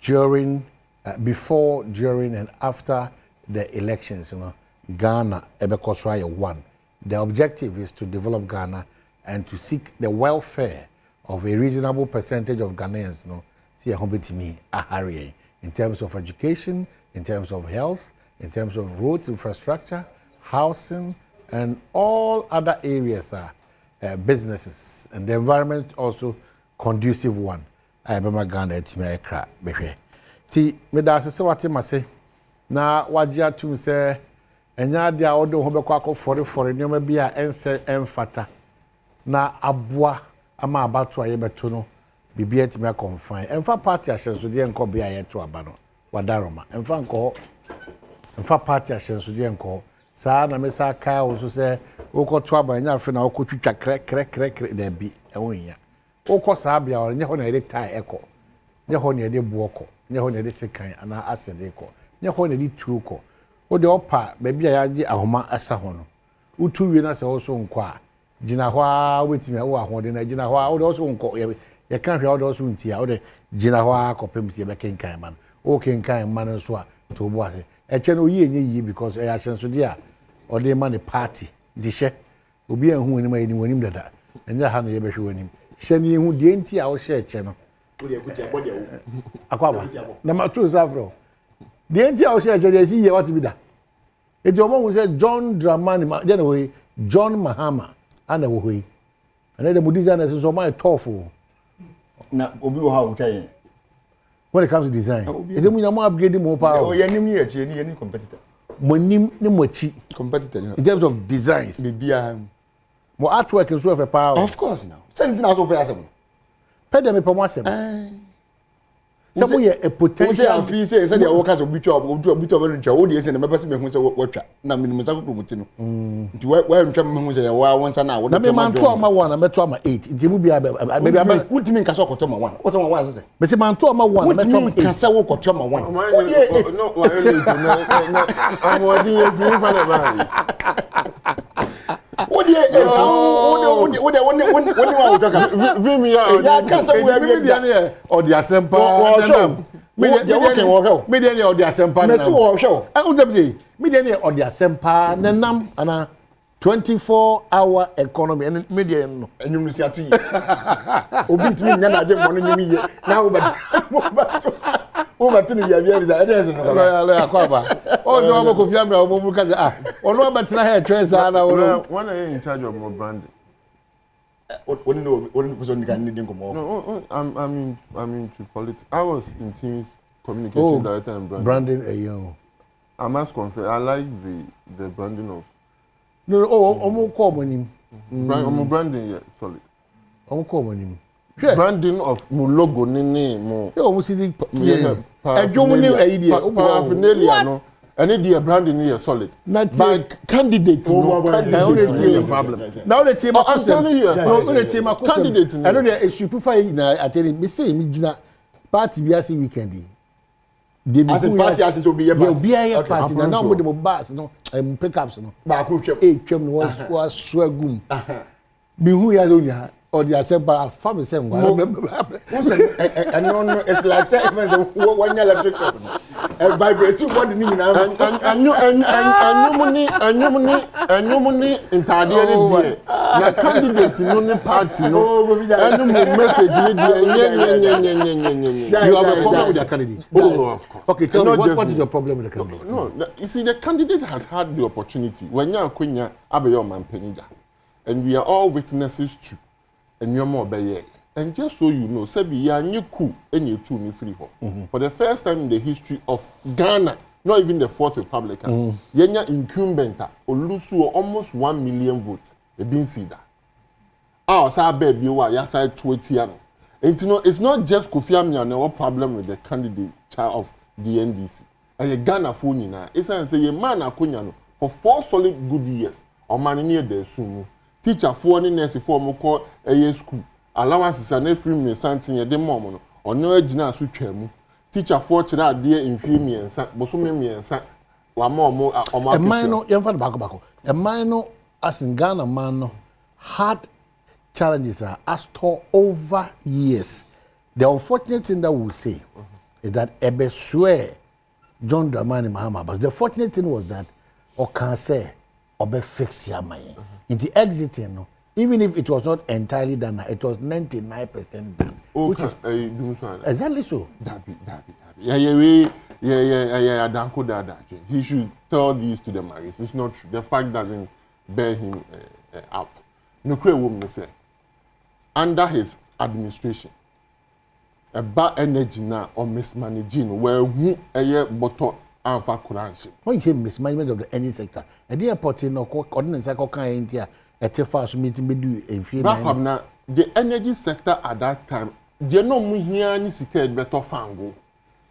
during, before, during, and after the elections, Ghana won. The objective is to develop Ghana and to seek the welfare of a reasonable percentage of Ghanaians, in terms of education, in terms of health, in terms of roads infrastructure, housing, and all other areas, businesses, and the environment also conducive one. I remember Ghana ekra behwe. Ti me da se wate mase na wagya tum se enya de a odo ho bekọ akọ nyoma bi a ense emfata na aboa ama abato aye beto no bibia ti me confine emfa party ahyenso de enko bia ye to aba no wadaroma emfa party ahyenso de enko saa na me sa ka wo so se wokoto aba nya afi na wokotwitwa krek da bi ewonya wokọ saa bia o nya ho na ede tai eko nya ho na ede buoko nya ho na ede sekan ana asede eko nya ho na ede tuo ko o de opa ba bia ya gi ahoma asa ho no utu wie na se wo so nkọ a gina ho a wetimi wo ahode na gina ho a wo de so nkọ ye kan hwe wo de so ntia wo de gina ho a kopem sie be kenkan man o kenkan man so a to bo ase e che no yi enye yi because e ya hyenso de a o de man party di hye obi anhu ni ma ni wonim dada enya ha no ye be hwe wonim shani hu de enti a wo hye eche no wo de kutia body wo akwaba na ma tru safro de enti a wo hye eche de si ye what be da eti omo hu say John Dramani ma je na we John Mahama ana wo hoyi ana de designer so my tough na obi wo ha wo twa when it comes to design is it mo upgrade mo power o ye nim ni eche ni ye ni competitor mo nim ni mo chi competitor in terms of designs bibia mo artwork is so of a power of course now something else over asem pede me pe mo asem so mo ye a potential we say say the workers obi twa belu ntwa wo de ese na me pese me hu se watwa na minimum sa ko muti no nti wa ntwa me hu se wa wonsa na wo na me man to ama 1 na me to ama 8 nti mu bia maybe am wutimi nka so koto ma 1 koto ma 1 se me se man to ama 1 na me to ama 8 nka se wo koto ma 1 wo de 8 no wa ele na amodi e fi fa na ba Odi odi wa utoka vimi ya kasa we media ne odi asempa media ne odi asempa na so show unjabje media ne odi asempa na nam ana 24-hour economy and media no enyum si atu yi obi ntimi nya na aje mo no nyum yi na wo batini bia bia bisa ede so no la akwaba o so ma ko fia me o mu ka ah ono batina hair trends ana wo when are you in charge of more branding one person can need nkomo no I'm into politics. I was in teams communication director and branding I must confess I like the branding of no omo ko monim branding yeah solid omo ko monim branding of mo logo ni mo omo sidi adwom ni idea paraphernalia no any the branding here solid but candidate no candidate problem now the team candidate I know there is super na ateli me say me gina party bi ase weekend as in party as to be a party na now with the bus no pickups no ba ko twem twem no was swagum bi hu ya onya or the asempa family say ngwa no it's like say one electric shop vibrating body ni na anyumuni intade ni die na candidate no ni party no anyum message ni die you have a problem with the candidate of course okay tell me what is your problem with the candidate no you see the candidate has had the opportunity when you akonya abeyo mampanija and we are all witnesses to and you're more by and just so you know sebi ya nyiku enye tu ni free ho for the first time in the history of Ghana not even the Fourth Republic yenya incumbent olusu almost 1 million votes e bin see that sa baby wa ya side 20 ano and you know it's not just Kofi Amia no problem with the candidate of the NDC and Ghana for nyina it's say ye man akonya no for 4 solid good years omani ni de sumu teacher for ni nurse for mo call eye school allowances and free me something ye de mom no ono agina so twam teacher for kira ade infiri miensa bosome miensa wa mo a minor yemfa bako a minor as in Ghana man no hard challenges are asked over years. The unfortunate thing that we'll say is that Ebe swear John Dramani Mahama, but the fortunate thing was that or can say Obe fix your mind. In the exiting, no, even if it was not entirely done, it was 99% done. Which is exactly so. Yeah, Danko Dada. He should tell these to the Maris. It's not true. The fact doesn't bear him out. No woman say under his administration a bad energy now or mismanaging where who a year bottle and for currency. When you say mismanagement of the energy sector, a dear party no ordinance kind here at a fast meeting be do in few the energy sector at that time, they no mu here any secret better fango.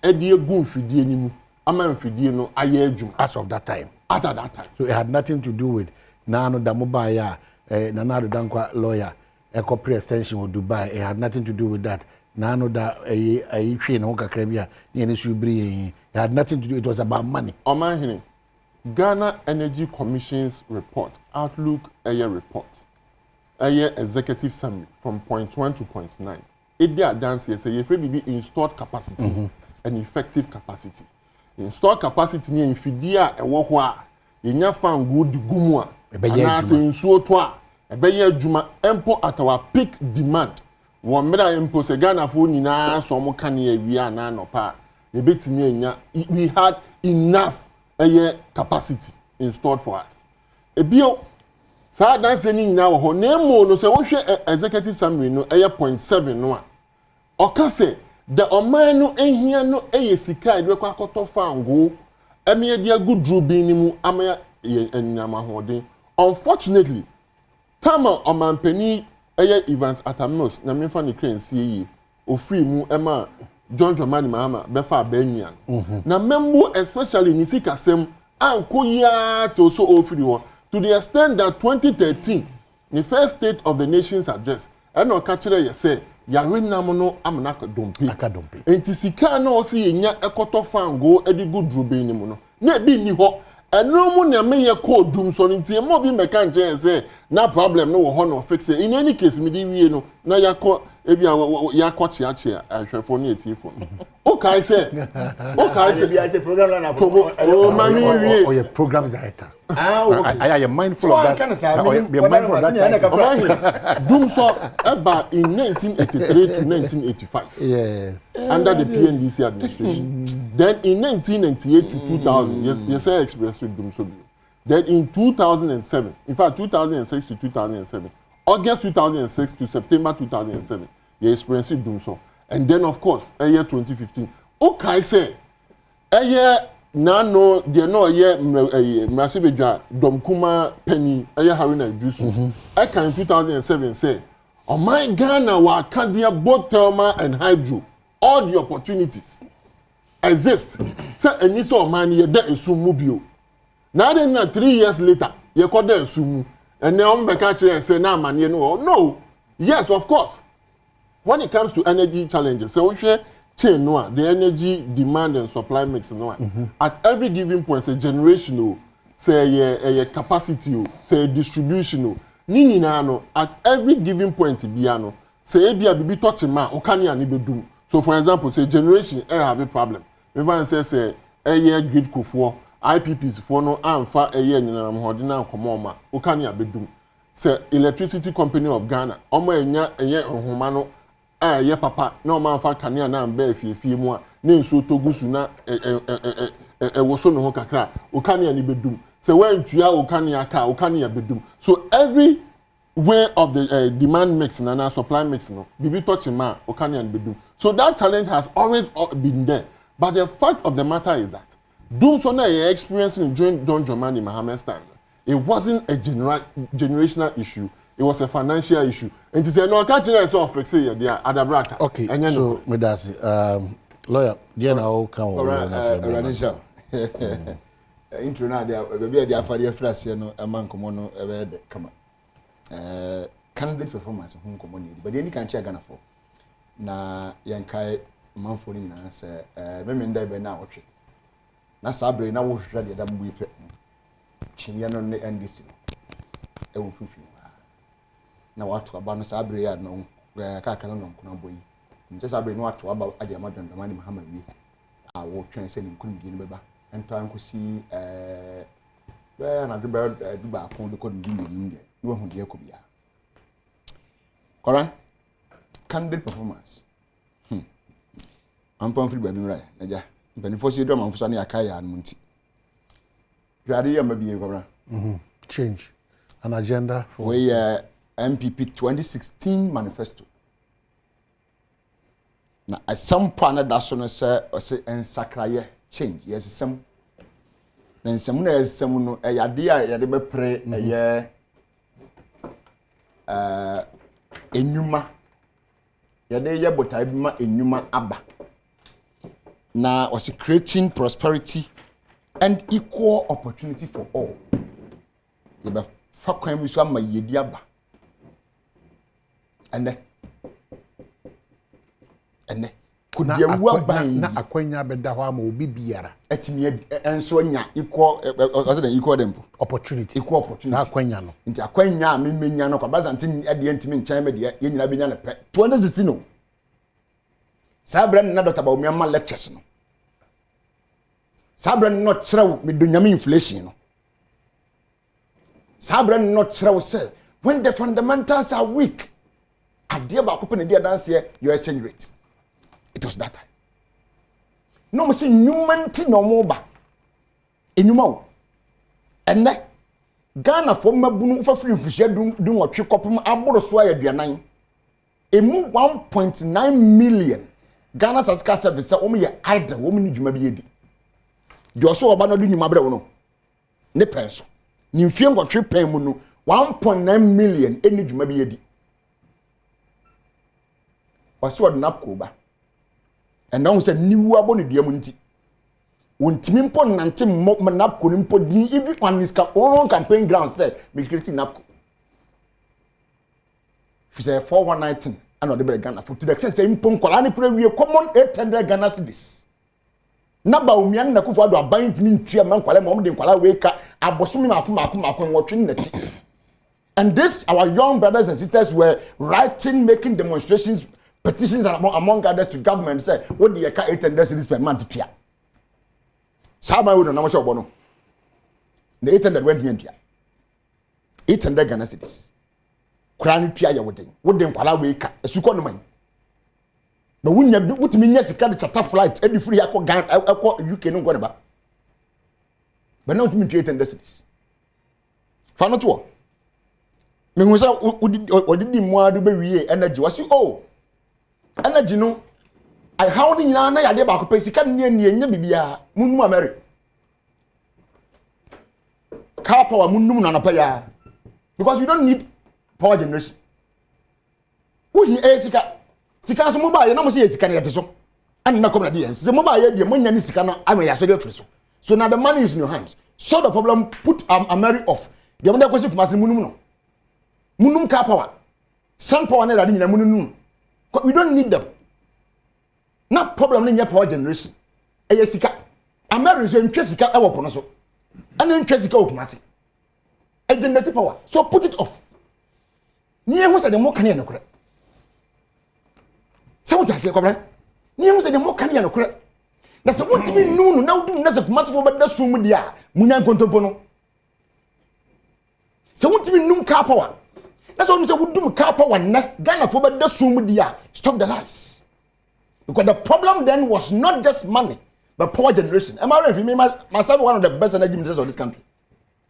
A dear goon for the animal, a man for the no as of that time. As at that time. So it had nothing to do with Nano Damobaya, Nanado Dankwa lawyer, a corporate extension of Dubai. It had nothing to do with that. Nano da a train Oka Krabia, it had nothing to do, it was about money. Oman Ghana Energy Commission's report, Outlook Air report, Air executive summary from point 1 to point 9. It be a dance here, say, if be installed capacity and effective capacity. Installed capacity near Infidia and Wahua, in your fan good gumwa, and in Suotwa, a bayer Juma, empo at our peak demand. One meda impose a Ghana for Nina, so more can we are none or pa. The bit we had enough air capacity installed for us. A bio, so that's any now, her name no say what executive summary no air 0.7 no. Okase, the Omano ain't here no air sika, it require to fango, a mere dear good drew binimu, amaya and Yamahode. Unfortunately, Tama Oman Penny. Eye events at a most na me fa ne crane see o free mu ema John Dramani Mahama befa Benyan na membo especially ni sikasem ankoya to so o free one to the extent that 2013 the first state of the nation's address and no ka kire ye say ya wenam no amna akadompe enti sika na o se nya ekoto fango edigu drube ni mu no na bi ni ho eno mu na me ye call dum so nti mo bi meka nche say na problem no wo ho no fix it in any case me di wie no na yakọ ebi ya kochi achi ahwefo ni etifo o kai say bi I say program na o mami wie o your program director I am mindful of that be mindful of that dum so eba in 1983 to 1985 yes under the PNDC administration then in 1998 to 2000 yes I expressed with dum so then in 2007 in fact 2006 to 2007 August 2006 to September 2007 they experienced doom so and then of course a year 2015 okay say a year nano they no year Mrasibedwa Domkuma Penny a year Haruna Jusu I can in 2007 say oh my Ghana wa Kadia both thermal and hydro all the opportunities exist say any so man ye there is sumubio now then 3 years later you call there sumu and then and say now man you know no yes of course when it comes to energy challenges so we share chain no the energy demand and supply mix no at every given point say generational say a capacity say distribution ni no at every given point bia no say bia bibi touch ma o kan ya ni bedum so for example say generation have a problem even say grid kofo IPPs for no amfa eye nyinam hode na komoma o kan ya bedum say electricity company of Ghana omo enya eye ohoma no ye papa na omo amfa kanea na mba afie mu a na nso togusu na woso no ho kakra o kan ya ni bedum say when tua o kan ya ka o kan ya bedum so every way of the demand mix na supply mix no bibi touch ma o kan ya ni bedum so that challenge has always been there but the fact of the matter is that doom so now you're experiencing during John Dramani Mahama's time. It wasn't a generational issue. It was a financial issue. And to say no, I can't of fix it. They are Adabraka. Okay. And so Medasi, lawyer, you know, come on. intro na dia baby dia afare frase no man komo no ebe de kama candidate performance hu komo ni but any kan chia Ghana for na yankai manfo ni na se meme nda be na wotwe na sabre na wo hwehwe de dam bu ipe chinya no ne NDC e wo fifi na watu aba no sabre ya no kaka no nkuna boyi nje sabre no watu aba ade amadondamani Muhammad wi a wo twen se ni nkunu di ne beba ento ankosi na de ba duba akon de ko ndi ni de no hu de ko bia kora candidate performance ampon fili ba bi mra naja mpanifo si do manfo na yakai ya nti hwade ya mabie kora change an agenda for we MPP 2016 manifesto na at some point that so no say ensakraye change yes some na nsem na esem no yade a yade be pre eye enuma yade ye botai bi ma enuma aba na was creating prosperity and equal opportunity for all yeba fa kwan mi so ama yedi aba ene kudia waban na akwanya beda ho ama obi biara etimi enso nya equal dem opportunity na akwanya no nti akwanya memenya no kwa bazanti ade ntimi nkyan me de ye nyina benya ne pe 2016 no sabra na Dr. Badwam ma lectures no sabra no kyerɛw medonyame inflation no sabra no kyerɛw say when the fundamentals are weak ade ba ko pe ne dia dance your exchange rate. It was that time. No mo say nyumanti no mo ba. Enyuma o. Enne Ghana for mabunu fa free mfihye dun otwe kopem aboro so ayaduanan. Emu 1.9 million Ghana Sasika service o mo ye idle wo mo ni dwuma bi edi. De oso oba no du nyuma bre wo no. Ne penso. Ni mfie ngotwe pen mu no 1.9 million eni dwuma bi edi. Waso od napko ba. And now say niwu aboni dia mu nti wontimi mpo nante napko ni mpo di even on his campaign ground say me create napko fi say 4119 and the Ghana for to the extent say mpo nkwala ni kura wie common 800 Ghana cedis na ba omian na kufu ado aban ntimi ntua man kwala mo de nkwala we ka abosomi mako nwotwe nati. And this our young brothers and sisters were writing, making demonstrations, petitions among others to government say what the 800 cedis per month to Sama would no show bono. The 800 went here. 800 Ghana cedis. Krani tia ya wodin. Wodin kwala we ka esuko no man. But when you do what mean yes ka the charter flight e free akọ Ghana akọ UK no go ba. But now it mean 800 cedis. Fa no to. Me hu say odidi mu adu be wie energy wasi oh energy no I how ni nyina na yade ba ko pesika ne nya bibia munum amere car power munum na pa ya because you don't need power generation uhi sika so mobile na mo se sika na yete so and na come na dey se mobile dey mo nya ni sika na am ya so dey free so now the money is in your hands so the problem put amere off the money kwesi kuma se munum car power sun power na dey nyina munum we don't need them. Na problem in your power generation. Sika. America ntwe sika e wopo no so. Ana ntwe sika okumase. E generate power. So put it off. Ni ehun se de mo kan ye no kure. Se wo tase kobra. Ni ehun se de mo kan ye no kure. Na se wontimi nunu na wudum na se kumase fo beda sum dia munya nkontompo no. Se wontimi num car power. That's what we say. We do car power. Ghana for the sumudia. Stop the lies. Because the problem then was not just money, but power generation. Am I right? For me, myself, one of the best energy ministers of this country.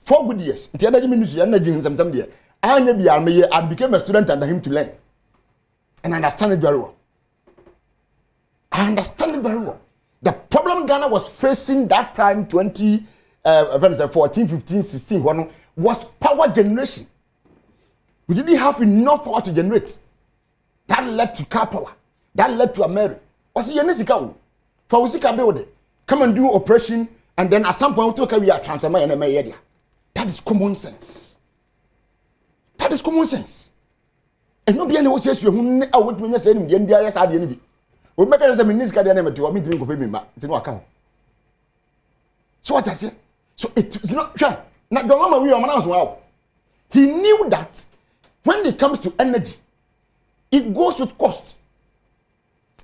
4 good years. The energy ministry, energy in some there. I became a student under him to learn, and I understand it very well. I understand it very well. The problem Ghana was facing that time, 14, 15, 16, was power generation. We didn't have enough power to generate. That led to car power. That led to America. What's the Yenisika? For Usika building. Come and do operation and then at some point we are transformer and media. That is common sense. That is common sense. And no be any was yes you who I would mean say the India as I be. We make us a minister the name to me to pay me. It's no account. So what I say? So it you know sure. Now the mama we are as well. He knew that when it comes to energy, it goes with cost.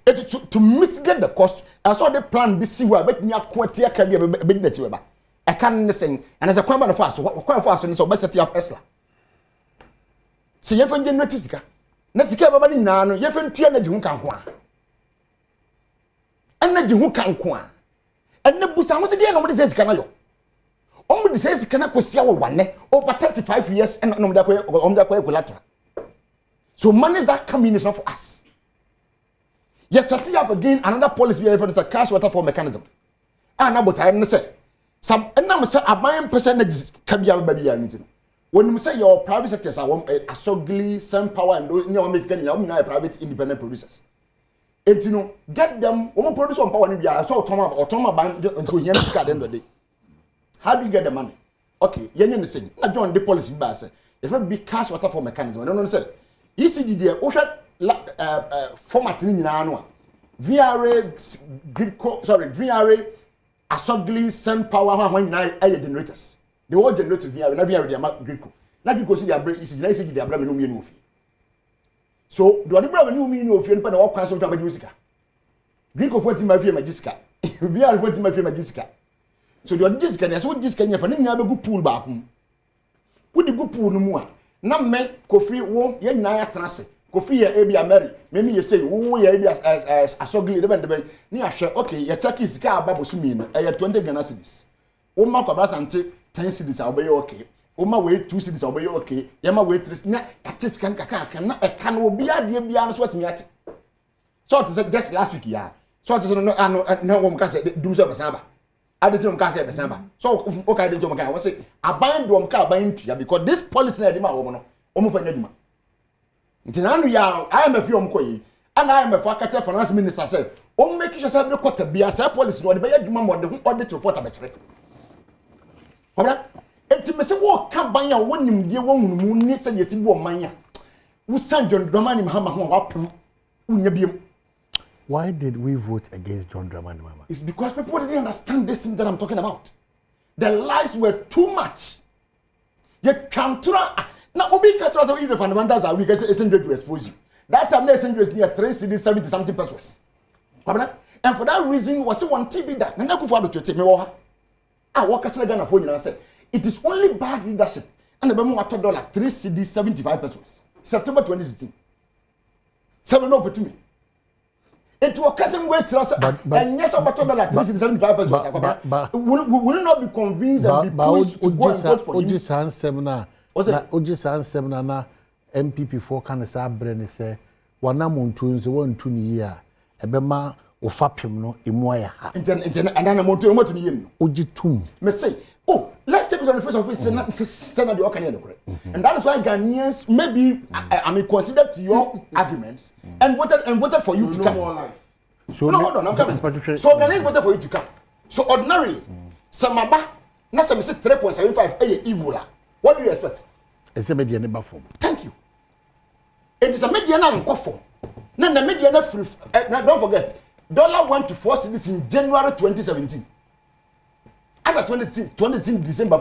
To mitigate the cost, I saw the plan be see where but near quarter can be a big net. I can't listen, and as a common fast, what quite fast and so best set up Tesla. See, you find generator. Nesika baba ni nyina no ye fa ntua energy hu kan ko a energy hu kan ko a enne busa ho se de no mo de sika na yo o mo de sika na ko sia wo wane over 35 years and no mo da ko collateral. So money that coming is not for us. Yes, setting up again another policy we refer to as cash waterfall mechanism. Na but I say some na say aban percentage ka bia ba bia ni. When you say your private sectors are Asogli, Sun Power, and those private independent producers. And you know, get them, produce on power, I saw Toma band until you at the end of the day. How do you get the money? Okay, you're saying, not join the policy base. If it be cash water for mechanism, I don't know, say, ECD, Osha formatting in annual. VRA, VRA, Asogli, Sun Power, when you generators. They all generate to VR, never hear the Greco. Not because they are break is nice to the Abraham no. So, do I never know me no fear, but all kinds of Jamajica. Greco 40 my fear Magiska. VR 40 my fear Magiska. So, you are this can as what this can you find a good pool back. Put the good pool no more. Now, me, Kofi, wo, yen na trance. Kofi, ya Abia Mary. Maybe you say, oh, ya as a sogly event. Near share, okay, your check is car babu sumin, a 20 Ghana cedis. Oma Cabras and take 10 cities, I'll be okay. Oma wait 2 cities, I'll be okay. Yama wait 3 na catches can be a dear beyond what me at. So it said just last week, yeah. So it is no one can say doom of Saba. I didn't can say the Saba. So okay, I didn't was say I bind drum car buying because this policy na my woman almost for Nedima. Until now, I am a few and I am a Fakata finance minister said, oh, make yourself the quarter be as a policy or the Bayaduma or the audit report about it. Alright, enti me se wo ka ban ya wonim die wo hunu ni se yesi bo man ya. Wo san John Dramani Mahama ho apem unya biem. Why did we vote against John Dramani Mahama? It's because people didn't understand this thing that I'm talking about. The lies were too much. You can't try. Now, Obi Katras are the fundamentals are we get essential to expose you. That time, they essential near 3 cities, 70 something pesos. And for that reason, was one TB that. And I go for to take me. I walk at Ghana for you and say, it is only bad leadership. And the $1 3 CD 75 pesos. September 2016. 7 over to me. It was cousin way to us. And yes, about $3 3 CD 75 pesos. Will not be convinced and be pushed to go and vote for him. Ojisan seminar. Ojisan seminar na MPP for Kanasa Brenny say, Wanamuntuns, 1 2 year. Ebema. Ofapim no emoya ha and then motor mo tumi yim ogitum me say oh let's take it on the face of it Senate the Okanya correct and that is why Ghanaians maybe I mean considered your arguments and voted for you to come. So no hold on I'm coming. So Ghanaians voted for you to come. So ordinarily samaba na say 3.75 evil. What do you expect? It's a media number form. Thank you. It is a media number form. Now the media na free don't forget dollar went to 4 cities in January 2017. As at 2016 December,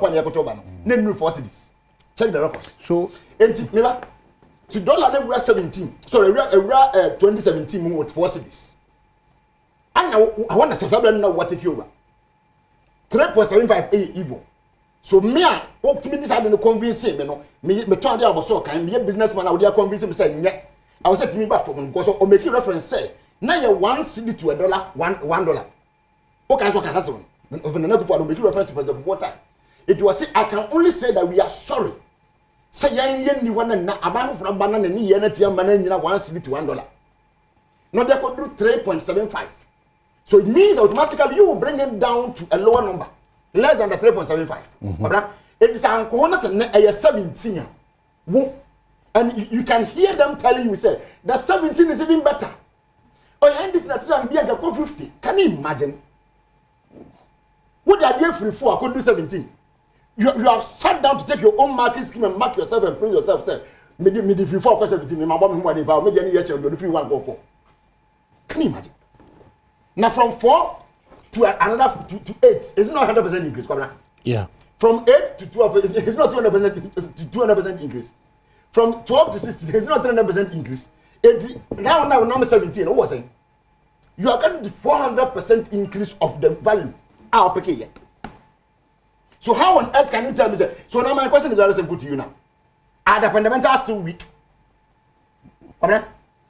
no 4 cities. Check the records. So, to dollar we were 17. Sorry, 2017 we with 4 cities. And now I want to say something now what take you over. 3.75 evil. So me up to me this I don't convince him, me turn there about so kind be a businessman I would convince him say yeah. I was saying to me back from because or make reference say now you 1 cedi to $1, $1. Okay, so can happen. When the next make reference to President for time. It was say I can only say that we are sorry. Say yen ni one na about from banana ni yen at young man 1 cedi to $1. Now they could do 3.75. So it means automatically you will bring it down to a lower number, less than the 3.75. It is an corner 17. And you can hear them telling you say that 17 is even better. Oh, and this is not be 50. Can you imagine? What the idea free for? I could do 17. You have sat down to take your own market scheme and mark yourself and print yourself. Say, me free for 17. My mom money about me any year do free one go for. Can you imagine? Now from 4 to another to 8, it's not 100% increase, yeah. From 8 to 12, it's not 200% increase. From 12 to 16, it's not 300% increase. Now number 17, what was saying? You are getting the 400% increase of the value. I'll pick it. So how on earth can you tell me that? So now my question is very simple to you now. Are the fundamentals still weak? Okay?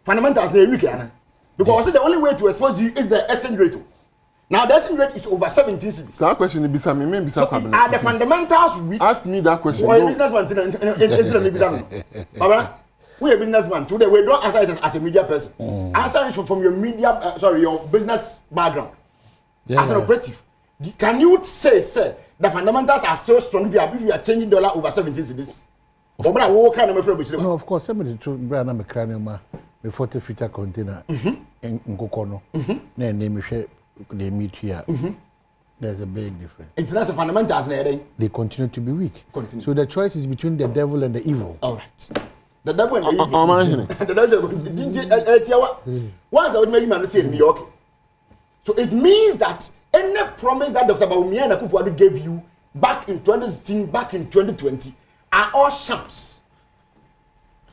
Fundamentals are weak, because the only way to expose you is the exchange rate. Now the exchange rate is over 17 cities. So that question is me so are the fundamentals weak? Ask me that question. Or a businessman we a businessman today. We don't answer it as a media person. Answer it from your media, your business background. Yeah. As an operative, can you say the fundamentals are so strong if you are changing dollar over 17 cities? No, of course. Somebody to brand a cranium before the future container in Ngokono. Then they meet here. There's a big difference. It's not the fundamentals. They continue to be weak. So the choice is between the devil and the evil. All right. The devil and the evil. The devil. Once I would make him say in New York. So it means that any promise that Dr. Badwam and Akufo-Addo gave you back in 2016, back in 2020, are all shams.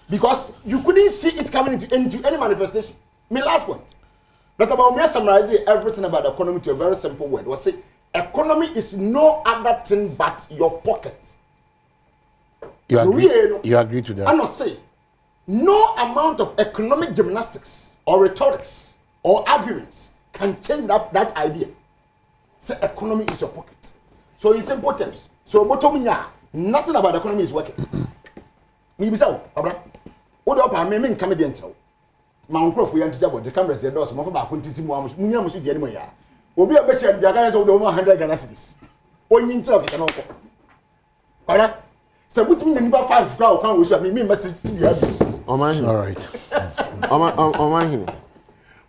Because you couldn't see it coming into any manifestation. My last point. Dr. Badwam summarized everything about the economy to a very simple word. Was say, economy is no other thing but your pocket. You agree to that? I not say, no amount of economic gymnastics or rhetorics or arguments can change that idea. Say economy is your pocket. So in simple terms, so nothing about the economy is working. Me so, Abra. What do I mean comedian show? My uncle for young about the cameras here does more about Quintisi Munya Musu Jenmoya. Obi a bishop, the guys of the 100 Ghana cities. Only in talk, can offer. Abra. So put me in number 5 crowd, can't we show me must all right.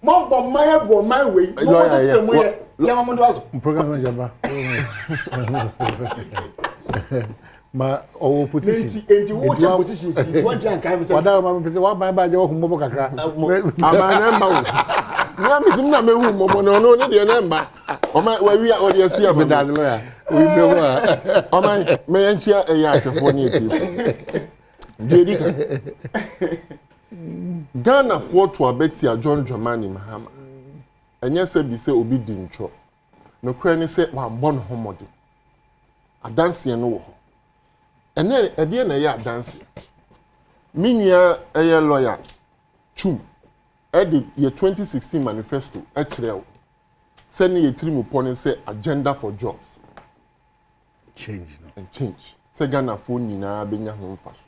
Mom, my way. Program Jaba. My opposition. Positions. What you can say? What am I saying? What my bad? You move kakra. We are audience here, but that's lawyer. We know. Oh my, may I share a yacht for Ghana for to abetia John Dramani Mahama. And yes, be say obi dintro. No cranny say one born homody. A dance no. And then a dear na dance. Minya a lawyer. Chum. Edit your 2016 manifesto. HRL. Send me a trim upon and say agenda for jobs. Change. And change. Say Ghana for Nina Benya home fast.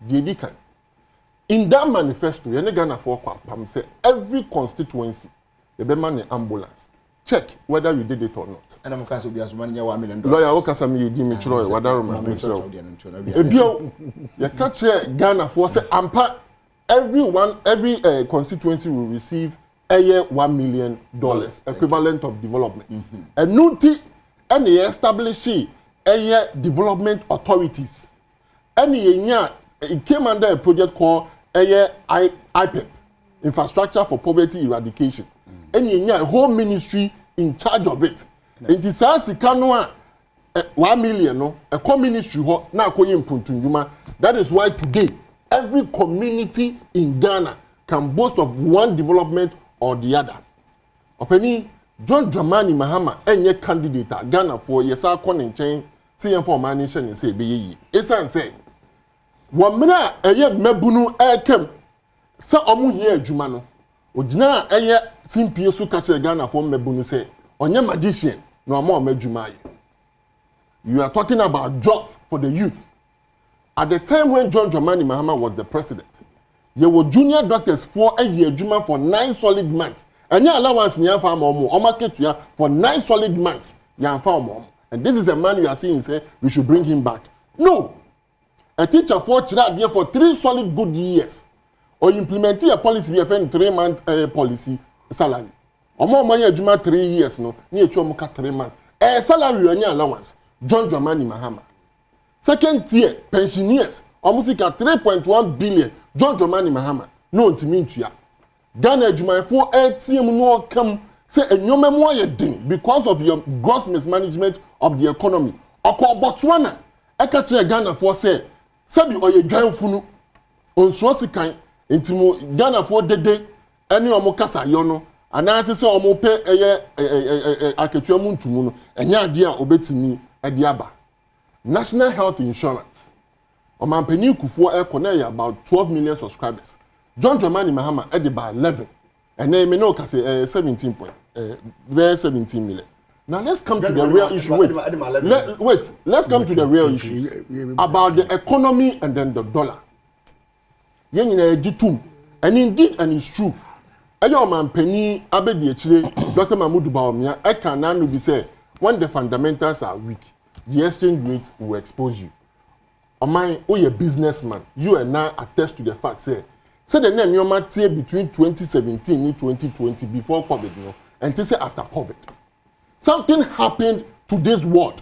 Diedikan. In that manifesto, Ghana for Pam say every constituency, the Bemani ambulance. Check whether you did it or not. And I'm going to be as money $1 million. Lawyer Okasami Jimmy Troy, Wadaruma, Ebio, you catch Ghana for say Ampa. Every constituency will receive a year $1 million equivalent of development. And Nunti, any establishing a year development authorities. Any year it came under a project called a year IPEP, Infrastructure for Poverty Eradication. Any year a whole ministry in charge of it. In the Sasi Kanwa 1 million no a co-ministry now going Puntunjuma. That is why today every community in Ghana can boast of one development or the other. Openi John Dramani Mahama any candidate Ghana for yesa konin chain see for manation and say be esan say wamna eye mebunu ekem sa omu here adwuma no ogina eye simpie su ka che Ghana for mebunu say onye magician no ama omadwuma ye. You are talking about jobs for the youth. At the time when John Dramani Mahama was the president, there were junior doctors for a year juma for 9 solid months. And your allowance in your farm or market for 9 solid months. And this is a man you are saying say we should bring him back. No. A teacher for child there for 3 solid good years. Or implementing a policy a 3-month policy salary. Or more money juma 3 years no, near chomuka 3 months. salary any allowance John Dramani Mahama. Second tier pensioners almost 3.1 billion John Dramani Mahama. No ntimi ntua. Ghana adwumayefo ATM no come say enyoma mo ayedin because of your gross mismanagement of the economy. Oko Botswana eka che Ghana for say sabi oye dwanfunu onso sikan ntimo Ghana for dede ene omo kasa yo no anase se omo pe aketua mu ntumu no enya ade a obetimi ade aba. National Health Insurance omampani kufo ekona about 12 million subscribers. John Dramani Mahama at about 11 and then me no can say 17 point very 17 million. Now let's come to the real issue. Let's come to the real issues about the economy and then the dollar. And indeed, and it's true. Ayo man penny abedi echire Dr. Mahmoud Bawumia I can now be say when the fundamentals are weak, the exchange rate will expose you. Oman, oh, a businessman, you and I attest to the fact say. So the name you might say between 2017 and 2020 before COVID, you know, and to say after COVID. Something happened to this world.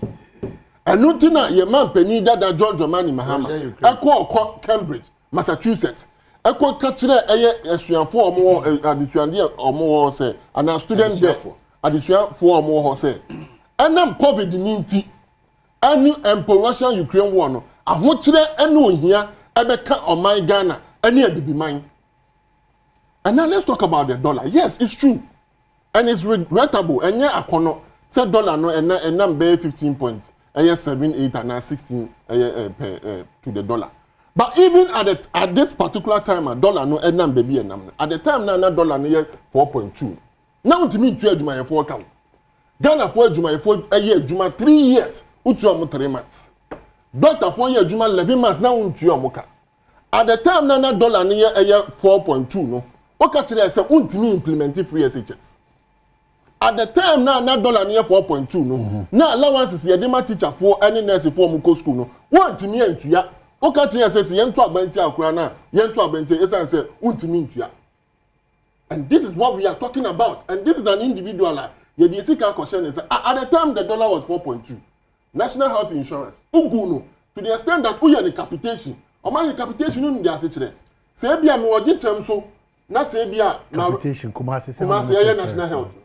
And nothing that your man penny that John Dramani Mahama, Echo Cambridge, Massachusetts, Echo Kachira Esuan for more addition or more say, and our students therefore addition for more say. And then COVID-19, and new Russian Ukraine war, no, and what today here, Ebeka or my Ghana. Any be mine. And now let's talk about the dollar. Yes, it's true. And it's regrettable. And yeah, I said dollar no and number 15 points. And yes, 7, 8, and now 16 to the dollar. But even at this particular time, a dollar no and number be a number. At the time now dollar near 4.2. Now to me to my 4 count. Ghana for Juma for a year, Juma 3 years, Uchuamu 3 months. Doctor for year, Juma 11 months now Uchuamuka. At the time, na dollar near 4.2 no. Okay, say untimi implement free SHS. At the time, na dollar near 4.2 no. Na allowances ye dema teacher for any nurse for muko school no. Untimi entua. Okay, say yentu abenti akura na yentu abenti esan say untimi entua. And this is what we are talking about. And this is an individual. Ye be sika question is at the time the dollar was 4.2. National Health Insurance. Uguno to the extent that uya ni capitation. Oman capitation no ndia sechere. Se bia me oje tem so na se bia capitation Kumasi National Health.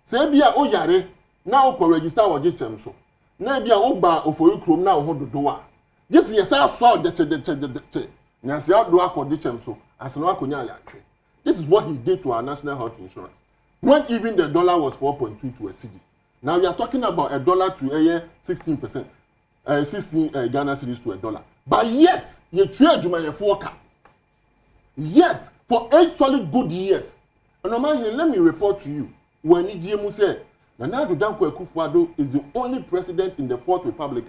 Se bia o yare na o ko register oje tem so. Na bia o ba ofoyi krom na o ho dodo a. Just yesa so de. Na se do akodi tem so. Aseno akonya yakre. This is what he did to our National Health Insurance. When even the dollar was 4.2 to a cedi. Now we are talking about a dollar to a 16%. 16 Ghana cedis to a dollar. But yet, you trade Juma Foka. Yet, for 8 solid good years. And let me report to you. When Ijiemu said, Nana Danko Akufo-Addo is the only president in the 4th Republic.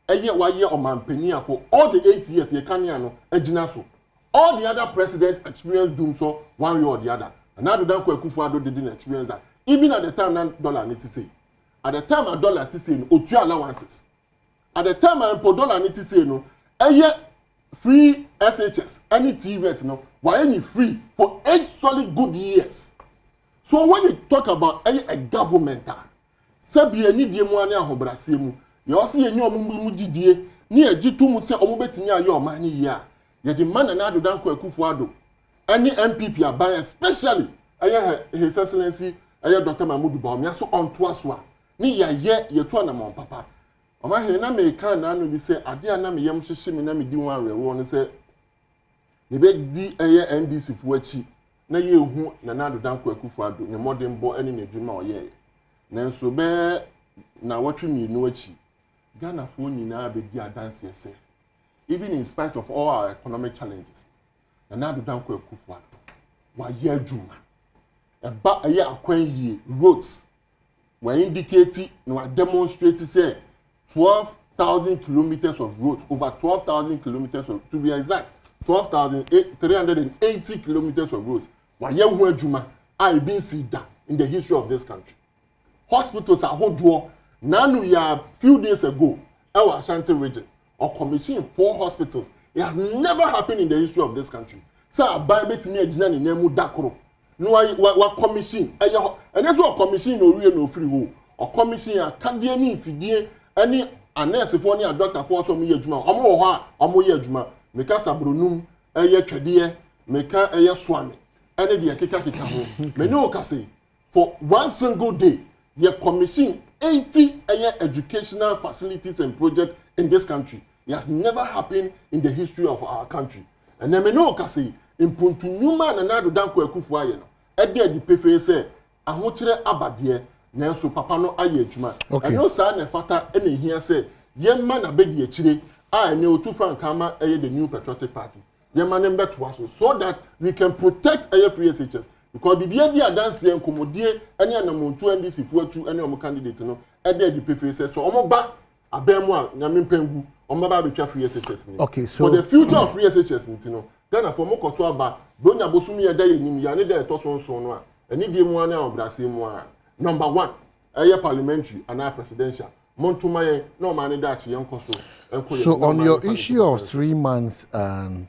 A year or Mampenia for all the 8 years, Yekaniano, Ejinaso. All the other presidents experienced doom so one way or the other. Nana Danko Akufo-Addo didn't experience that. Even at the time, dollar need to say. At the time, a dollar to say, Otu allowances. At the time, a dollar need to say, no. A year free SHS, any TV, no, why any free for 8 solid good years. So when you talk about a government, Sebi any diemwane ahobrasemu, you also ye nyo mujidie, ni ejitu mu se omubetimi ayo omani ya. Ye the man na Adom Akufo-Addo. Any MPP aban, especially His Excellency Dr. Mahmoud Bawumia so on toaswa. Ni ya ye to na mon papa. Oma he na me kan na no bi say ade na me yam hyehye me na me di wan rewo no say ye be di NDC fu achi na ye hu na Adom Akufo-Addo ne modern bo ene ne dwuma oye na nso be na watwe mi no achi Ghana fu nyina be di adanse say even in spite of all our economic challenges na Adom Akufo-Addo wa ye adwuma e ba ye akwan yie roads were indicating no demonstrate say 12,000 kilometers of roads, over 12,000 kilometers of, to be exact, 12,380 kilometers of roads. Wayehu Juma, I been seen that in the history of this country. Hospitals are hot. Now we are few days ago, our Ashanti region, or commissioned 4 hospitals. It has never happened in the history of this country. So I buy me to me a nemu dakoro. No, what commission? And that's what commission no real no free. or commission a kadie ni fidie any a nurse for ni a doctor for so me adwuma omo wo ho a omo ye adwuma meka sabronum eye twede meka eye swami ene de keka ho me no ka say for one single day ye commission 80 educational facilities and projects in this country. It has never happened in the history of our country. And then me no ka say impuntu nyuma na na do danko akufu aye no e de di pefe say ahokyere abade na so papa no aye adwuma and no sa na fata e na hia say yemma na bedi akire a ne otu frankama eye the new patriotic party yemma ne mbeto aso so that we can protect aye free SHS because bibia di adanse enkomodie ene anamontu NDC fuatu ene omo candidate no e de di pefe say so omo ba abemu a nyame mpengu omo ba betwa free SHS ni okay so for the future of free SHS ntino Ghana for mo koto aba bronya bosumi ye da yenim ya ne da eto sonson no a eni die mu ana obrase mu a number 1 eye parliamentary and presidential montuma ye no man ne da chi yenkoso so on your issue of 3 months and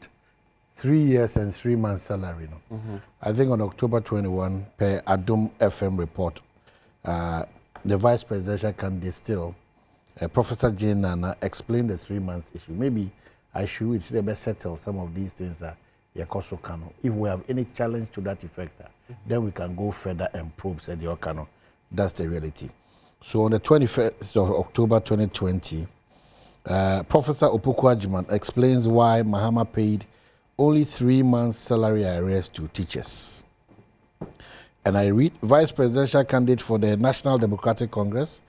3 years and 3 months salary no I think on October 21 per Adom FM report the vice presidential candidate still Professor Jane Nana explained the 3 months issue. Maybe I should read to best settle some of these things that Yakoso Kano. If we have any challenge to that effect, then we can go further and probe said Kano. That's the reality. So on the 21st of October 2020, Professor Opoku Ajiman explains why Mahama paid only 3 months salary arrears to teachers. And I read, Vice Presidential Candidate for the National Democratic Congress,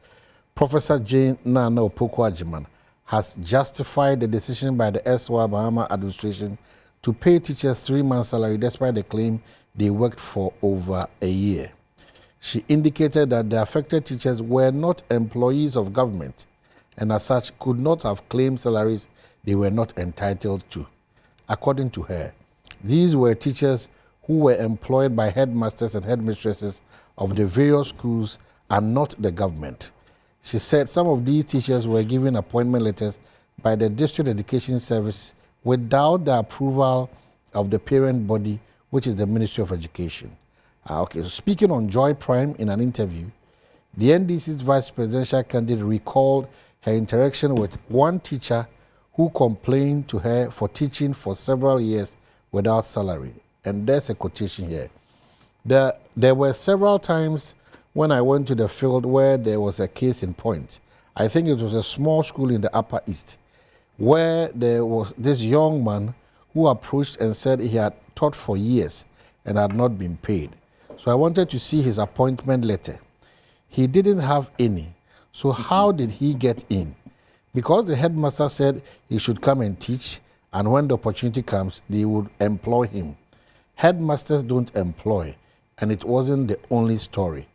Professor Jane Nana Opoku Ajiman, has justified the decision by the SY Bahama administration to pay teachers 3 months salary despite the claim they worked for over a year. She indicated that the affected teachers were not employees of government and as such could not have claimed salaries they were not entitled to. According to her, these were teachers who were employed by headmasters and headmistresses of the various schools and not the government. She said some of these teachers were given appointment letters by the District Education Service without the approval of the parent body, which is the Ministry of Education. Okay, so speaking on Joy Prime in an interview, the NDC's vice presidential candidate recalled her interaction with one teacher who complained to her for teaching for several years without salary. And there's a quotation here. There were several times when I went to the field where there was a case in point. I think it was a small school in the Upper East, where there was this young man who approached and said he had taught for years and had not been paid. So I wanted to see his appointment letter. He didn't have any. So how did he get in? Because the headmaster said he should come and teach, and when the opportunity comes, they would employ him. Headmasters don't employ, and it wasn't the only story.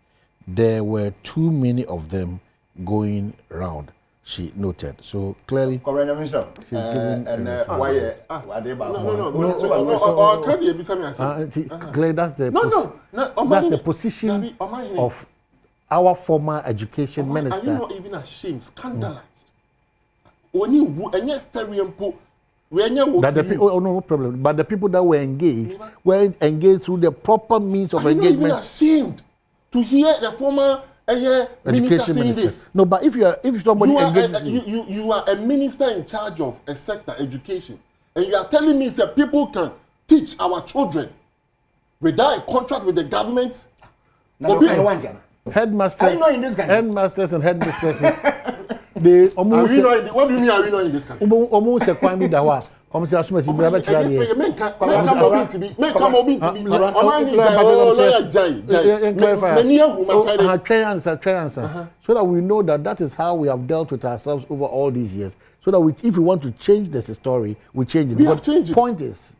There were too many of them going round, she noted. So clearly, she's giving why clearly that's the position of our former education minister. Are you not even ashamed, scandalized? When you that the people, no problem. But the people that were engaged weren't engaged through the proper means of engagement. Are you not even ashamed to hear the former education minister? This? No, but if somebody engages you are a minister in charge of a sector, education, and you are telling me that people can teach our children without a contract with the government. Headmasters and headmistresses. What do you mean are we not in this country? Almost a crime that was. Almost as much as so that we know that is how we have dealt with ourselves over all these years. So that if we want to change this story, we change it. We have changed it. Point is,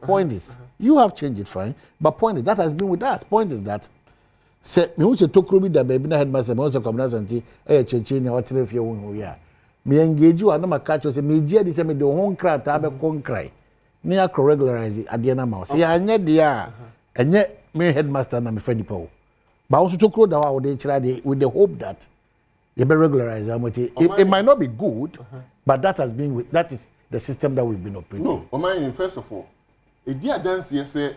you have changed it, fine. But point is, that has been with us. Point is that. Say me who say tokrobi da baby na headmaster me who say community anti cheche ni hotel fie wo ya me engage you na maka cho say me gie di say me de ho nkra ta be konkrai me akro regularize ade na ma say anye de a enye me headmaster na me friend pa o ba wo tokro da wa wo de kira de with the hope that you be regularize it might not be good but that is the system that we've been operating. No, first of all, a dear dance here say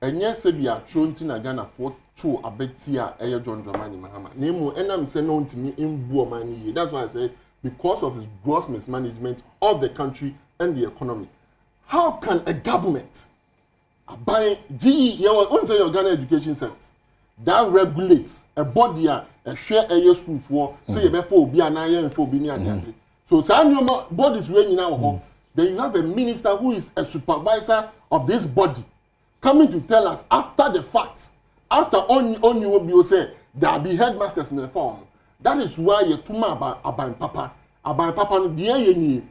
enye se bia tronti na Ghana for two abetia eye John Dramani Mahama nemu enam se no ntimi imbu o man yi. That's why I say because of his gross mismanagement of the country and the economy. How can a government buy GE your Ghana Education Service that regulates a body a share a school for say be for obi anaye and for obi ni ade. So some bodies wey nyina wo ho, then you have a minister who is a supervisor of this body coming to tell us after the fact, after on you will be say there be headmasters in the form. That is why you tuma about papa no dear ye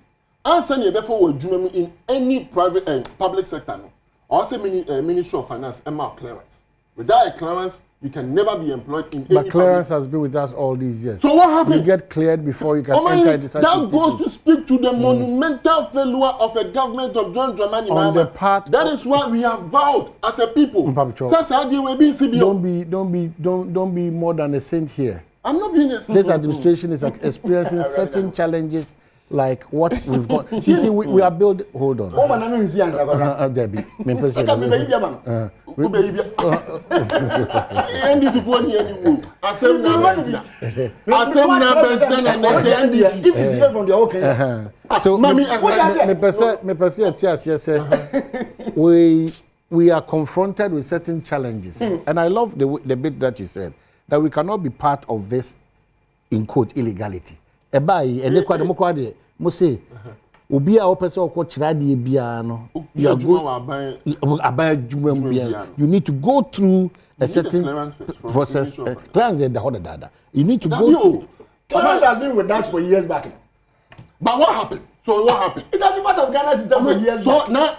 answer you before we do in any private and public sector no. Also Ministry of Finance clearance. Without a clearance, you can never be employed in any. But clearance has been with us all these years. So what happened? You get cleared before you can enter into such institutions. That goes to speak to the monumental failure of a government of John Dramani Mahama. On the part that is why we have vowed as a people. Don't be more than a saint here. I'm not being a saint. This administration is experiencing certain challenges like what we've got. You see, we are building. Hold on. Debbie. We are confronted with certain challenges, and I love the bit that you said that we cannot be part of this in quote illegality. Say, obi a opese okwo chirade bia no you need to go through a certain process. Clearance the dada. You need to go through. Clearance has been with us for years back. But what happened? So what happened? It has been part of Ghana system for years. So now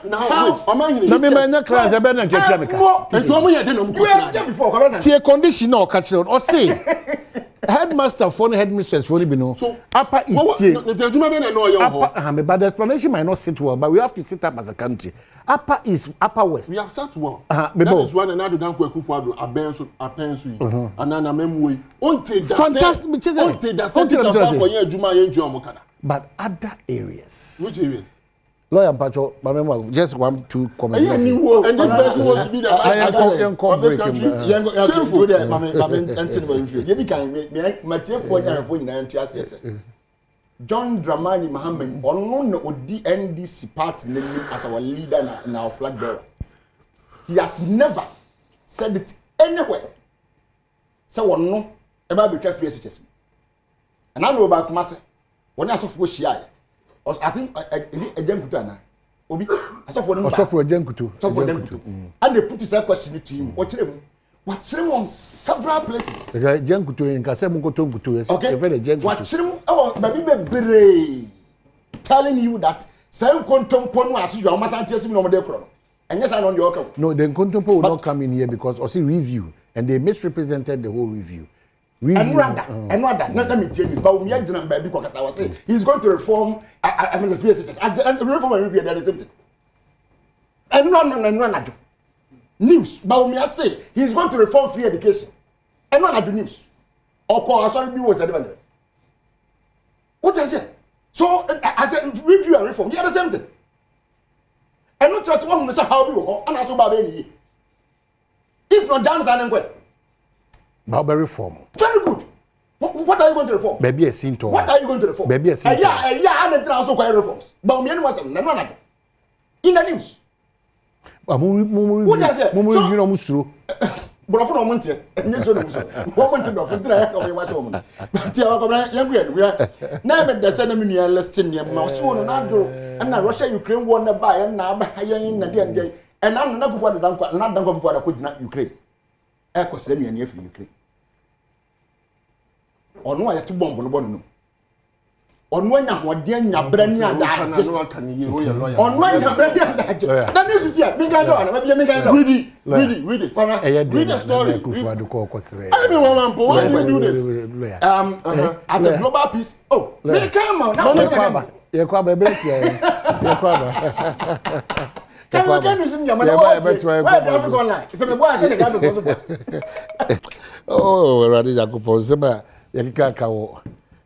clearance you condition or catch or say headmaster for the headmistress for the no. So upper is still. But the explanation might not sit well, but we have to sit up as a country. Upper is upper west. We have sat well. That is one another dan kweku fado abensu anana memwe. Fantastic. But other areas. Which areas? Lawyer Pacho, just 1-2 comments. And this person wants to be the of this country. John Dramani Mahama, on the NDC party as our leader and our flag bearer. He has never said it anywhere. So no, about the careful messages. And I know about Massa. When I saw for Shia, I think is it a Jankutana? Obi, I saw for Jankutu. And they put this question to him. Watch him on several places. Jankutu in Kasemukotungutu. Okay, watch him. Oh, baby, telling you that some contemporary as you must anticipate no more. And yes, I know your account. No, the contemporary will not come in here because I see review and they misrepresented the whole review. And rather, let me tell you, but we are doing because I was saying he's going to reform. I mean, the free assistance as reform and review. That is something. And no. News, but we are saying he's going to reform free education. And not the news. Or call sorry, was the what I said. So I said review and reform. Yeah, the same thing. And not just one say how we go and also baby. If not done, then go. Very reform. Very good. What are you going to reform? Maybe a scene to. What are you going to reform? Maybe a scene. Yeah, and also quite reforms. But we was in the news. What I said? You know, Musro. But for a month, and you know, woman to the now the ceremony listing your mouse and now Russia Ukraine won the buy and now by and I'm not for the not done for the could not Ukraine. Echo semi and from Ukraine. Or no, I have to bomb on one. On one, what dear Brenda on one, that is here. Read the story. I mean, why do you do this? At the global peace. Oh, may come on now. Oh, Radi Jacopo Zema, Yakaka,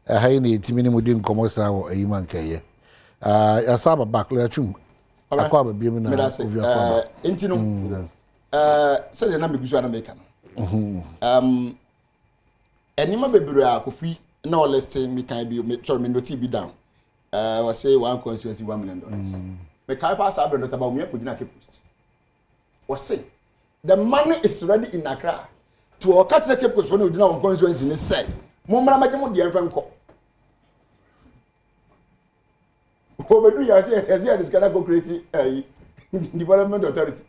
Haini, Timini Mudin Comosa, or Iman Kaye. Asaba Bakler Chum. I call a beam of your say the number gusu na make no. Enima bebre a kofi na all listing me can be sorry me note be down. Was say one constituency $1 million. Me kai pass abro not about me put Cape Coast. Was say the money is ready in Accra. To catch the Cape Coast when we do not constituency ni say. Mo mra magemo de enfan ko. Obedu ya say this kind of create development authority.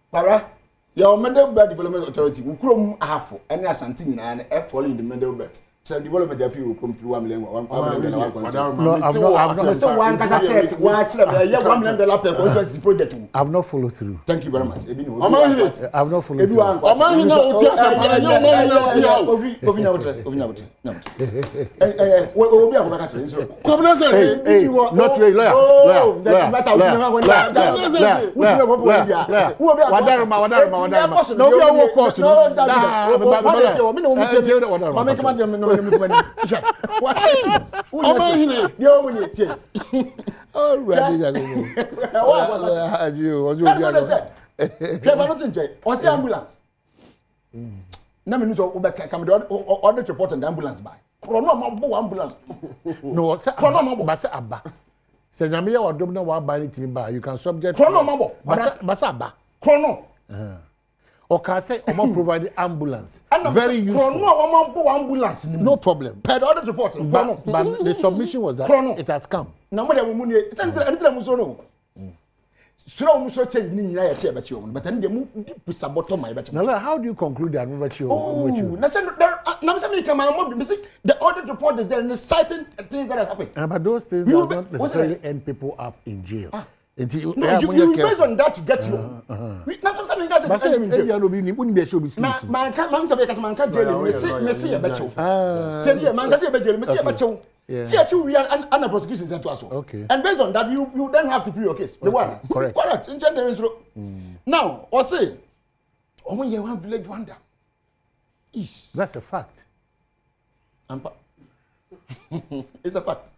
Para ya Middle Belt Development Authority ukrom ahafo ene asante nyina na e fall in the Middle Belt. So development there people come through $1 million. No, I've not followed through. Thank you very much. I've not followed through. Ambulance. Na me so come order to report on the ambulance by. Chrono mabo ambulance. No, say aba. Say nyame ya odom na wa ba ni timi ba. You can subject chrono mabo. Basa aba. Chrono. Or can say Omo provide ambulance. Very useful. Chrono ambulance. No problem. Per order to report. But the submission was that it has come. Na mo de mo ni anytime mo so no. Sura mo so change ni nyina ya che ba che o but then dey mo pusa bottom my ba che. Now how do you conclude that mo ba che o? Na say me come am the audit report is there and citing things that has happened. But those things do not necessarily end people up in jail. You based on that to get you. Now something guys say in jail. Man can jail me see a becho. 10 years man can see a jail me see a becho. See a we and a prosecution sent to us. Okay. And based on that you then have to prove your case. The one. Correct. In general. Now, or say when you one village wonder. That's a fact. It's a fact.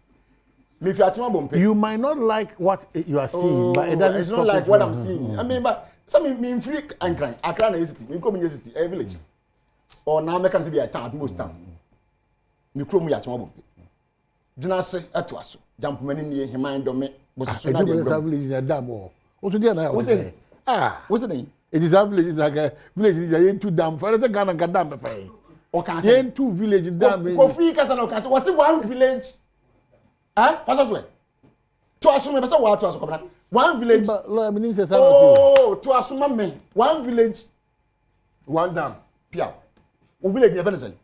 You might not like what you are seeing, but it doesn't it's stop not like it what from, I'm seeing. I mean, but some mean free and crying. Accra is city. Me come in city, a village. Or now me can say be a town at most town. Me come ya chuma bompe. Dina say eto aso. Jump many near him mind do me. It is a village in a dam or. Also there na. What's it? What's it? It is a village like a village is two dam. For a Ghana dam fe. O can say two village dam. Kofi kasa no can say was it one village? First way. To assume me say what to assume one village. Lawyer meaning say to assume me one village one dam. Pia. O village e say.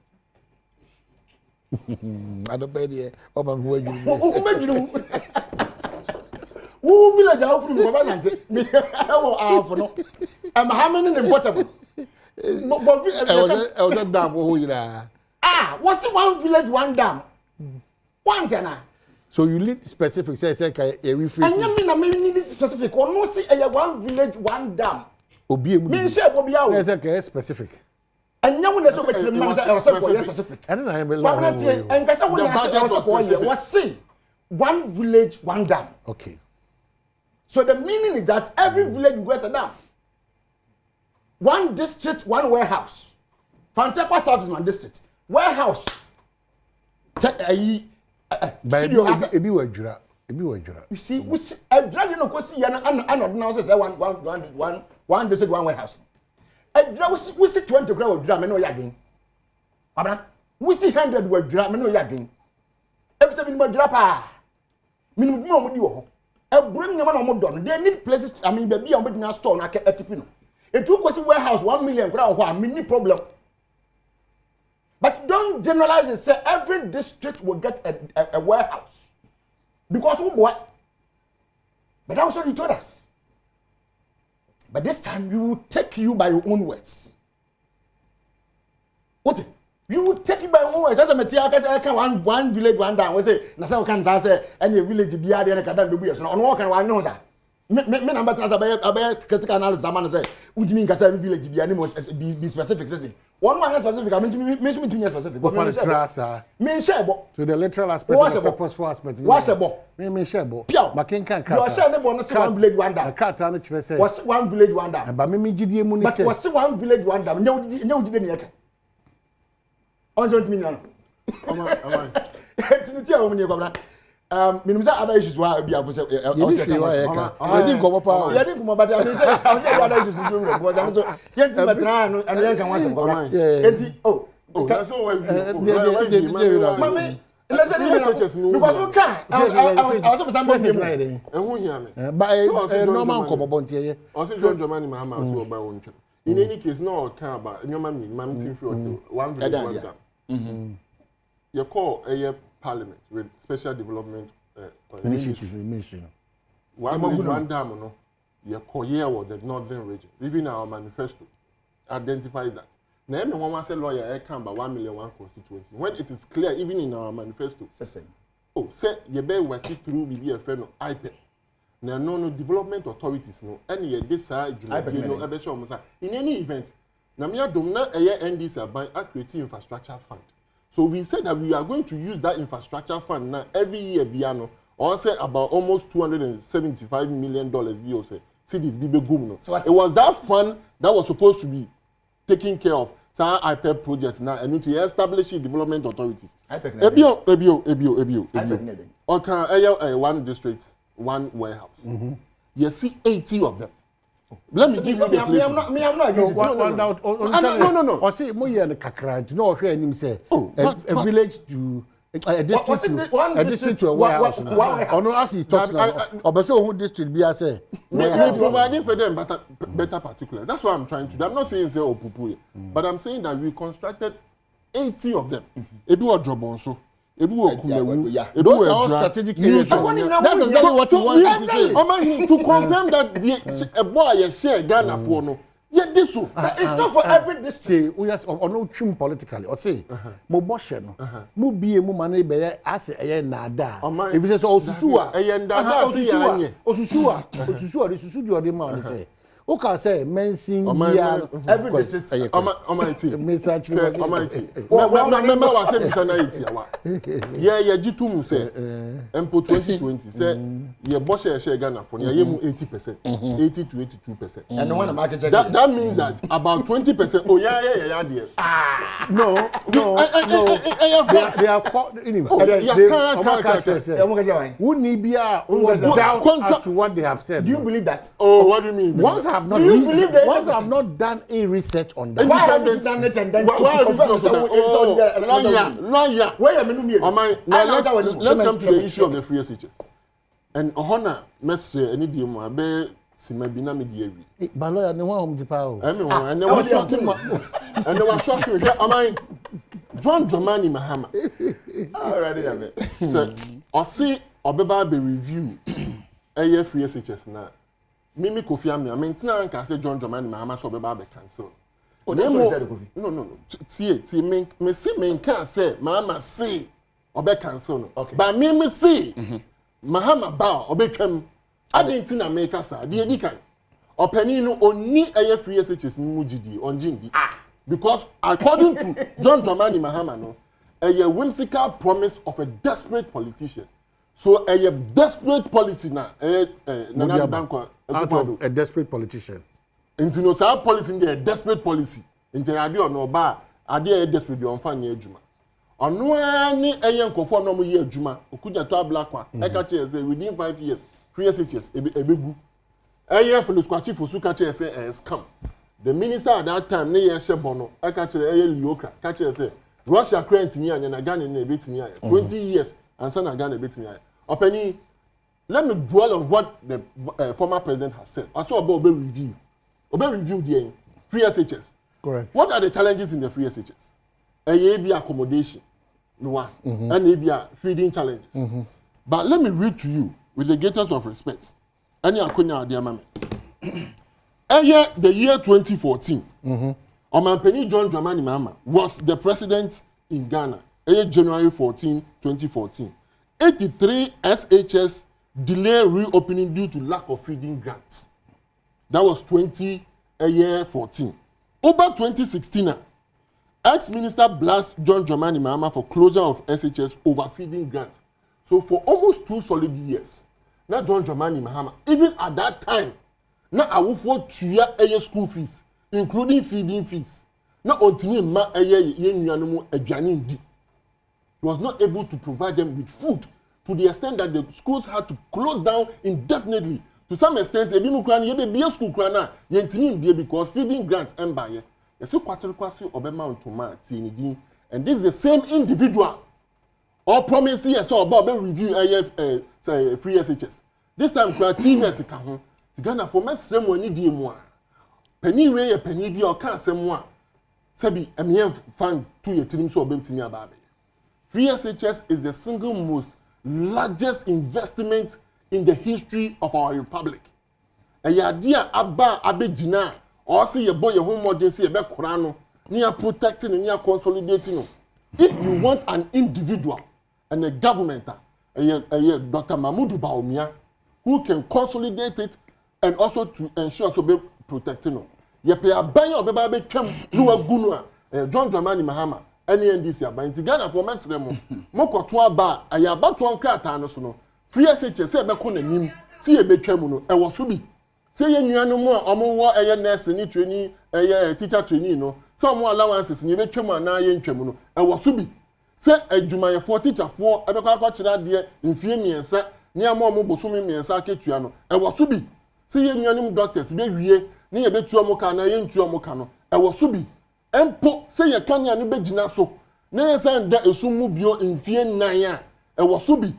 I don't pay there. Oba who you. O me who village a ofun Baba Sante. Me for no. How many important? But I was a dam who you there. What's it one village one dam? One tana. So you need specific say a rephrase. And you mean need specific or no see a one village one dam. Obi me say obi a o. Say specific. And you want to make the man say specific. I don't know. And kasa we was say one village one dam. Okay. So the meaning is that every village will get a dam. One district, one warehouse. Fantepa South is one district. Warehouse. Ebi wa dwura. You see, we see a drug you know go see and now say one district one warehouse. A drug we see 20 gram of drum me no ya doing. Abra, we see 100 word drum me no ya doing. Every time me drum pa. Me no mo di wo ho. E bring nyama no mo do. They need places I mean baby am be store na keep no. E tu go see warehouse 1 million kura ho a mini problem. But don't generalize and say every district will get a warehouse. Because who what? But that's what you told us. But this time we will take you by your own words. What? We will take you by your own words. As a material, one village, one down. We say, Nasa can say any village be there and can be so on what can one know that. me number trans about critical analysis man say udini nkasa village bia be specific say one man specific I mean me specific but for the trans me share bo to the literal aspect and the purposeful aspect what share bo me share bo makenkan cat you share ne bo no say one village wonder cat na kire say was one village wonder but me gidie mu ni say but was one village wonder nya udide ne yaka on so ntimi nya no tiniti a wo me kwabra minimum say other issues why be able say I didn't come up ya didn't come up but I say other issues because I so yenti metra no and yan kan wan say kwabra enti that's all mami let's say because we can I was somebody ehun hia me but normal come bontie ye o say John Germany Mahama so ba won twa in any case no can about nyoma me mam tin fi one village one you call a parliament with special development initiative. One village one dam no you call here with the northern regions. Even our manifesto identifies that. Now me one say lawyer I can by 1 million one constituency. When it is clear even in our manifesto. Say you better work it through BBFN no IPEP. Now no development authorities no any ye this side in any event. Now me adom na NDC by creating infrastructure fund. So we said that we are going to use that infrastructure fund now every year biano or say about almost $275 million bi say cities be gum. So it was that fund that was supposed to be taking care of some IPEP project now and to establish development authorities. Ebio. Okay, one district, one warehouse. You see 80 of them. Let me give you the places. I'm not against it. No. Or say mo ye kakra, no hear him say a village to a district to a warehouse. Or no as he talks now. Or be so who district be say. We providing for them better particulars. That's what I'm trying to do. I'm not saying say opupu, but I'm saying that we constructed 80 of them. Ebi wa job also. Those are all strategic areas. That's exactly what you want to say. To confirm that the boy share Ghana for no. Yeah, this one. It's not for every district. We are or no trim politically. Or say, mo boshe no. Mo biye mo mane be ase eye nada. If you say so osusua. Osusua, the susu do the man say. O can say mensing every district almighty message almighty remember was say missionary awa yeah gitum say empo 2020 say ye boshe share Ghana for ye mu 80% 80 to 82%. And when the market check that means that about 20%. Oh yeah there no they have who need be doubt as to what they have said. Do you believe that? Oh, what do you mean? Once I have not done a research on that. Why haven't you done it and then lawyer. Let's come to the issue of the free SHS. And Ohana message any DM abe simabina mediawi. But lawyer no one dipa. And they were shocking. Am I John Dramani Mahama? Already have it. So or see obeba be review a free SHS now. Mimi Kofi Ami, I maintain and can say John Dramani Mahama so be cancel. Oh, that's what he said, Kofi. No. See, me see me can say Mahama say obe cancel. Okay. But me see Mahama ba obe twam. I didn't think make us the edikan. Openi no oni eye free SHS mu gidi on jindi. Because according to John Dramani Mahama no, a whimsical promise of a desperate politician. So a desperate policy now, Nana Banko out of a desperate politician. Into no sa policy in a desperate policy. Into adi or no ba, adi a desperate on fan ye juma. Ono ani eyen kofo no mo ye juma. Okuja to black one. E ka che say within 5 years, free SHS ebegu. Eyen for the squachi for su ka che say scam. The minister at that time ne ye shebono. E ka che eyen liokra. Ka che say Russia current me and Ghana na betimi aye. 20 years and sana Ghana betimi aye. Openi, let me dwell on what the former president has said. I saw about review. Review the free SHS. Correct. What are the challenges in the free SHS? A accommodation, one, and a feeding challenges. But let me read to you with the greatest of respect. Any akonya dear mama. The year 2014. Omanpeni John Dramani Mahama was the president in Ghana. January 14, 2014. 83 SHS delay reopening due to lack of feeding grants. That was 2014. Over 2016, ex-minister blasts John Dramani Mahama for closure of SHS overfeeding grants. So for almost 2 solid years, now John Dramani Mahama, even at that time, now I will for 2 year school fees, including feeding fees. Now until ma he was not able to provide them with food to the extent that the schools had to close down indefinitely. To some extent, a school because feeding grants and by and this is the same individual or promising yes or about review free SHS. This time TV to come to Ghana for mess ceremony di moi. Penny way a penny be or can't say moi. Sabi fan 2 year team so about free SHS is the single most largest investment in the history of our republic. And your idea abba abejina or say your boy your home modern say about Kurano near protecting and near consolidating. If you want an individual and a government, Dr. Mahmoud Baumia, who can consolidate it and also to ensure so be protecting. Ye pay a buy or baby come no gunua John Dramani Mahama any NDC about Ghana for Mesremo. Moko to aba ayaba to ankrata no so no. Free SHS say be ko nanim see e betwam no e wo so bi. Say ye nuanu mu a omo wo eye nurse ni trainee teacher trainee no. So omo allowances ni betwam na ye ntwam no e wo so bi. Say adwumayefo teacher fo e be kwa kira de mfie miensa ni ama omo bosome miensa aketua no e wo so bi. Say ye nuanu doctors be wie ni ye betu omo ka na ye ntu omo ka no e wo so bi. Empo say ye kan ya ni begina so na ye san da esumu bio mfie nan a e wo so bi.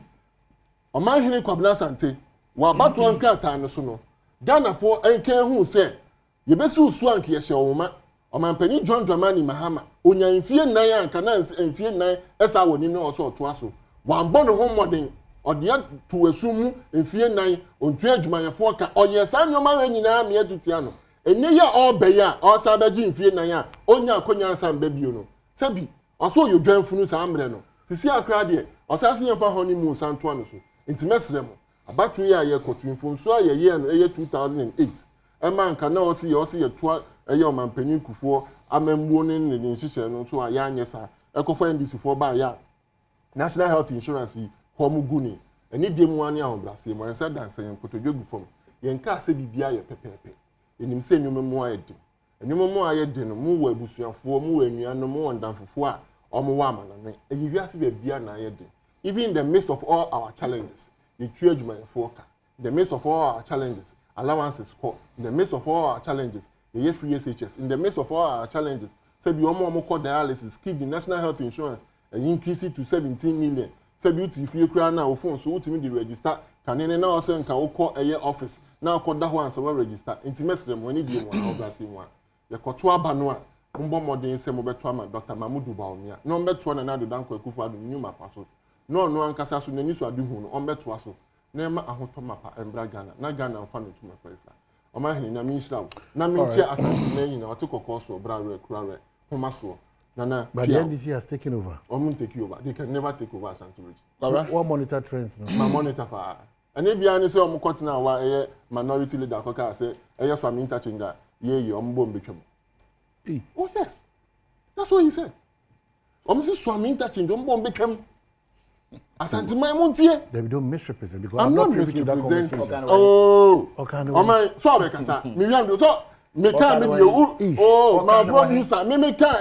Omanhene Kwabena Sante wa bato ankrata no so no Ghana for enkan hu se ye besi usu anke ye hyewoma omanpani John Dramani Mahama onya mfie nan anka na mfie nan esa woni no so to aso wa mbo no ho modern ode to esumu mfie nan ontu adwumayefo ka oye san nyoma we nyina me atutia no enye ya obeya o sa beji mfie nan a onya akonya san ba bio no sabi oso yo dwanfunu sa amre no sisi akra de osase yemfa honeymoon santo no so intimesremo about 2 years ye kotu mfonso aye year no 2008 ema nka na osi ye to aye omanpanyin kufuo amambuo ne nhihye no so aya anyesa ekofo NDC for ba ya National Health Insurance homu guni eni demu ane ahobrase mo ensa danse yen kotodwogu fom yen ka se bibia ye pepepe enim se nyomemu ayede enyomemu ayede no mu wa abusuafo mu wa anuano mu wondanfofo a omo wa amanane eyiwiase bia na ayede. Even in the midst of all our challenges, in the midst of all our challenges, allowances score. In the midst of all our challenges, the free SHS. In the midst of all our challenges, say we almost dialysis, keep the national health insurance and increase it to 17 million. Say beauty if you cry now phone, so ultimately register. Can any now say can call a year office now call that one so register. Intimate them when you do one. The Kotua Banua, Umbo Modern Semobetuama, Dr. Mahmoud Baumia. No better one another than Kufa, the new mapaso. No ankasa so nani so aduhu no ombeto aso na ma ahoto mapa embra Ghana na Ghana mfa no tuma kwaifa omahene na minhira na minche asante na nyina otokoko so bra re kura re homa so na but the NDC has taken over. Take over. They can never take over Asante Region. What monitor trends now? My monitor pa and e bia ne say omukoti na wa minority leader koka say from interchange ye ombo mbetwam. Oh yes, that's what he said. Say swam interchange ombo mbetwam. Asante Maimuntie. They don't misrepresent because I'm not privy to that conversation. Oh, my so I can say. So me can me oh my producer me can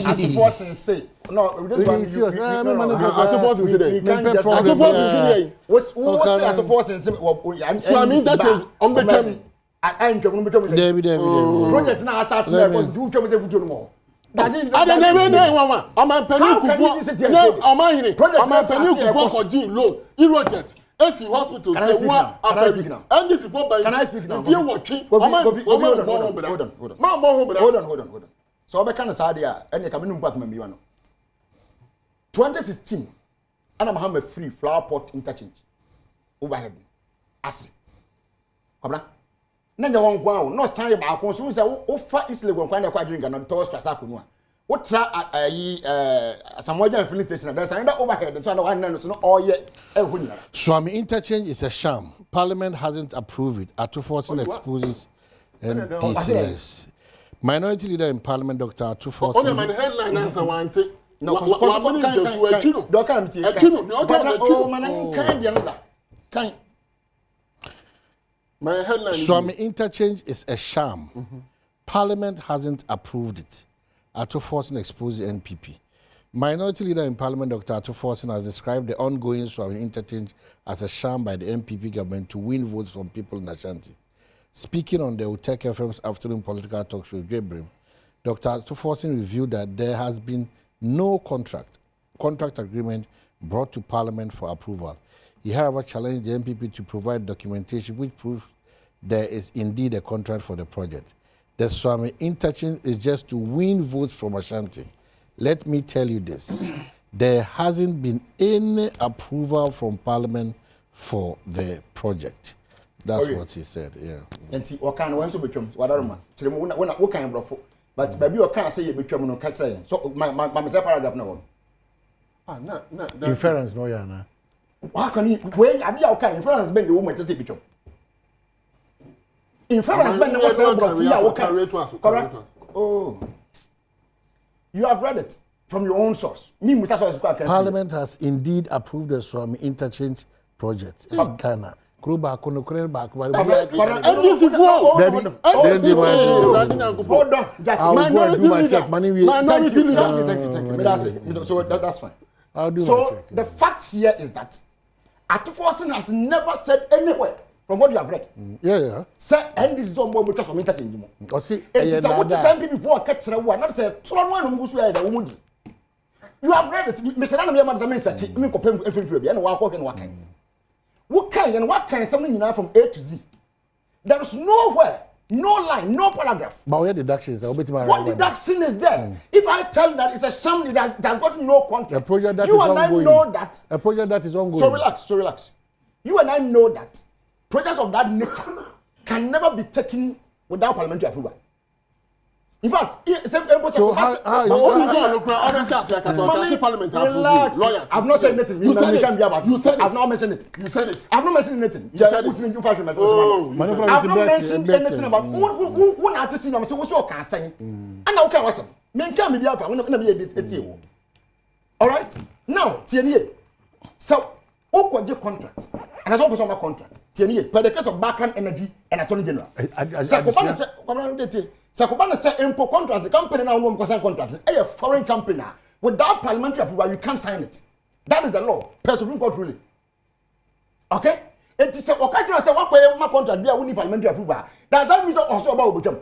at force say no this one serious at force say what's at force say so I mean that on the camera I ntwam no betwam say project na start na because do twam say futu no more. I don't know one. I'm a penny kufu. I'm a penny kufu for G loan. Eroget. AC hospital. Can I speak now? Can I speak now? And this is for by. Can I speak now? If you're watching, hold on. So I can say there. Any coming back me you know. 2016, and I'm having a free flower pot interchange overhead. Asi. Kabla. Nanya won kwa no san ba kon so say o fa isle gon kwa na kwa drink na to stress akonu what some filling station, there's another overhead, and so no all yet. Swami interchange is a sham. Parliament hasn't approved it. Atufortin exposes NDCS. Minority leader in Parliament, Dr. Atufortin. On my headline answer one thing. No, my headline. Swami interchange is a sham. Parliament hasn't approved it. Atufortin exposes NPP. Minority leader in Parliament, Dr. Atufortin, has described the ongoing Swami interchange as a sham by the NPP government to win votes from people in Ashanti. Speaking on the Utek FM's afternoon political talk show, Gabriel, Dr. Atufortin revealed that there has been no contract agreement brought to Parliament for approval. He, however, challenged the NPP to provide documentation which proves there is indeed a contract for the project. The Swami interchange is just to win votes from Ashanti. Let me tell you this. There hasn't been any approval from Parliament for the project. That's what he said, yeah. And see, what kind of ones to become, whatever, what kind of but maybe you can't say you become no catch. So, my paragraph no one. Inference, no, yeah. What can you, when I be okay, inference bend the woman to take picture. Inference bend the was correct? Oh. You have read it from your own source. Parliament has indeed approved the Swami interchange project in Ghana. Hold on. So that's fine. So the fact here is that Atufortin has never said anywhere from what you have read. Yeah. Sir, and this is on board with us from interchange. It is what the same people before catch the one, not say, you have read it. Mr. Anam said, me compare infantry and walk in what kind something you know from A to Z. There is nowhere, no line, no paragraph. But where deductions? What deduction is there? If I tell that it's a sham that got no contract, project that you and I know that. A project that is ongoing. So relax. You and I know that projects of that nature can never be taken without parliamentary approval. In fact, so relax. I've not said anything. You said it. You said it. I've not mentioned it. You said it. I've not mentioned anything. You said it. I've not mentioned anything about who not to see them. So what's your concern? And now okay, what's them? Men can't be there for when I'm all right. Now, TNA. So, who the contract? And as well as contract. TNA. Per the case of Bakan Energy and Attorney General. Sakobana said, "Impo contract. The company now won't contract. A foreign company without parliamentary approval, you can't sign it. That is the law. Per Supreme Court ruling. Okay? It is a occasional say what my contract be a winning parliamentary approval. Does that mean also about them?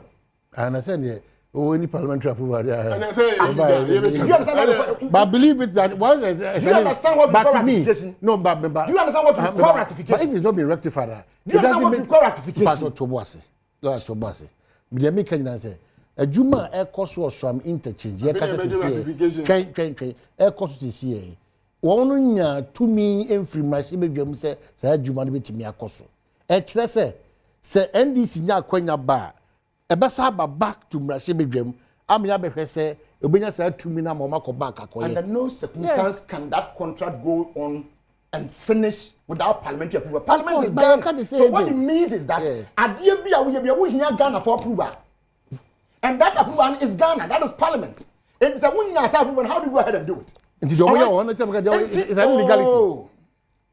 And I said, yeah, any parliamentary approval. Yeah. And I say, you understand? But believe it that once do you understand what we call ratification? No, but do you understand what we call ratification? But if it's not been rectified, do you understand what we call ratification? Tobasi. Me make can say adwuma e koso Swami interchange ye kasa sisi train e koso sisi won no nya tumi emfiri machine bedwam se sa adwuma no betimi akoso e kire se NDC nya akwanya ba e besa ba back to machine bedwam am ya behwe se obenya sa tumi na ma ko back akoye. Under no circumstance can that contract go on and finish without parliamentary approval. Parliament is Ghana. So what it means is that we hear Ghana for approval. And that approval is Ghana. That is Parliament. And it's a approval. How do you go ahead and do it? It's an illegality.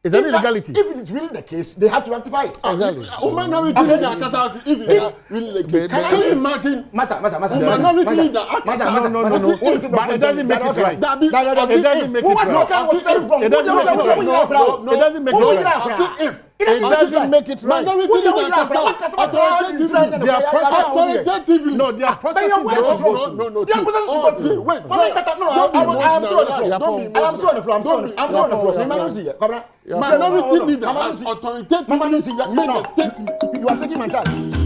Is that illegality? If it is really the case, they have to rectify it. Exactly. If it is really the case, can you imagine? Masa. No. But it doesn't make it right. It doesn't make it right. It doesn't make it right. It doesn't make it right. Their process is no. Their process is wait. I'm so on the floor. Minority leader has authoritatively made a statement. You are taking my time.